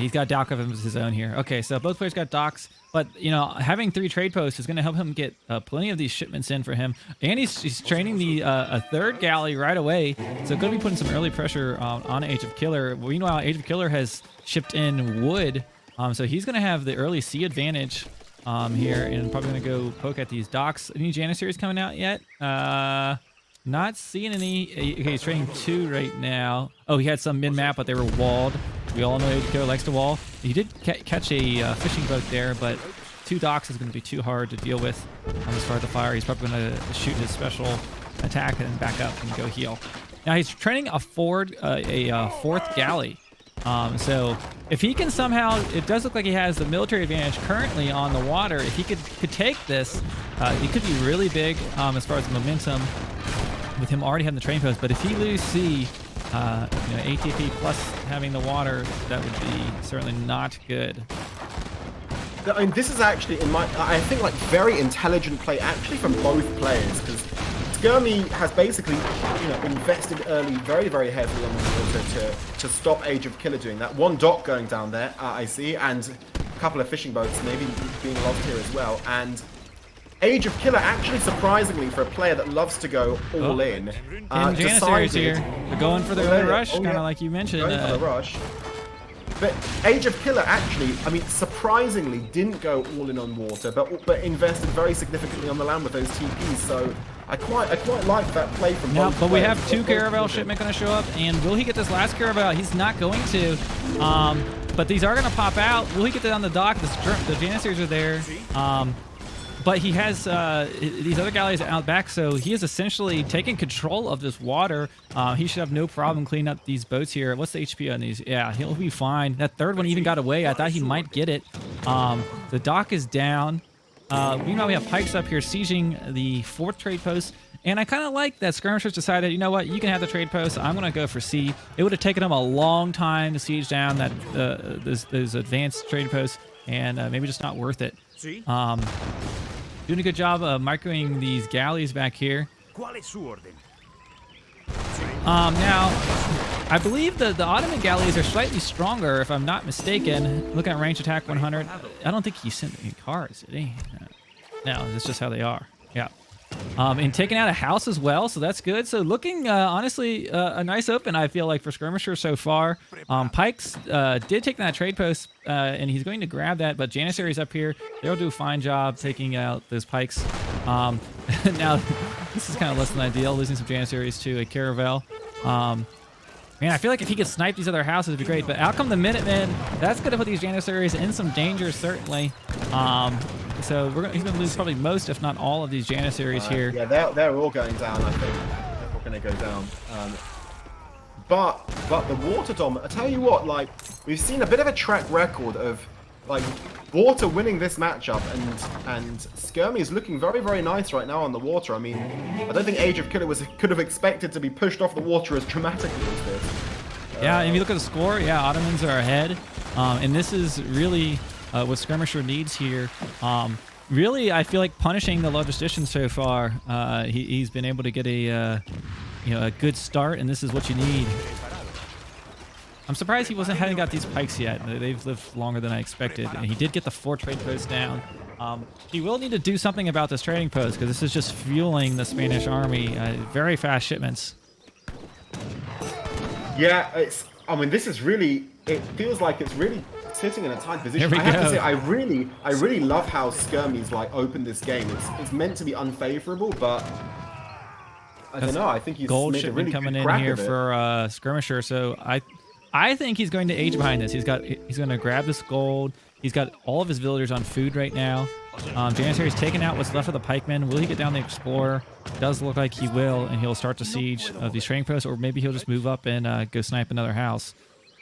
he's got dock of his own here. Okay, so both players got docks. But, having 3 trade posts is going to help him get plenty of these shipments in for him. And he's training a 3rd galley right away. So going to be putting some early pressure on Age of Killer. Meanwhile, Age of Killer has shipped in wood. So he's going to have the early sea advantage here. And probably going to go poke at these docks. Any Janissaries coming out yet? Not seeing any. Okay, he's training 2 right now. Oh, he had some mid-map, but they were walled. We all know Age of Killer likes to wall. He did catch a fishing boat there, but 2 docks is going to be too hard to deal with as far as the fire. He's probably going to shoot his special attack and then back up and go heal. Now he's training a 4th galley. So if he can somehow, it does look like he has the military advantage currently on the water. If he could take this, he could be really big as far as momentum with him already having the train post. But if he loses sea, ATP plus having the water, that would be certainly not good. I mean, this is actually, I think, like, very intelligent play, actually, from both players, because Skirmy has basically, invested early very, very heavily on the water to stop Age of Killer doing that. 1 dock going down there, I see, and a couple of fishing boats maybe being lost here as well. And AgeOfKiller actually, surprisingly, for a player that loves to go all in, Janissaries here. They're going for the rush, kind of like you mentioned. Going for the rush. But AgeOfKiller actually, I mean, surprisingly didn't go all in on water, but invested very significantly on the land with those TPs. So I quite like that play from both but we players. have 2 Caravel shipment going to show up, and will he get this last Caravel? He's not going to. But these are going to pop out. Will he get that on the dock? The Janissaries are there. But he has these other galleys out back, so he is essentially taking control of this water. He should have no problem cleaning up these boats here. What's the HP on these? Yeah, he'll be fine. That third one even got away. I thought he might get it. The dock is down. Meanwhile, we have pikes up here sieging the 4th trade post. And I kind of like that skirmishers decided, you know what, you can have the trade post. I'm going to go for C. It would have taken them a long time to siege down that those advanced trade posts, and maybe just not worth it. Doing a good job of microing these galleys back here. Now, I believe the Ottoman galleys are slightly stronger, if I'm not mistaken. Looking at range attack 100. I don't think he sent any cars, did he? No, that's just how they are. Yeah. And taking out a house as well, so that's good. So looking, honestly, a nice open, I feel like, for Skirmisher so far. Pikes did take that trade post, and he's going to grab that, but Janissaries up here, they'll do a fine job taking out those Pikes. Now, this is kind of less than ideal, losing some Janissaries to a Caravel. Man, I feel like if he could snipe these other houses, it'd be great. But out come the Minutemen. That's going to put these Janissaries in some danger, certainly. So he's going to lose probably most, if not all, of these Janissaries here. Yeah, they're all going down, I think. They're all going to go down. But the Water Dom, I tell you what, like, we've seen a bit of a track record of, like, Water winning this matchup, and Skirmy is looking very, very nice right now on the water. I mean, I don't think AgeOfKiller could have expected to be pushed off the water as dramatically as this. Yeah, and if you look at the score, yeah, Ottomans are ahead. And this is really what Skirmisher needs here. Really, I feel like punishing the logistician so far. He's been able to get a good start, and this is what you need. I'm surprised he hadn't got these pikes yet. They've lived longer than I expected, and he did get the 4 trade posts down. He will need to do something about this trading post, because this is just fueling the Spanish army. Very fast shipments. Yeah, I mean, this is really. It feels like it's really sitting in a tight position. Here we I have go. to say, I really love how Skirmy's like opened this game. It's meant to be unfavorable, but I don't know. I think he's gold made a shipment really coming good in crack here of it. for Skirmisher. So I think he's going to age behind this. He's going to grab this gold. He's got all of his villagers on food right now. Janissary's taking out what's left of the pikemen. Will he get down the explorer? Does look like he will, and he'll start to siege of these trading posts, or maybe he'll just move up and go snipe another house.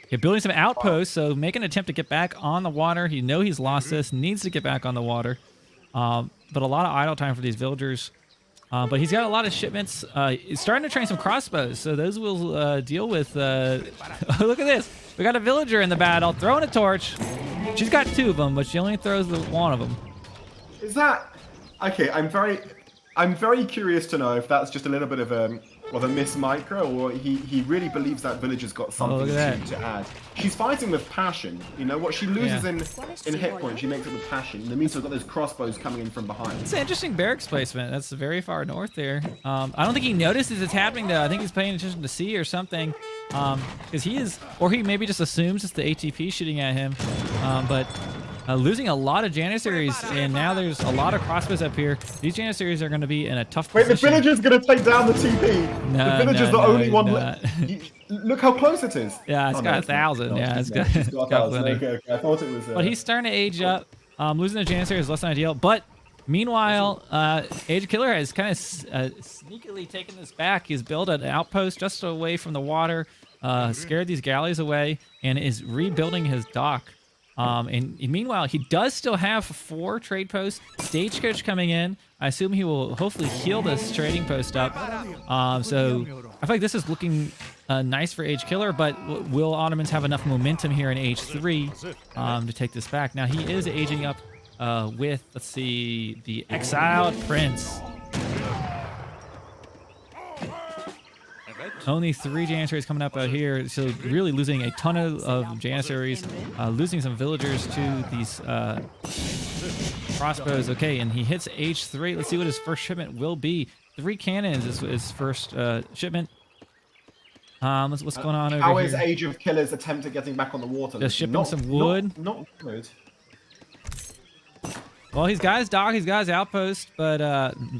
Yeah, building some outposts, so make an attempt to get back on the water. He knows he's lost this, needs to get back on the water. But a lot of idle time for these villagers. But he's got a lot of shipments. He's starting to train some crossbows, so those will deal with... Look at this. We got a villager in the battle throwing a torch. She's got 2 of them, but she only throws one of them. Is that okay? I'm very curious to know if that's just a little bit of a miss micro, or he really believes that villager's got something to add. She's fighting with passion. You know what she loses in hit points, she makes it with passion. In the meantime, we've got those crossbows coming in from behind. It's an interesting barracks placement. That's very far north there. I don't think he notices it's happening though. I think he's paying attention to sea or something. Because he is, or he maybe just assumes it's the ATP shooting at him. But losing a lot of Janissaries, and now there's a lot of crossbows up here. These Janissaries are going to be in a tough position. Wait, the villager's going to take down the TP. No, the villager's the only one. Look how close it is. Yeah, it's got 1,000. Yeah, it's got 1,000. Okay, I thought it was. But he's starting to age up. Losing the Janissaries is less than ideal. But meanwhile, AgeOfKiller has kind of sneakily taken this back. He's built an outpost just away from the water, scared these galleys away, and is rebuilding his dock. And meanwhile, he does still have 4 trade posts. Stagecoach coming in. I assume he will hopefully heal this trading post up. So I feel like this is looking nice for AgeOfKiller, but will Ottomans have enough momentum here in Age 3 to take this back? Now, he is aging up with, let's see, the Exiled Prince. Only 3 Janissaries coming up out here, so really losing a ton of Janissaries, losing some villagers to these crossbows. Okay, and he hits H3. Let's see what his first shipment will be. 3 cannons is his first shipment. What's going on over How here? is AgeOfKiller's attempt at getting back on the water? Just shipping some wood. Not good. Well, he's got his dock, he's got his outpost, but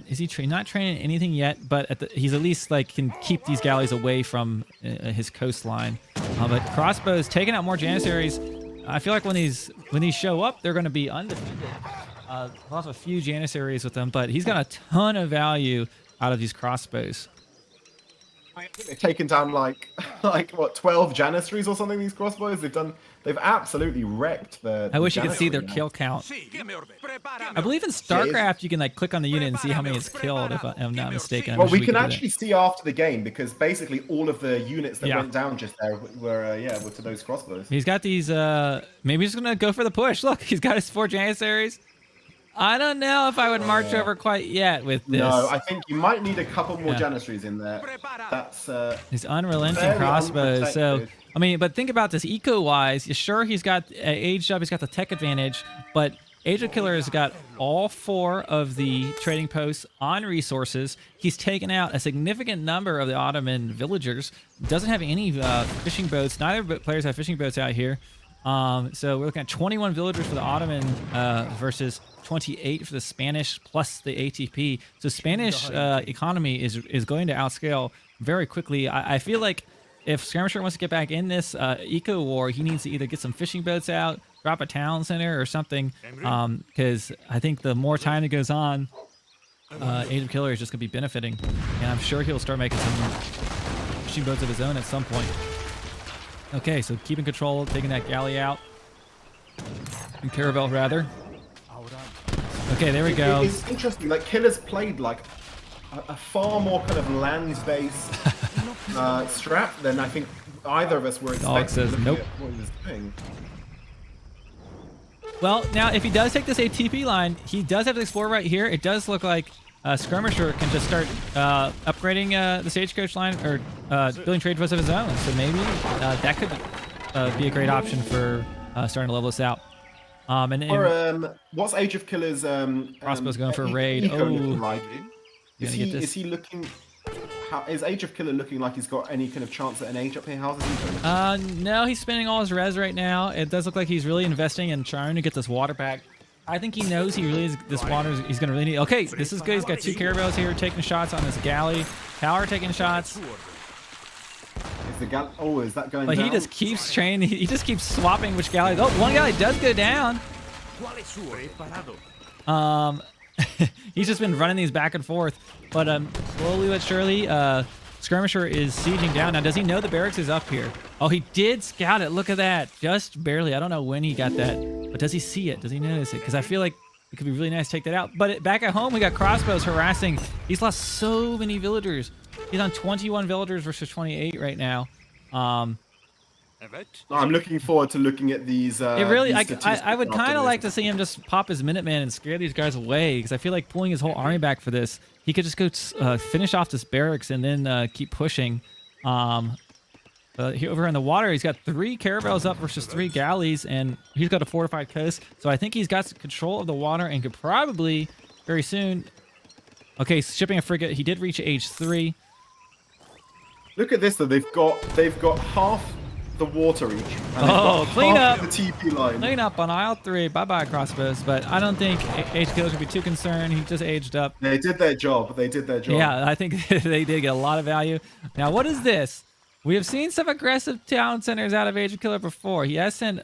is he not training anything yet? But he's at least like can keep these galleys away from his coastline. But crossbows taking out more Janissaries. I feel like when these show up, they're going to be undefended. Lost a few Janissaries with them, but he's got a ton of value out of these crossbows. I think they've taken down like what 12 Janissaries or something. These crossbows they've absolutely wrecked the. I wish you could see their kill count. I believe in StarCraft you can like click on the unit and see how many it's killed. If I'm not mistaken. Well, we can actually see after the game because basically all of the units that went down just there were to those crossbows. He's got these. Maybe he's gonna go for the push. Look, he's got his 4 Janissaries. I don't know if I would march over quite yet with this. No, I think you might need a couple more Janissaries in there. That's these unrelenting crossbows. So I mean, but think about this eco-wise. Sure, he's got aged up. He's got the tech advantage, but AgeOfKiller has got all 4 of the trading posts on resources. He's taken out a significant number of the Ottoman villagers. Doesn't have any fishing boats. Neither players have fishing boats out here. So we're looking at 21 villagers for the Ottoman versus 28 for the Spanish plus the ATP. So Spanish economy is going to outscale very quickly. I feel like if Skirmisher wants to get back in this eco war, he needs to either get some fishing boats out, drop a town center or something, because I think the more time that goes on, AgeOfKiller is just going to be benefiting, and I'm sure he'll start making some fishing boats of his own at some point. Okay, so keeping control, taking that galley out. And caravel, rather. Okay, there we go. It's interesting, like, Killer's played, like, a far more kind of land-based strat than I think either of us were expecting. Dog says nope. What he was doing. Well, now, if he does take this ATP line, he does have to explore right here. It does look like Skirmisher can just start upgrading the stagecoach line or building trade posts of his own. So maybe that could be a great option for starting to level this out. What's AgeOfKiller's crossbow's going for a raid? Looking like? Is he looking? Is AgeOfKiller looking like he's got any kind of chance at an age up here? How's he doing? No, he's spending all his res right now. It does look like he's really investing in trying to get this water back. I think he knows he really is. This water he's going to really need. Okay, this is good. He's got 2 caravels here taking shots on this galley. Tower taking shots. Is the galley? Oh, is that going down? But he just keeps training. He just keeps swapping which galley. Oh, one galley does go down. He's just been running these back and forth. But slowly but surely, Skirmisher is sieging down. Now, does he know the barracks is up here? Oh, he did scout it. Look at that. Just barely. I don't know when he got that. But does he see it? Does he notice it? Because I feel like it could be really nice to take that out. But back at home, we got crossbows harassing. He's lost so many villagers. He's on 21 villagers versus 28 right now. I'm looking forward to looking at these. It really, I would kind of like to see him just pop his Minutemen and scare these guys away, because I feel like pulling his whole army back for this, he could just go finish off this barracks and then keep pushing. Over in the water, he's got 3 caravels up versus 3 galleys, and he's got a fortified coast. So I think he's got control of the water and could probably very soon. Okay, shipping a frigate. He did reach age 3. Look at this though. They've got half the water each. Oh, clean up the TP line. Clean up on aisle 3. Bye-bye crossbows. But I don't think AgeOfKiller should be too concerned. He just aged up. They did their job. Yeah, I think they did get a lot of value. Now, what is this? We have seen some aggressive town centers out of AgeOfKiller before. He has sent.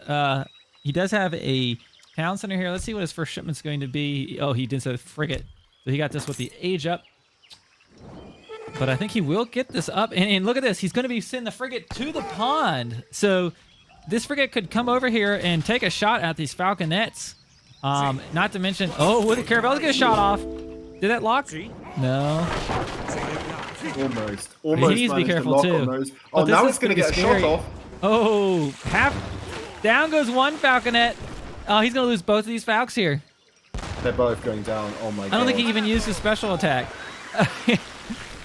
He does have a town center here. Let's see what his first shipment's going to be. Oh, he did say frigate. So he got this with the age up. But I think he will get this up. And look at this. He's going to be sending the frigate to the pond. So this frigate could come over here and take a shot at these falconets. Not to mention, oh, with the caravels get shot off. Did that lock? No. Almost. He needs to be careful too. Oh, now it's going to get a shot off. Oh, down goes one falconet. Oh, he's going to lose both of these falcons here. They're both going down. Oh my god. I don't think he even used his special attack.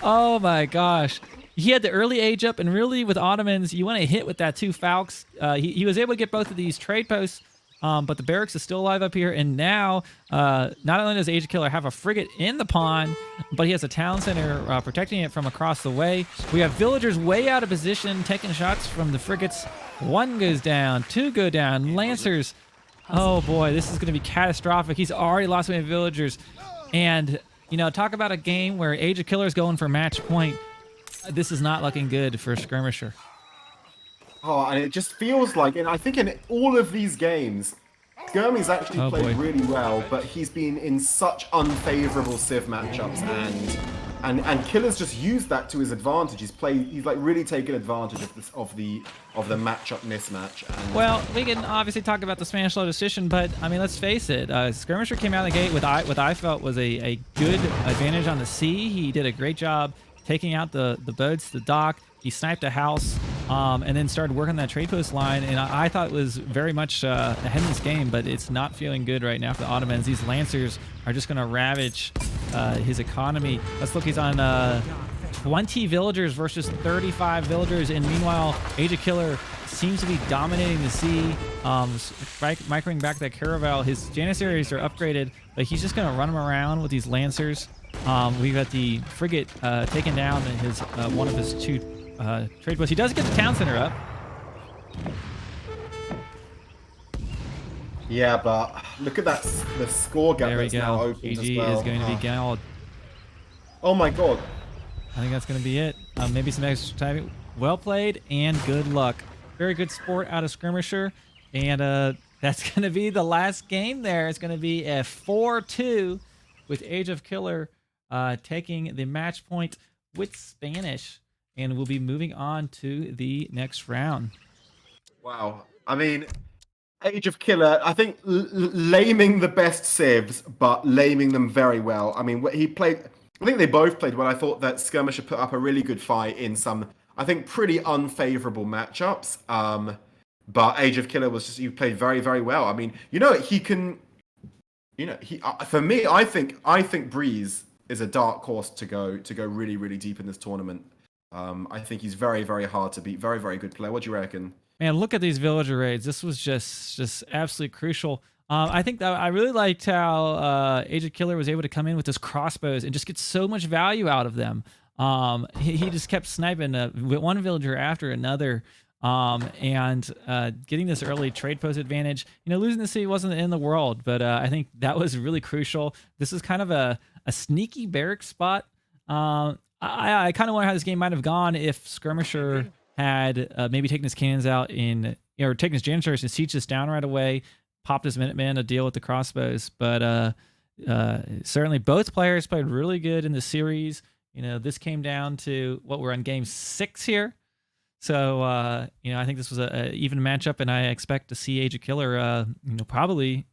Oh my gosh. he had the early age up, and really with Ottomans, you want to hit with that 2 Falcons. He was able to get both of these trade posts, but the barracks is still alive up here. And now, not only does AgeOfKiller have a frigate in the pond, but he has a town center protecting it from across the way. We have villagers way out of position, taking shots from the frigates. 1 goes down, 2 go down, Lancers. Oh boy, this is going to be catastrophic. He's already lost many villagers. And, you know, talk about a game where AgeOfKiller is going for match point. This is not looking good for Skirmisher. Oh, and it just feels like, and I think in all of these games, Skirmy's actually played really well, but he's been in such unfavorable Civ matchups, and Killer's just used that to his advantage. He's like really taken advantage of the matchup mismatch. And well, we can obviously talk about the Spanish low decision, but I mean, let's face it. Skirmisher came out of the gate with what I felt was a good advantage on the sea. He did a great job taking out the boats, the dock. He sniped a house, and then started working that trade post line. And I thought it was very much ahead in this game, but it's not feeling good right now for the Ottomans. These Lancers are just going to ravage his economy. Let's look. He's on 20 villagers versus 35 villagers, and meanwhile, AgeOfKiller seems to be dominating the sea, microing back that caravel. His Janissaries are upgraded, but he's just going to run them around with these Lancers. We've got the frigate taken down, his one of his 2 trade posts. He does get the town center up. yeah, but look at that, the score gap that's now opened as EG well. is going to be galled. Oh my god. I think that's going to be it. Maybe some extra time. Well played and good luck. Very good sport out of Skirmisher. And that's going to be the last game there. It's going to be a 4-2 with AgeOfKiller taking the match point with Spanish. And we'll be moving on to the next round. Wow. I mean, AgeOfKiller, I think laming the best civs, but laming them very well. I mean, he played, I think they both played well. I thought that Skirmisher put up a really good fight in some, I think, pretty unfavorable matchups. But AgeOfKiller was just, he played very, very well. I mean, you know, he can, you know, for me, I think Breeze is a dark horse to go really, really deep in this tournament. I think he's very, very hard to beat. Very, very good player. What do you reckon? Man, look at these villager raids. This was just absolutely crucial. I think that I really liked how AgeOfKiller was able to come in with his crossbows and just get so much value out of them. He just kept sniping one villager after another, and getting this early trade post advantage. You know, losing the city wasn't the end of the world, but I think that was really crucial. This is kind of a sneaky barrack spot. I kind of wonder how this game might have gone if Skirmisher had maybe taken his cannons out or taken his Janissaries and sieged this down right away, popped his Minutemen to deal with the crossbows. But certainly both players played really good in the series. You know, this came down to what we're on game 6 here. So, you know, I think this was an even matchup, and I expect to see AgeOfKiller, you know, probably,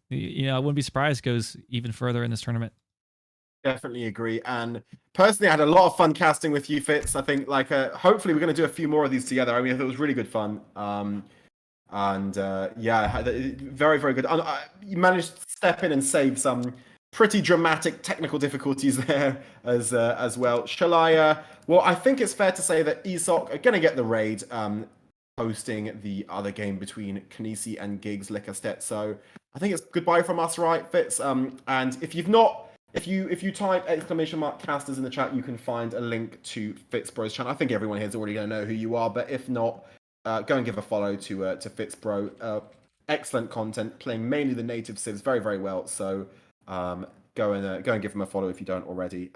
you know, I wouldn't be surprised goes even further in this tournament. Definitely agree. And personally, I had a lot of fun casting with you, Fitz. I think, like, hopefully we're going to do a few more of these together. I mean, it was really good fun. Yeah, very, very good. You managed to step in and save some pretty dramatic technical difficulties there as well. Shall I? Well, I think it's fair to say that ESOC are going to get the raid, hosting the other game between Knisi and Giggs Lickerstet. So I think it's goodbye from us, right, Fitz? And if you've not, if you type !casters in the chat, you can find a link to Fitzbro's channel. I think everyone here is already going to know who you are, but if not, go and give a follow to Fitzbro. Excellent content, playing mainly the native civs very, very well. So go and give him a follow if you don't already.